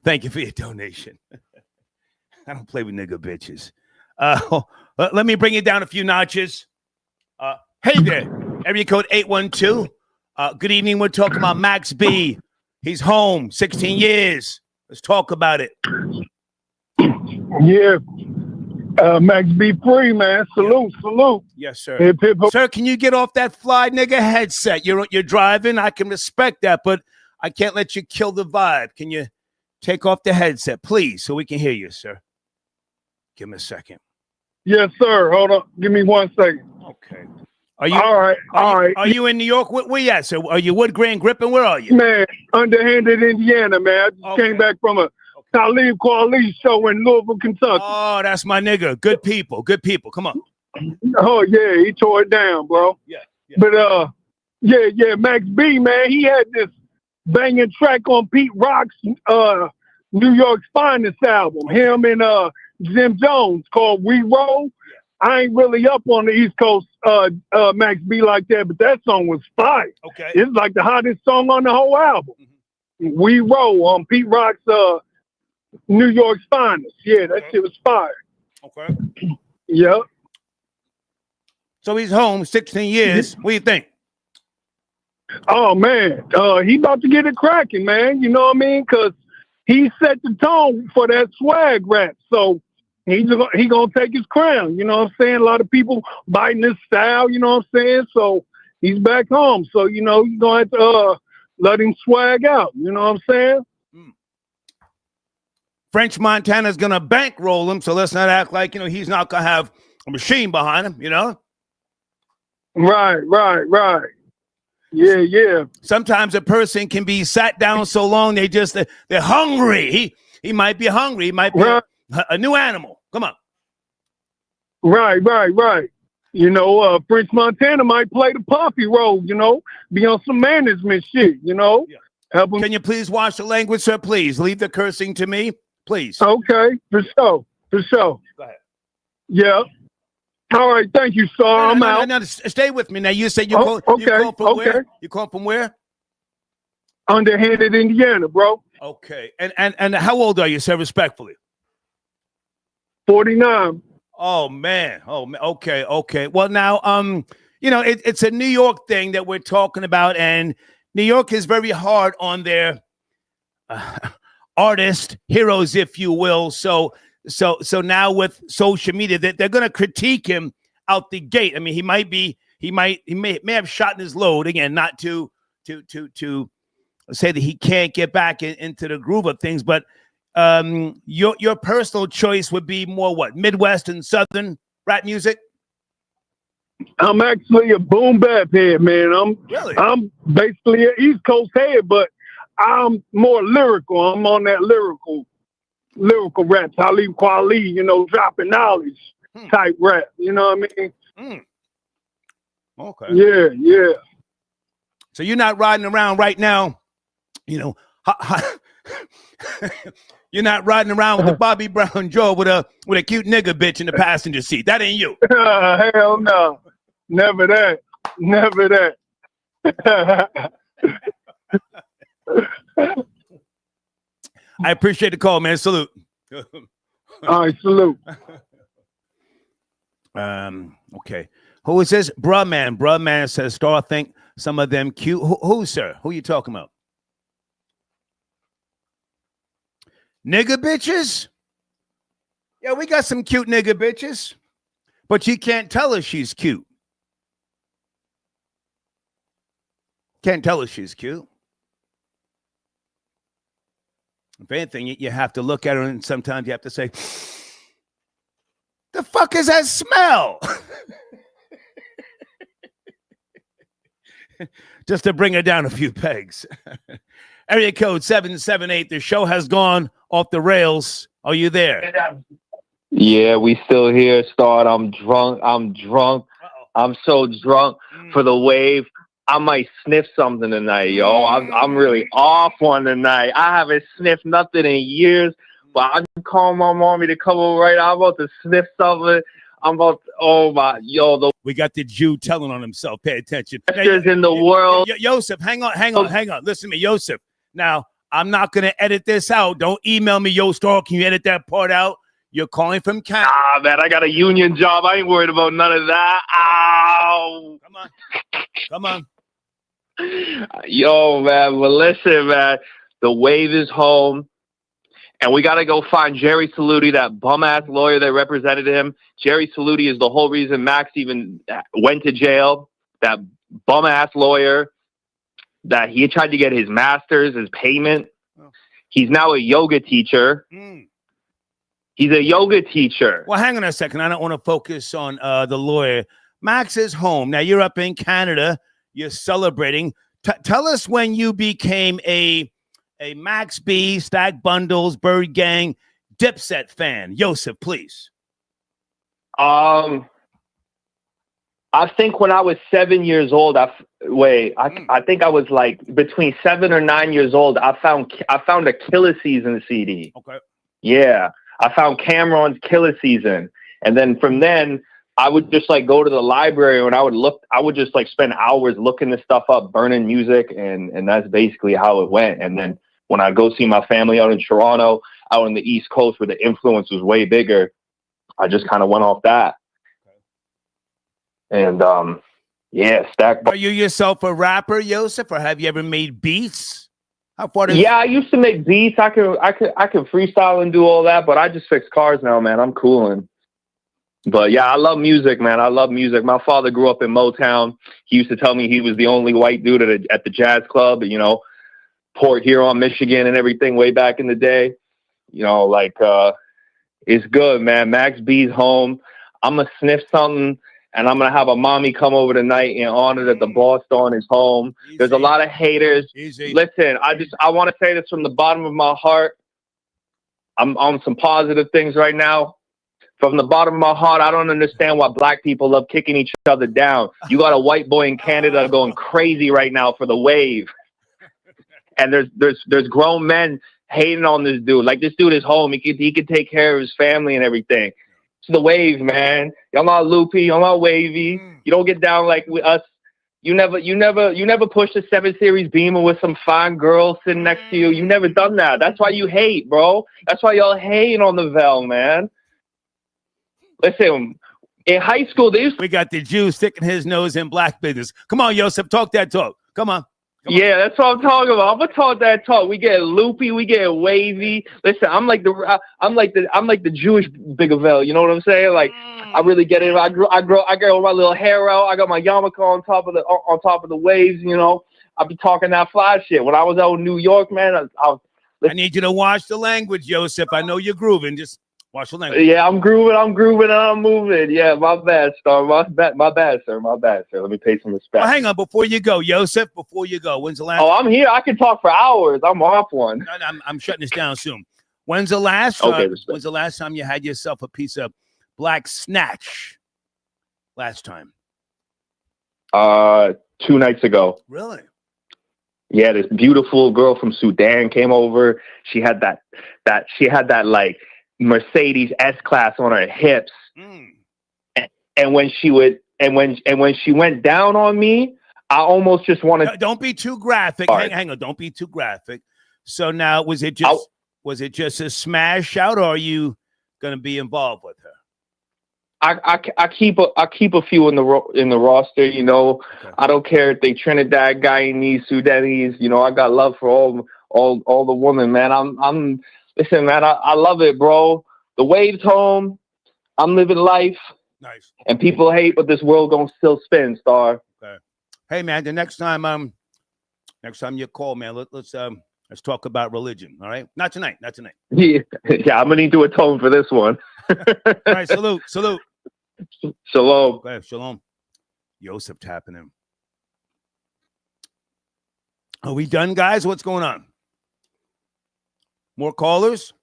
S1: Thank you for your donation. I don't play with nigga bitches. Let me bring it down a few notches. Hey there. Area code 812. Good evening. We're talking about Max B. He's home, 16 years. Let's talk about it.
S3: Yeah. Max B free, man. Salute.
S1: Yes, sir.
S3: Hip, hip, hip.
S1: Sir, can you get off that fly nigga headset? You're driving. I can respect that, but I can't let you kill the vibe. Can you take off the headset, please, so we can hear you, sir? Give me a second.
S3: Yes, sir. Hold on. Give me 1 second.
S1: Okay. Are you
S3: all right?
S1: Are you in New York? Where you at, sir? Are you Wood Grain Gripping? Where are you?
S3: Man, underhanded Indiana, man. I just came back from a Talib Kweli show in Louisville, Kentucky.
S1: Oh, that's my nigga. Good people. Come on.
S3: Oh, yeah. He tore it down, bro.
S1: Yeah.
S3: But, yeah. Max B, man, he had this banging track on Pete Rock's New York's Finest album. Him and Jim Jones called We Roll. I ain't really up on the East Coast Max B like that, but that song was fire.
S1: Okay.
S3: It's like the hottest song on the whole album. Mm-hmm. We Roll on Pete Rock's New York's Finest. Yeah, that shit was fire.
S1: Okay.
S3: Yep.
S1: So he's home, 16 years. What do you think?
S3: Oh, man. He about to get it cracking, man. You know what I mean? Because he set the tone for that swag rap. So he gonna take his crown. You know what I'm saying? A lot of people biting his style. You know what I'm saying? So he's back home. So, you know, you're going to have to let him swag out. You know what I'm saying?
S1: French Montana's going to bankroll him. So let's not act like, you know, he's not going to have a machine behind him, you know?
S3: Right. Yeah.
S1: Sometimes a person can be sat down so long they're hungry. He might be hungry. He might be a new animal. Come on.
S3: Right. You know, French Montana might play the Puffy role, you know, be on some management shit, you know.
S1: Yeah.
S3: Help him.
S1: Can you please watch the language, sir? Please leave the cursing to me, please.
S3: Okay, for sure.
S1: Go ahead.
S3: Yeah. All right, thank you, sir. I'm out.
S1: No, stay with me. Now, you said you called from where? You called from where?
S3: Underhanded Indiana, bro.
S1: Okay. And how old are you, sir, respectfully?
S3: 49.
S1: Oh, man. Okay. Well, now, you know, it's a New York thing that we're talking about, and New York is very hard on their artist heroes, if you will. So So now with social media, they're going to critique him out the gate. I mean, he may have shot in his load again, not to say that he can't get back into the groove of things, but your personal choice would be more what, Midwest and Southern rap music?
S3: I'm actually a boom bap head, man. I'm basically an East Coast head, but I'm more lyrical. I'm on that lyrical rap. Talib Kweli, you know, dropping knowledge type rap. You know what I mean?
S1: Okay.
S3: Yeah.
S1: So you're not riding around right now, you know, you're not riding around with a Bobby Brown Joe with a cute nigga bitch in the passenger seat. That ain't you.
S3: Hell no. Never that.
S1: I appreciate the call, man. Salute.
S3: All right, salute.
S1: Okay. Who is this? Bruh man says, Star think some of them cute. Who, sir? Who you talking about? Nigga bitches? Yeah, we got some cute nigga bitches, but you can't tell her she's cute. Can't tell her she's cute. If anything, you have to look at her and sometimes you have to say, the fuck is that smell? Just to bring her down a few pegs. Area code 778. The show has gone off the rails. Are you there?
S2: Yeah, we still here, Start. I'm drunk. I'm so drunk for the wave. I might sniff something tonight, yo. I'm really off one tonight. I haven't sniffed nothing in years, but I just called my mommy to come over right now. I'm about to sniff something.
S1: We got the Jew telling on himself. Pay attention.
S2: In the world.
S1: Yosef, hang on. Listen to me, Yosef. Now, I'm not going to edit this out. Don't email me, Yo Star. Can you edit that part out? You're calling from Canada.
S2: Ah, man, I got a union job. I ain't worried about none of that. Ow.
S1: Come on.
S2: Yo, man, well, listen, man. The wave is home. And we got to go find Jerry Saluti, that bum-ass lawyer that represented him. Jerry Saluti is the whole reason Max even went to jail. That bum-ass lawyer that he tried to get his master's, his payment. He's now a yoga teacher. He's a yoga teacher.
S1: Well, hang on a second. I don't want to focus on the lawyer. Max is home. Now, you're up in Canada. You're celebrating. Tell us when you became a Max B, Stack Bundles, Bird Gang, Dipset fan. Yosef, please.
S2: I think when I was 7 years old, I think I was like between 7 or 9 years old. I found a Killer Season CD.
S1: Okay.
S2: Yeah, I found Cameron's Killer Season, and then from then I would just like go to the library and I would just like spend hours looking this stuff up, burning music, and that's basically how it went. And then when I go see my family out in Toronto, out on the East Coast where the influence was way bigger, I just kind of went off that. And yeah, Stack.
S1: Are you yourself a rapper, Yosef, or have you ever made beats? How far?
S2: Yeah, I used to make beats. I could freestyle and do all that, but I just fix cars now, man. I'm cooling. But yeah, I love music, man. I love music. My father grew up in Motown. He used to tell me he was the only white dude at the jazz club, you know, Port Huron, Michigan, and everything way back in the day. You know, like it's good, man. Max B's home. I'm gonna sniff something. And I'm going to have a mommy come over tonight in honor that the boss Dawn is home. There's a lot of haters. Listen, I want to say this from the bottom of my heart. I'm on some positive things right now. From the bottom of my heart, I don't understand why black people love kicking each other down. You got a white boy in Canada going crazy right now for the wave. And there's grown men hating on this dude. Like, this dude is home. He could take care of his family and everything. It's the wave, man. Y'all not loopy, y'all not wavy. You don't get down like with us. You never pushed a 7 Series Beamer with some fine girl sitting next to you. You never done that. That's why you hate, bro. That's why y'all hating on the Vel, man. Listen, in high school,
S1: we got the Jew sticking his nose in black business. Come on, Yosef, talk that talk. Come on.
S2: Yeah, that's what I'm talking about. I'm gonna talk that talk. We get loopy, we get wavy. Listen, I'm like the Jewish Bigavel. You know what I'm saying? Like, I really get it. I grow my little hair out. I got my yarmulke on top of the waves. You know, I be talking that fly shit. When I was out in New York, man,
S1: I need you to watch the language, Joseph. I know you're grooving. Just watch the language.
S2: Yeah, I'm grooving, and I'm moving. Yeah, my bad, Star. My bad, sir. Let me pay some respect.
S1: Well, hang on, before you go, Joseph. Before you go, when's the last?
S2: Oh, I'm here. I can talk for hours. I'm off one.
S1: No, I'm shutting this down soon. When's the last? When's the last time you had yourself a piece of black snatch? Last time.
S2: 2 nights ago.
S1: Really?
S2: Yeah, this beautiful girl from Sudan came over. She had that like Mercedes S-Class on her hips. And when she went down on me, I almost just wanted.
S1: No, don't be too graphic. Hang on, don't be too graphic. So now, was it just a smash out, or are you going to be involved with her?
S2: I keep a few in the roster. You know, okay. I don't care if they Trinidad, Guyanese, Sudanese. You know, I got love for all the women, man. Listen, man, I love it, bro. The wave's home. I'm living life.
S1: Nice.
S2: And people hate, but this world gonna still spin, Star.
S1: Okay. Hey, man, the next time you call, man, let's talk about religion. All right, not tonight.
S2: Yeah, I'm gonna need to atone for this one.
S1: All right, salute.
S2: Shalom.
S1: Okay, shalom. Joseph tapping him. Are we done, guys? What's going on? More callers?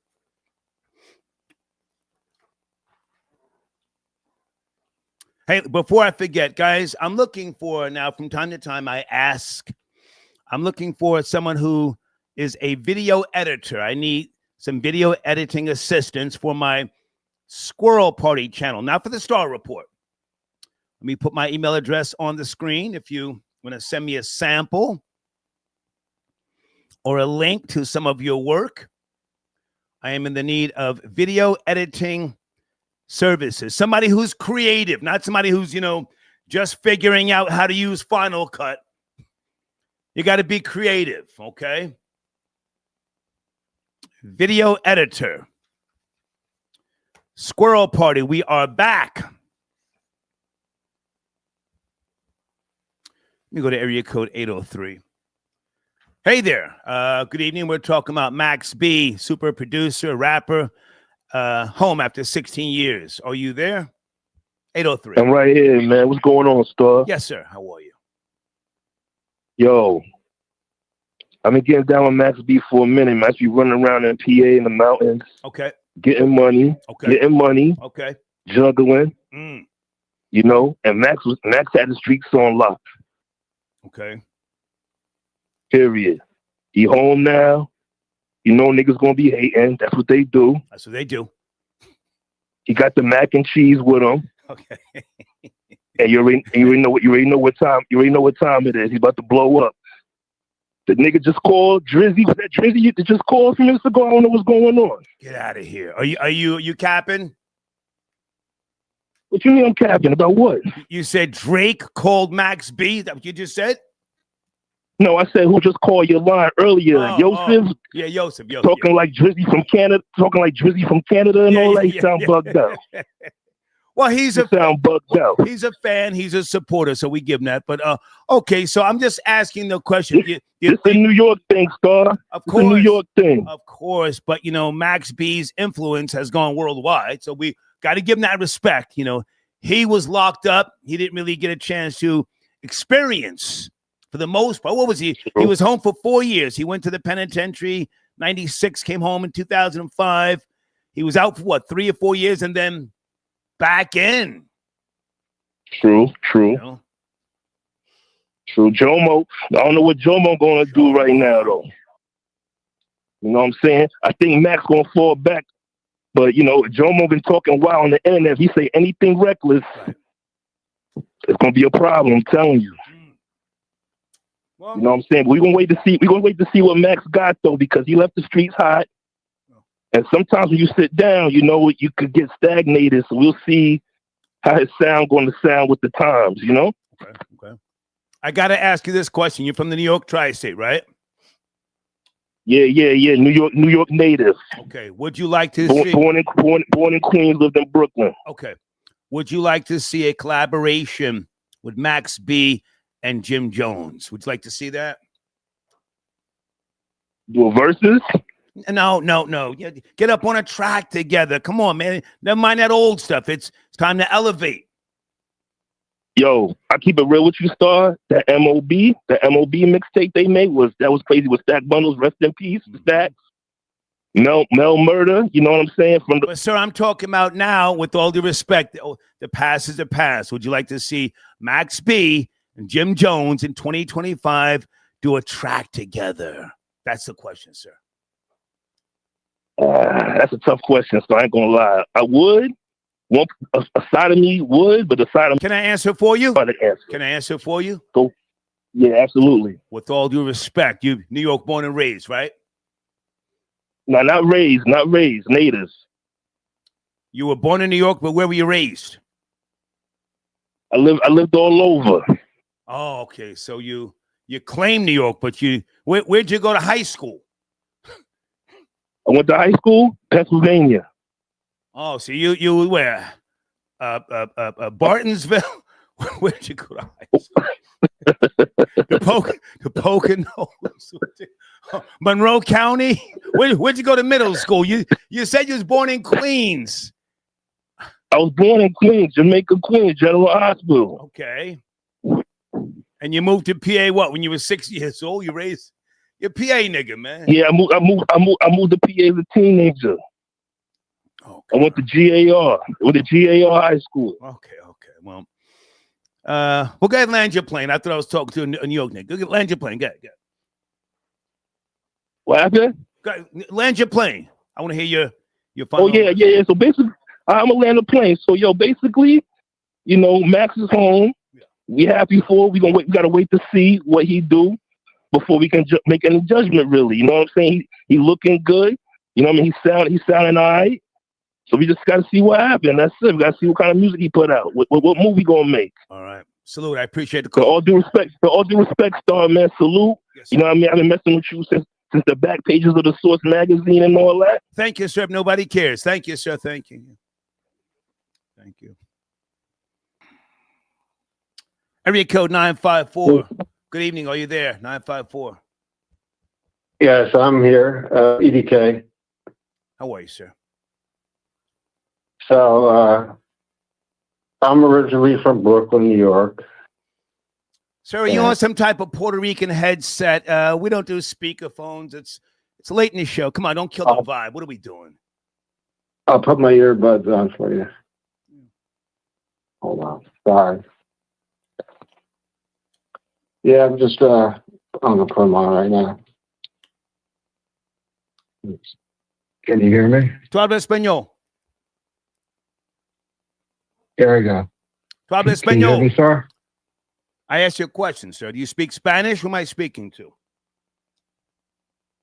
S1: Hey, before I forget, guys, I'm looking for now from time to time I'm looking for someone who is a video editor. I need some video editing assistance for my Squirrel Party channel, not for the Star Report. Let me put my email address on the screen if you want to send me a sample or a link to some of your work. I am in the need of video editing services. Somebody who's creative, not somebody who's, just figuring out how to use Final Cut. You got to be creative, okay? Video editor. Squirrel Party, we are back. Let me go to area code 803. Hey there. Good evening. We're talking about Max B, super producer, rapper, home after 16 years. Are you there? 803.
S20: I'm right here, man. What's going on, Star?
S1: Yes, sir. How are you?
S20: Yo, I've been getting down with Max B for a minute, man. I be running around in PA in the mountains.
S1: Okay.
S20: Getting money.
S1: Okay. Okay.
S20: Juggling. And Max had the streets on lock.
S1: Okay.
S20: Period. He home now. Niggas gonna be hating. That's what they do.
S1: That's what they do.
S20: He got the mac and cheese with him.
S1: Okay.
S20: And you already know what time it is. He's about to blow up. The nigga just called Drizzy. Was that Drizzy? You just called a few minutes ago. I don't know what's going on.
S1: Get out of here. Are you capping?
S20: What you mean I'm capping? About what?
S1: You said Drake called Max B. Is that what you just said?
S20: No, I said who just called your line earlier. Joseph.
S1: Yeah, Joseph.
S20: Talking like Drizzy from Canada. And all that. He sound bugged out.
S1: Well, he's a
S20: bugged out.
S1: He's a fan. He's a supporter, so we give him that. But okay, so I'm just asking the question.
S20: It's a New York thing, Star.
S1: Of course,
S20: it's a New York thing.
S1: Of course, but Max B's influence has gone worldwide, so we got to give him that respect. He was locked up. He didn't really get a chance to experience, for the most part. What was he? He was home for 4 years. He went to the penitentiary. 96, came home in 2005. He was out for 3 or 4 years, and then back in.
S20: True. True, Jomo. I don't know what Jomo gonna do right now, though. You know what I'm saying? I think Max gonna fall back, but Jomo been talking wild on the internet. If he say anything reckless, it's gonna be a problem. I'm telling you. Well, you know what I'm saying? We're gonna wait to see. We're gonna wait to see what Max got though, because he left the streets hot. And sometimes when you sit down, you could get stagnated. So we'll see how his sound going to sound with the times,
S1: Okay. I got to ask you this question. You're from the New York tri-state, right?
S20: Yeah. New York native.
S1: Okay. Would you like to see...
S20: Born in Queens, lived in Brooklyn.
S1: Okay. Would you like to see a collaboration with Max B and Jim Jones? Would you like to see that?
S20: Do a versus?
S1: No. Yeah, get up on a track together. Come on, man. Never mind that old stuff. It's time to elevate.
S20: Yo, I keep it real with you, Star. The MOB mixtape they made was crazy with Stack Bundles. Rest in peace, Stack. Mel Murder. You know what I'm saying?
S1: But sir, I'm talking about now. With all due respect, the past is the past. Would you like to see Max B and Jim Jones in 2025 do a track together? That's the question, sir.
S20: That's a tough question, so I ain't gonna lie. I would. A side of me would, but the side of me...
S1: Can I answer for you?
S20: Answer.
S1: Can I answer for you?
S20: Go. Yeah, absolutely.
S1: With all due respect, you New York born and raised, right?
S20: No, not raised, natives.
S1: You were born in New York, but where were you raised?
S20: I lived all over.
S1: Oh, okay. So you claim New York, but where'd you go to high school?
S20: I went to high school, Pennsylvania.
S1: Oh, so you where? Bartonsville? Where'd you go to high school? the Poconos. Monroe County? Where'd you go to middle school? You said you was born in Queens.
S20: I was born in Queens, Jamaica, Queens, General Hospital.
S1: Okay. And you moved to PA what? When you were 6 years old? You raised your PA nigga, man.
S20: Yeah, I moved to PA as a teenager. Okay. I went to GAR. Went to GAR High School.
S1: Okay. Well, go ahead and land your plane. I thought I was talking to a New York nigga. Go ahead, land your plane. Go ahead.
S20: What happened?
S1: Go ahead, land your plane. I want to hear your
S20: final. Oh yeah. So basically, I'm gonna land the plane. So basically, Max is home. Yeah. We happy for. We gotta wait to see what he do before we can make any judgment. Really, you know what I'm saying? He looking good. You know what I mean? He's sounding all right. So we just got to see what happened. That's it. We got to see what kind of music he put out. What movie gonna make?
S1: All right. Salute. I appreciate the call.
S20: For all due respect, Star, man. Salute. Yes, you know what I mean? I've been messing with you since the back pages of the Source magazine and all that.
S1: Thank you, sir. Nobody cares. Thank you, sir. Thank you. Area code 954. Good evening. Are you there? 954.
S21: Yes, I'm here. EDK.
S1: How are you, sir?
S21: So, I'm originally from Brooklyn, New York.
S1: Sir, are you on some type of Puerto Rican headset? We don't do speakerphones. It's late in the show. Come on, don't kill the vibe. What are we doing?
S21: I'll put my earbuds on for you. Hold on. Sorry. Yeah, I'm just I'm gonna put them on right now. Can you hear me?
S1: Tu hablas español?
S21: There we go.
S1: Tu hablas español?
S21: Can you hear me, sir?
S1: I asked you a question, sir. Do you speak Spanish? Who am I speaking to?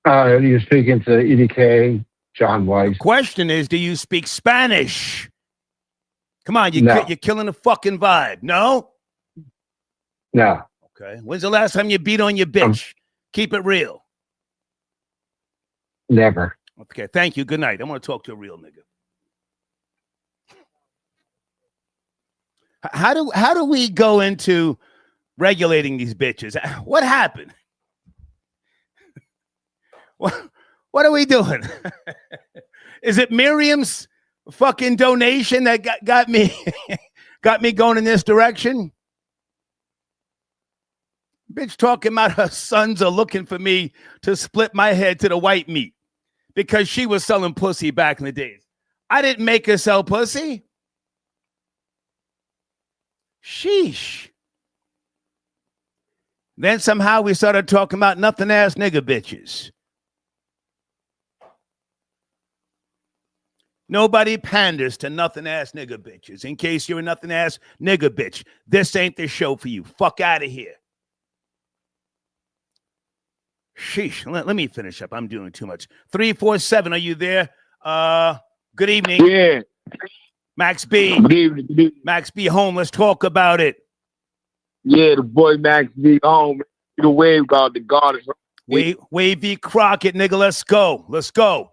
S21: You're speaking to EDK, John Weiss.
S1: The question is, do you speak Spanish? Come on, you're killing the fucking vibe. No?
S21: No.
S1: Okay. When's the last time you beat on your bitch? Keep it real.
S21: Never.
S1: Okay, thank you. Good night. I want to talk to a real nigga. How do we go into regulating these bitches? What happened? What are we doing? Is it Miriam's fucking donation that got me going in this direction? Bitch talking about her sons are looking for me to split my head to the white meat because she was selling pussy back in the days. I didn't make her sell pussy. Sheesh. Then somehow we started talking about nothing ass nigga bitches. Nobody panders to nothing ass nigga bitches. In case you're a nothing ass nigga bitch, this ain't the show for you. Fuck out of here. Sheesh. Let me finish up. I'm doing too much. 347, are you there? Good evening.
S20: Yeah.
S1: Max B.
S20: Good evening.
S1: Max B home. Let's talk about it.
S16: Yeah, the boy Max B. The wave guard, the guard is
S1: Wavy Crockett, nigga. Let's go. Let's go.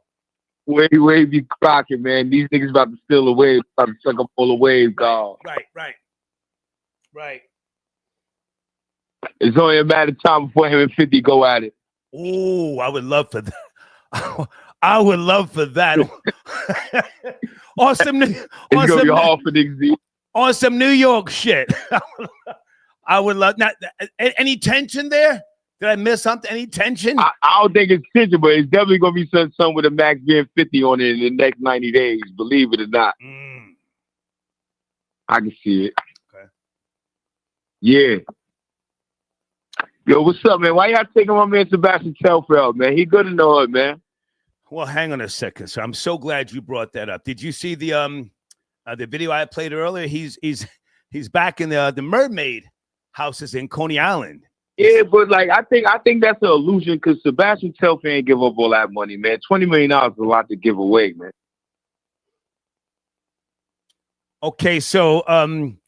S16: Wavy Crockett, man. These niggas about to steal a wave, about to suck up all the wave guard.
S1: Right.
S16: It's only a matter of time before him and 50 go at it.
S1: Ooh, I would love for that. I would love for that. Awesome.
S16: It's gonna be hard for niggas.
S1: On some New York shit. I would love. Not any tension there. Did I miss something? Any tension?
S16: I don't think it's tension, but it's definitely gonna be something with a Max being 50 on it in the next 90 days. Believe it or not. I can see it.
S1: Okay.
S16: Yeah. Yo, what's up, man? Why y'all taking my man Sebastian Telfair out, man? He good in the hood, man.
S1: Well, hang on a second. So I'm so glad you brought that up. Did you see the video I played earlier? He's back in the mermaid houses in Coney Island.
S16: Yeah, but like I think that's an illusion because Sebastian Telfair ain't give up all that money, man. $20 million is a lot to give away, man.
S1: Okay, so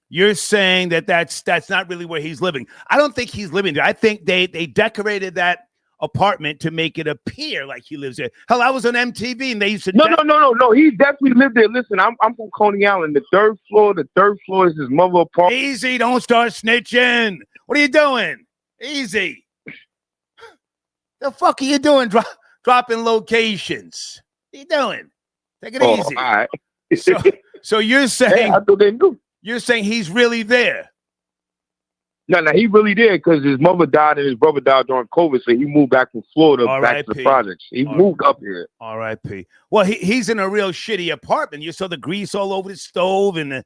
S1: you're saying that's not really where he's living. I don't think he's living there. I think they decorated that apartment to make it appear like he lives there. Hell, I was on MTV and they used to
S16: No. He definitely lived there. Listen, I'm from Coney Island. The third floor is his mother apartment.
S1: Easy, don't start snitching. What are you doing? Easy. The fuck are you doing? Dropping locations. What are you doing? Take it easy.
S16: All right.
S1: So you're saying
S16: I thought they knew.
S1: You're saying he's really there?
S16: No, he really did because his mother died and his brother died during COVID, so he moved back from Florida back to the projects. He moved up here.
S1: R.I.P. Well, he's in a real shitty apartment. You saw the grease all over the stove and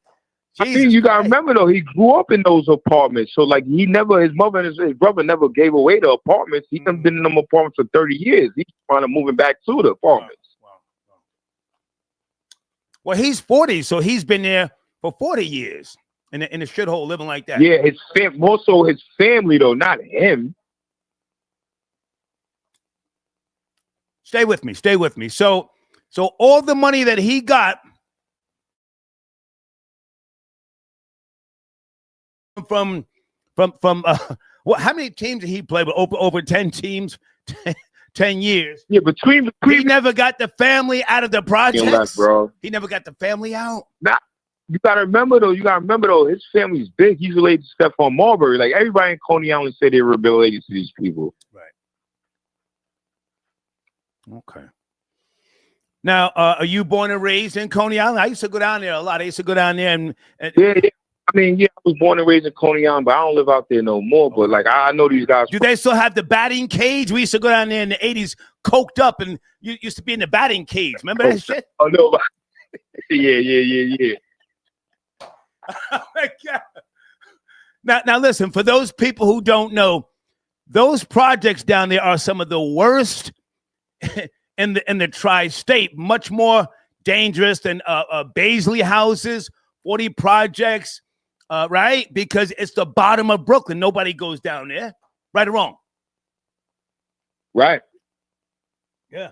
S16: I think you gotta remember though, he grew up in those apartments. So like his mother and his brother never gave away the apartments. He's been in them apartments for 30 years. He's trying to move back to the apartments.
S1: Well, he's 40, so he's been there for 40 years in a shithole living like that.
S16: Yeah, more so his family though, not him.
S1: Stay with me. So all the money that he got from how many teams did he play with? Over 10 teams, 10 years.
S16: Yeah, between
S1: he never got the family out of the projects,
S16: bro.
S1: He never got the family out.
S16: Nah, you gotta remember though, his family's big. He's related to Stephon Marbury. Like everybody in Coney Island said they were related to these people.
S1: Right. Okay. Now, are you born and raised in Coney Island? I used to go down there a lot. I used to go down there and
S16: yeah. I mean, yeah, I was born and raised in Coney Island, but I don't live out there no more. But like, I know these guys.
S1: Do they still have the batting cage? We used to go down there in the 80s, coked up, and you used to be in the batting cage. Remember that shit?
S16: Oh no. Yeah.
S1: Oh my God. Now listen, for those people who don't know, those projects down there are some of the worst in the tri-state, much more dangerous than Baisley houses, 40 projects, right? Because it's the bottom of Brooklyn. Nobody goes down there. Right or wrong?
S16: Right.
S1: Yeah.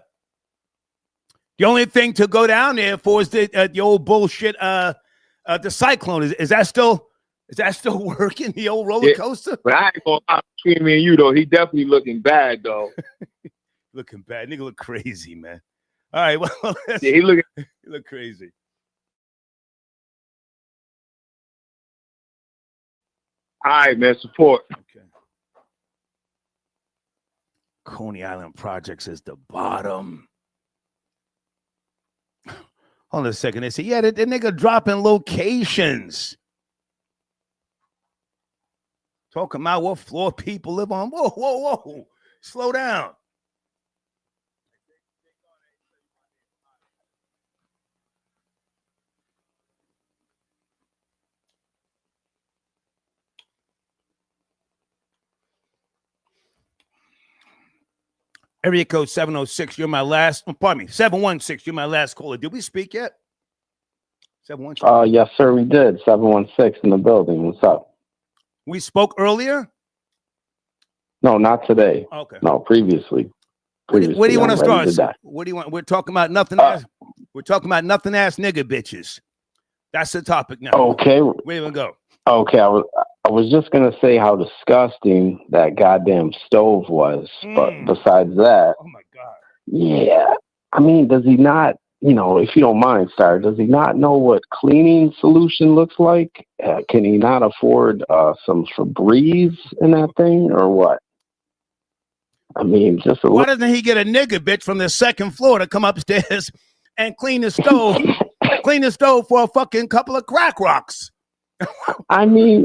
S1: The only thing to go down there for is the old bullshit, the Cyclone. Is that still working? The old roller coaster?
S16: But I ain't gonna lie, between me and you though, he definitely looking bad though.
S1: Looking bad. Nigga look crazy, man. All right, well,
S16: yeah, he
S1: look crazy.
S16: All right, man, support.
S1: Okay. Coney Island Projects is the bottom. Hold on a second. They say, yeah, the nigga dropping locations. Talking about what floor people live on. Whoa. Slow down. Area code 706, you're my last, pardon me, 716, you're my last caller. Did we speak yet? 716?
S21: Yes, sir, we did. 716 in the building. What's up?
S1: We spoke earlier?
S21: No, not today.
S1: Okay.
S21: No, previously.
S1: Where do you want to start?
S21: What
S1: do you want? We're talking about nothing ass. We're talking about nothing ass nigga bitches. That's the topic now.
S21: Okay.
S1: Where do we go?
S21: Okay, I was just gonna say how disgusting that goddamn stove was, but besides that,
S1: oh my god,
S21: yeah. I mean, does he not? You know, if you don't mind, Star, does he not know what cleaning solution looks like? Can he not afford some Febreze in that thing, or what? I mean, just a
S1: why
S21: little.
S1: doesn't he get a nigga bitch from the second floor to come upstairs and clean the stove, clean the stove for a fucking couple of crack rocks?
S21: I mean,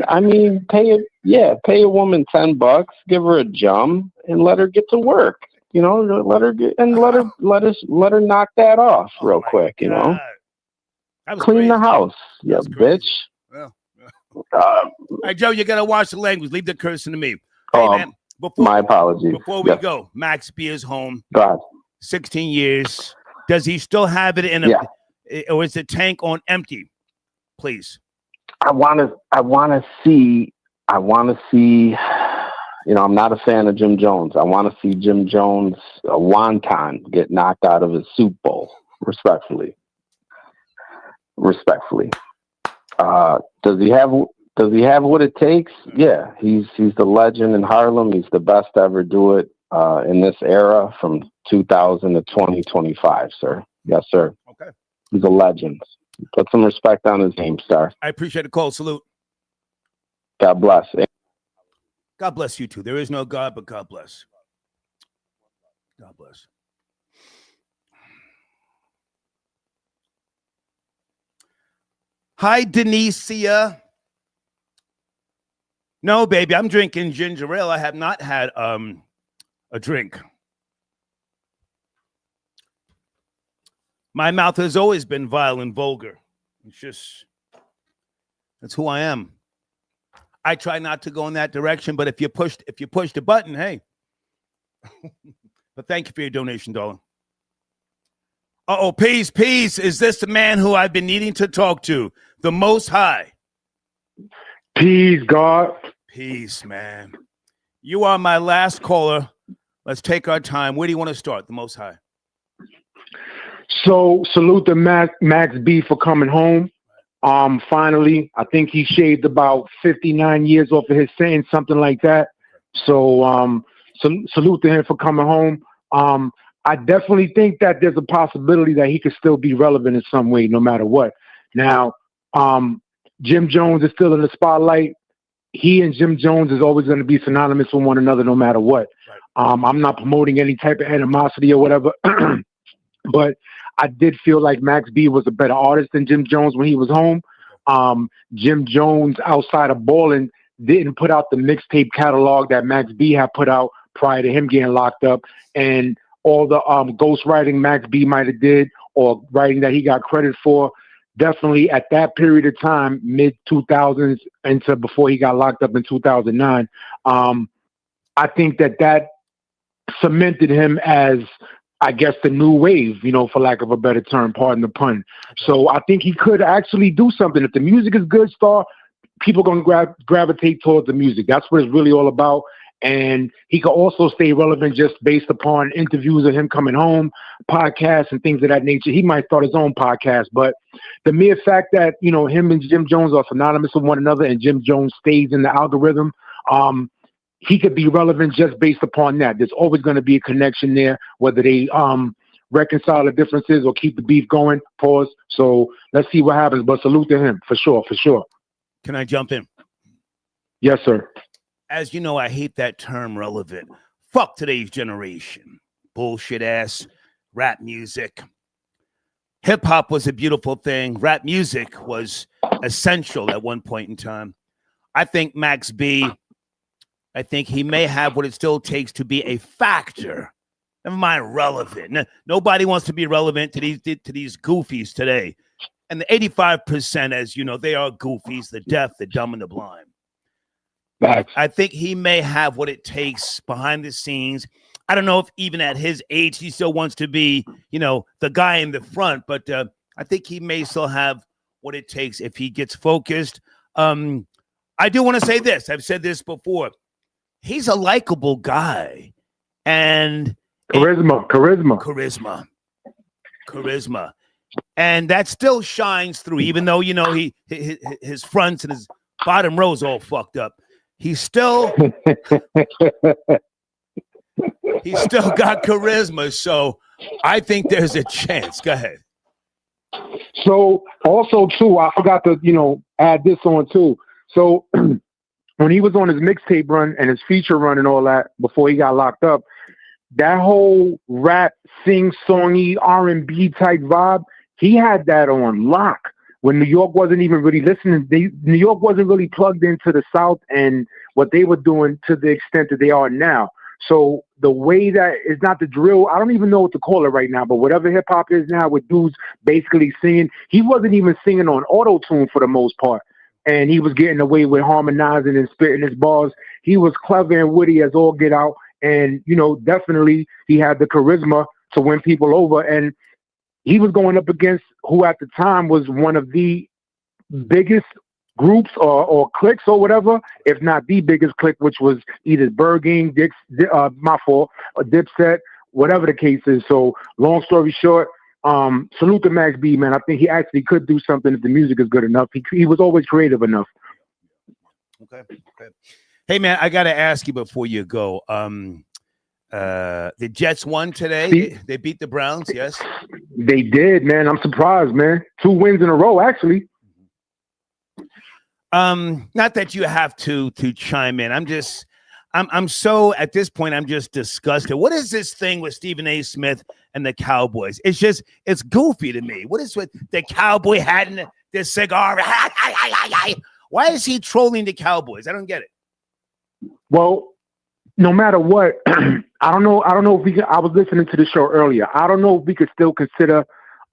S21: pay a woman $10, give her a jum, and let her get to work. You know, let her knock that off real quick. You know, clean the house, you bitch.
S1: Well, all right, Joe, you gotta watch the language. Leave the cursing to me. Hey, man,
S21: my apologies.
S1: Before we go, Max B is home.
S21: God.
S1: 16 years. Does he still have it in a, or is the tank on empty? Please.
S21: I want to see. You know, I'm not a fan of Jim Jones. I want to see Jim Jones, a wonton, get knocked out of his soup bowl. Respectfully. Does he have what it takes? Yeah, he's the legend in Harlem. He's the best to ever do it in this era from 2000 to 2025, sir. Yes, sir.
S1: Okay.
S21: He's a legend. Put some respect on his name, Star.
S1: I appreciate the call. Salute.
S21: God bless.
S1: God bless you too. There is no God, but God bless. God bless. Hi, Denicia. No, baby, I'm drinking ginger ale. I have not had a drink. My mouth has always been vile and vulgar. It's just, that's who I am. I try not to go in that direction, but if you push the button, hey. But thank you for your donation, darling. Peace. Is this the man who I've been needing to talk to? The Most High.
S4: Peace, God.
S1: Peace, man. You are my last caller. Let's take our time. Where do you want to start? The Most High.
S4: So salute to Max B for coming home. Finally, I think he shaved about 59 years off of his sentence, something like that. So salute to him for coming home. I definitely think that there's a possibility that he could still be relevant in some way, no matter what. Now, Jim Jones is still in the spotlight. He and Jim Jones is always going to be synonymous with one another, no matter what. Right. I'm not promoting any type of animosity or whatever, but I did feel like Max B was a better artist than Jim Jones when he was home. Jim Jones, outside of balling, didn't put out the mixtape catalog that Max B had put out prior to him getting locked up, and all the ghostwriting Max B might have did or writing that he got credit for, definitely at that period of time, mid-2000s into before he got locked up in 2009, I think that cemented him as, I guess, the new wave, you know, for lack of a better term, pardon the pun. So I think he could actually do something. If the music is good, Star, people are going to gravitate towards the music. That's what it's really all about. And he could also stay relevant just based upon interviews of him coming home, podcasts and things of that nature. He might start his own podcast, but the mere fact that, you know, him and Jim Jones are synonymous with one another and Jim Jones stays in the algorithm, he could be relevant just based upon that. There's always going to be a connection there, whether they reconcile the differences or keep the beef going. Pause. So let's see what happens. But salute to him for sure.
S1: Can I jump in?
S4: Yes, sir.
S1: As you know, I hate that term relevant. Fuck today's generation. Bullshit ass rap music. Hip hop was a beautiful thing. Rap music was essential at one point in time. I think Max B, I think he may have what it still takes to be a factor. Never mind relevant. Nobody wants to be relevant to these goofies today. And the 85%, as you know, they are goofies, the deaf, the dumb, and the blind. I think he may have what it takes behind the scenes. I don't know if even at his age he still wants to be, you know, the guy in the front, but I think he may still have what it takes if he gets focused. I do want to say this. I've said this before. He's a likable guy, and charisma, and that still shines through. Even though, you know, his fronts and his bottom row's all fucked up. He's still got charisma, so I think there's a chance. Go ahead.
S4: So also too, I forgot to add this on too. So when he was on his mixtape run and his feature run and all that before he got locked up, that whole rap, sing-songy, R&B type vibe, he had that on lock. When New York wasn't even really listening, New York wasn't really plugged into the South and what they were doing to the extent that they are now. So the way that it's not the drill, I don't even know what to call it right now, but whatever hip hop is now with dudes basically singing, he wasn't even singing on auto-tune for the most part. And he was getting away with harmonizing and spitting his bars. He was clever and witty as all get out. And, definitely he had the charisma to win people over. And he was going up against who at the time was one of the biggest groups or cliques or whatever, if not the biggest clique, which was either Berging, Dipset, whatever the case is. So long story short, salute to Max B, man. I think he actually could do something if the music is good enough. He was always creative enough.
S1: Okay. Hey, man, I got to ask you before you go. The Jets won today. They beat the Browns, yes?
S4: They did, man. I'm surprised, man. 2 wins in a row, actually.
S1: Not that you have to chime in. I'm so at this point, I'm just disgusted. What is this thing with Stephen A. Smith and the Cowboys? It's goofy to me. What is with the cowboy hat and the cigar? Why is he trolling the Cowboys? I don't get it.
S4: Well, no matter what, I don't know if we can, I was listening to the show earlier. I don't know if we could still consider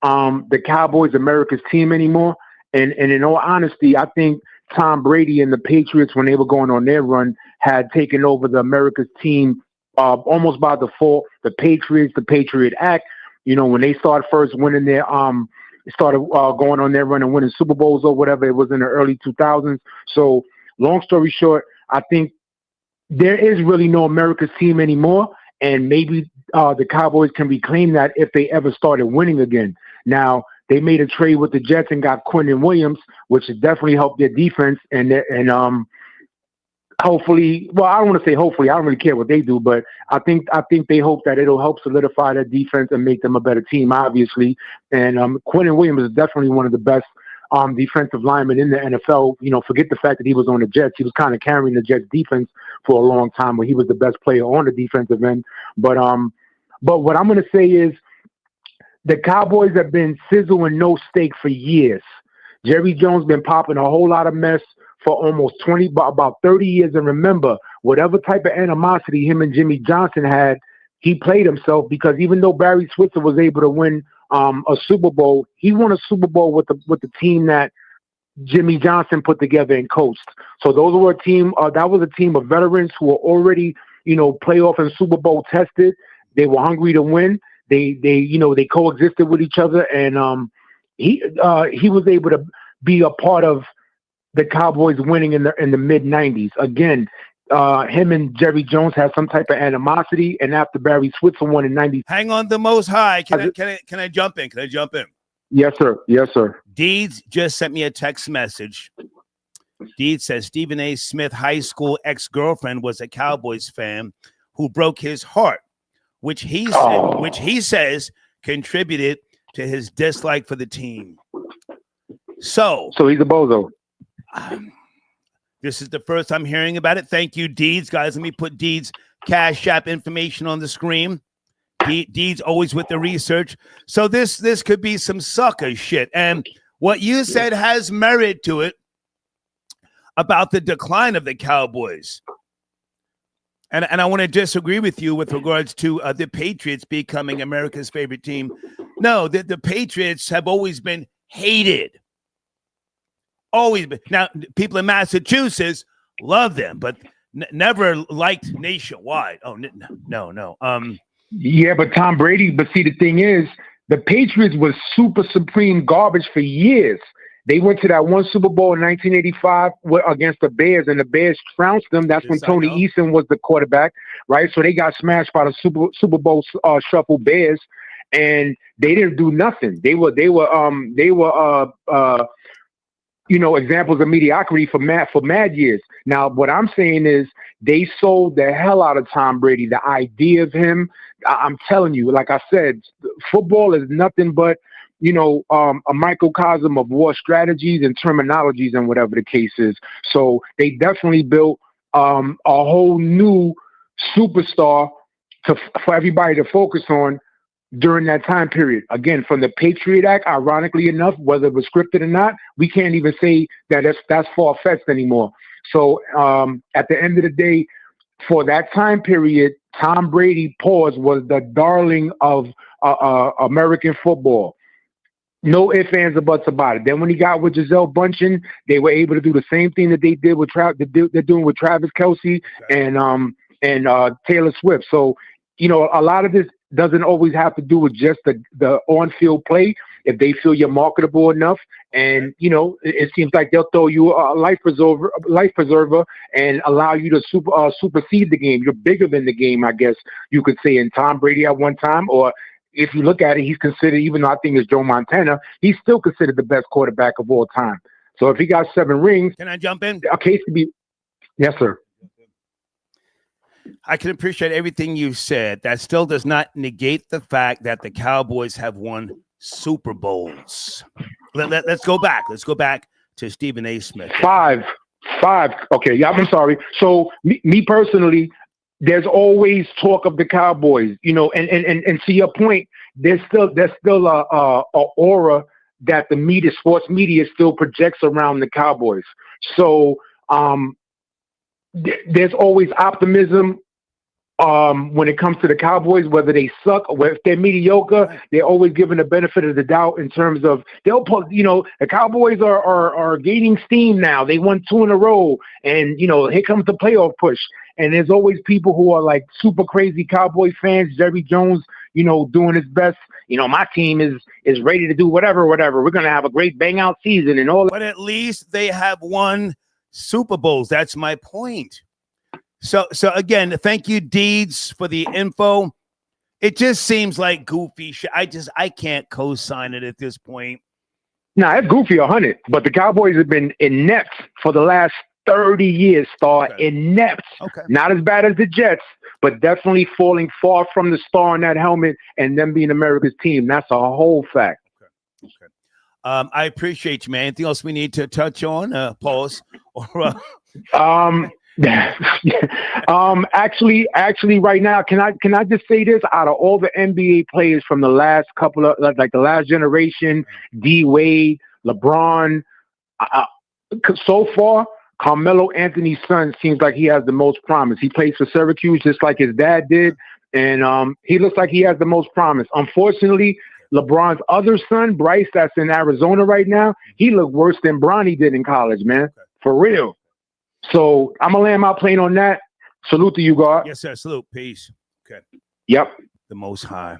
S4: the Cowboys America's team anymore. And in all honesty, I think Tom Brady and the Patriots, when they were going on their run, had taken over the America's team almost by default. The Patriots, the Patriot Act, when they started first winning their going on their run and winning Super Bowls or whatever, it was in the early 2000s. So long story short, I think there is really no America's team anymore, and maybe the Cowboys can reclaim that if they ever started winning again. Now, they made a trade with the Jets and got Quinnen Williams, which has definitely helped their defense. And hopefully, well, I don't want to say hopefully. I don't really care what they do, but I think they hope that it'll help solidify their defense and make them a better team, obviously. And Quinnen Williams is definitely one of the best defensive linemen in the NFL. Forget the fact that he was on the Jets. He was kind of carrying the Jets defense for a long time when he was the best player on the defensive end. But what I'm going to say is, the Cowboys have been sizzle and no steak for years. Jerry Jones been popping a whole lot of mess for almost about 30 years. And remember, whatever type of animosity him and Jimmy Johnson had, he played himself, because even though Barry Switzer was able to win a Super Bowl, he won a Super Bowl with the team that Jimmy Johnson put together and coached. So those were a team. That was a team of veterans who were already, playoff and Super Bowl tested. They were hungry to win. They coexisted with each other, and he was able to be a part of the Cowboys winning in the mid '90s. Again, him and Jerry Jones had some type of animosity, and after Barry Switzer won in '90,
S1: hang on the most high. Can I jump in? Can I jump in?
S4: Yes, sir. Yes, sir.
S1: Deeds just sent me a text message. Deeds says Stephen A. Smith high school ex-girlfriend was a Cowboys fan who broke his heart, which he says contributed to his dislike for the team. So
S4: he's a bozo.
S1: This is the first I'm hearing about it. Thank you, Deeds. Guys, let me put Deeds' Cash App information on the screen. Deeds always with the research. So this could be some sucker shit. And what you said has merit to it about the decline of the Cowboys. And I want to disagree with you with regards to the Patriots becoming America's favorite team. No, the Patriots have always been hated. Always been. Now, people in Massachusetts love them, but never liked nationwide. Oh, no.
S4: Yeah, but Tom Brady. But see, the thing is, the Patriots was super supreme garbage for years. They went to that one Super Bowl in 1985 against the Bears, and the Bears trounced them. That's when Tony Eason was the quarterback, right? So they got smashed by the Super Bowl shuffle Bears, and they didn't do nothing. They were examples of mediocrity for mad years. Now, what I'm saying is they sold the hell out of Tom Brady. The idea of him, I'm telling you, like I said, football is nothing but, a microcosm of war strategies and terminologies and whatever the case is. So they definitely built a whole new superstar for everybody to focus on during that time period. Again, from the Patriot Act, ironically enough, whether it was scripted or not, we can't even say that that's far-fetched anymore. So at the end of the day, for that time period, Tom Brady, was the darling of American football. No ifs, ands, or buts about it. Then when he got with Gisele Bündchen, they were able to do the same thing that they did with they're doing with Travis Kelce and Taylor Swift. So, a lot of this doesn't always have to do with just the on-field play. If they feel you're marketable enough, and it seems like they'll throw you a life preserver, and allow you to supersede the game. You're bigger than the game, I guess you could say. In Tom Brady at one time, or if you look at it, he's considered, even though I think it's Joe Montana, he's still considered the best quarterback of all time. So if he got 7 rings,
S1: can I jump in?
S4: A case to be, yes, sir.
S1: I can appreciate everything you said. That still does not negate the fact that the Cowboys have won Super Bowls. Let's go back. Let's go back to Stephen A. Smith.
S4: 5. Okay, yeah, I'm sorry. So me personally, there's always talk of the Cowboys, and to your point, there's still a aura that the sports media still projects around the Cowboys. So there's always optimism when it comes to the Cowboys, whether they suck or if they're mediocre. They're always given the benefit of the doubt in terms of the Cowboys are gaining steam now. They won 2 in a row, and here comes the playoff push. And there's always people who are like super crazy Cowboy fans. Jerry Jones, doing his best. My team is ready to do whatever. We're gonna have a great bang out season and all.
S1: But at least they have won Super Bowls. That's my point. So again, thank you, Deeds, for the info. It just seems like goofy shit. I can't co-sign it at this point.
S4: Nah, it's goofy 100. But the Cowboys have been inept for the last 30 years, inept.
S1: Okay.
S4: Not as bad as the Jets, but definitely falling far from the star on that helmet and them being America's team. That's a whole fact.
S1: Okay. I appreciate you, man. Anything else we need to touch on? Pause. Or,
S4: actually, right now, can I just say this? Out of all the NBA players from the last couple of, like the last generation, D Wade, LeBron, so far, Carmelo Anthony's son seems like he has the most promise. He plays for Syracuse just like his dad did, and he looks like he has the most promise. Unfortunately, LeBron's other son, Bryce, that's in Arizona right now, he looked worse than Bronny did in college, man. For real. So I'm going to land my plane on that. Salute to you, God.
S1: Yes, sir. Salute. Peace. Okay.
S4: Yep.
S1: The Most High.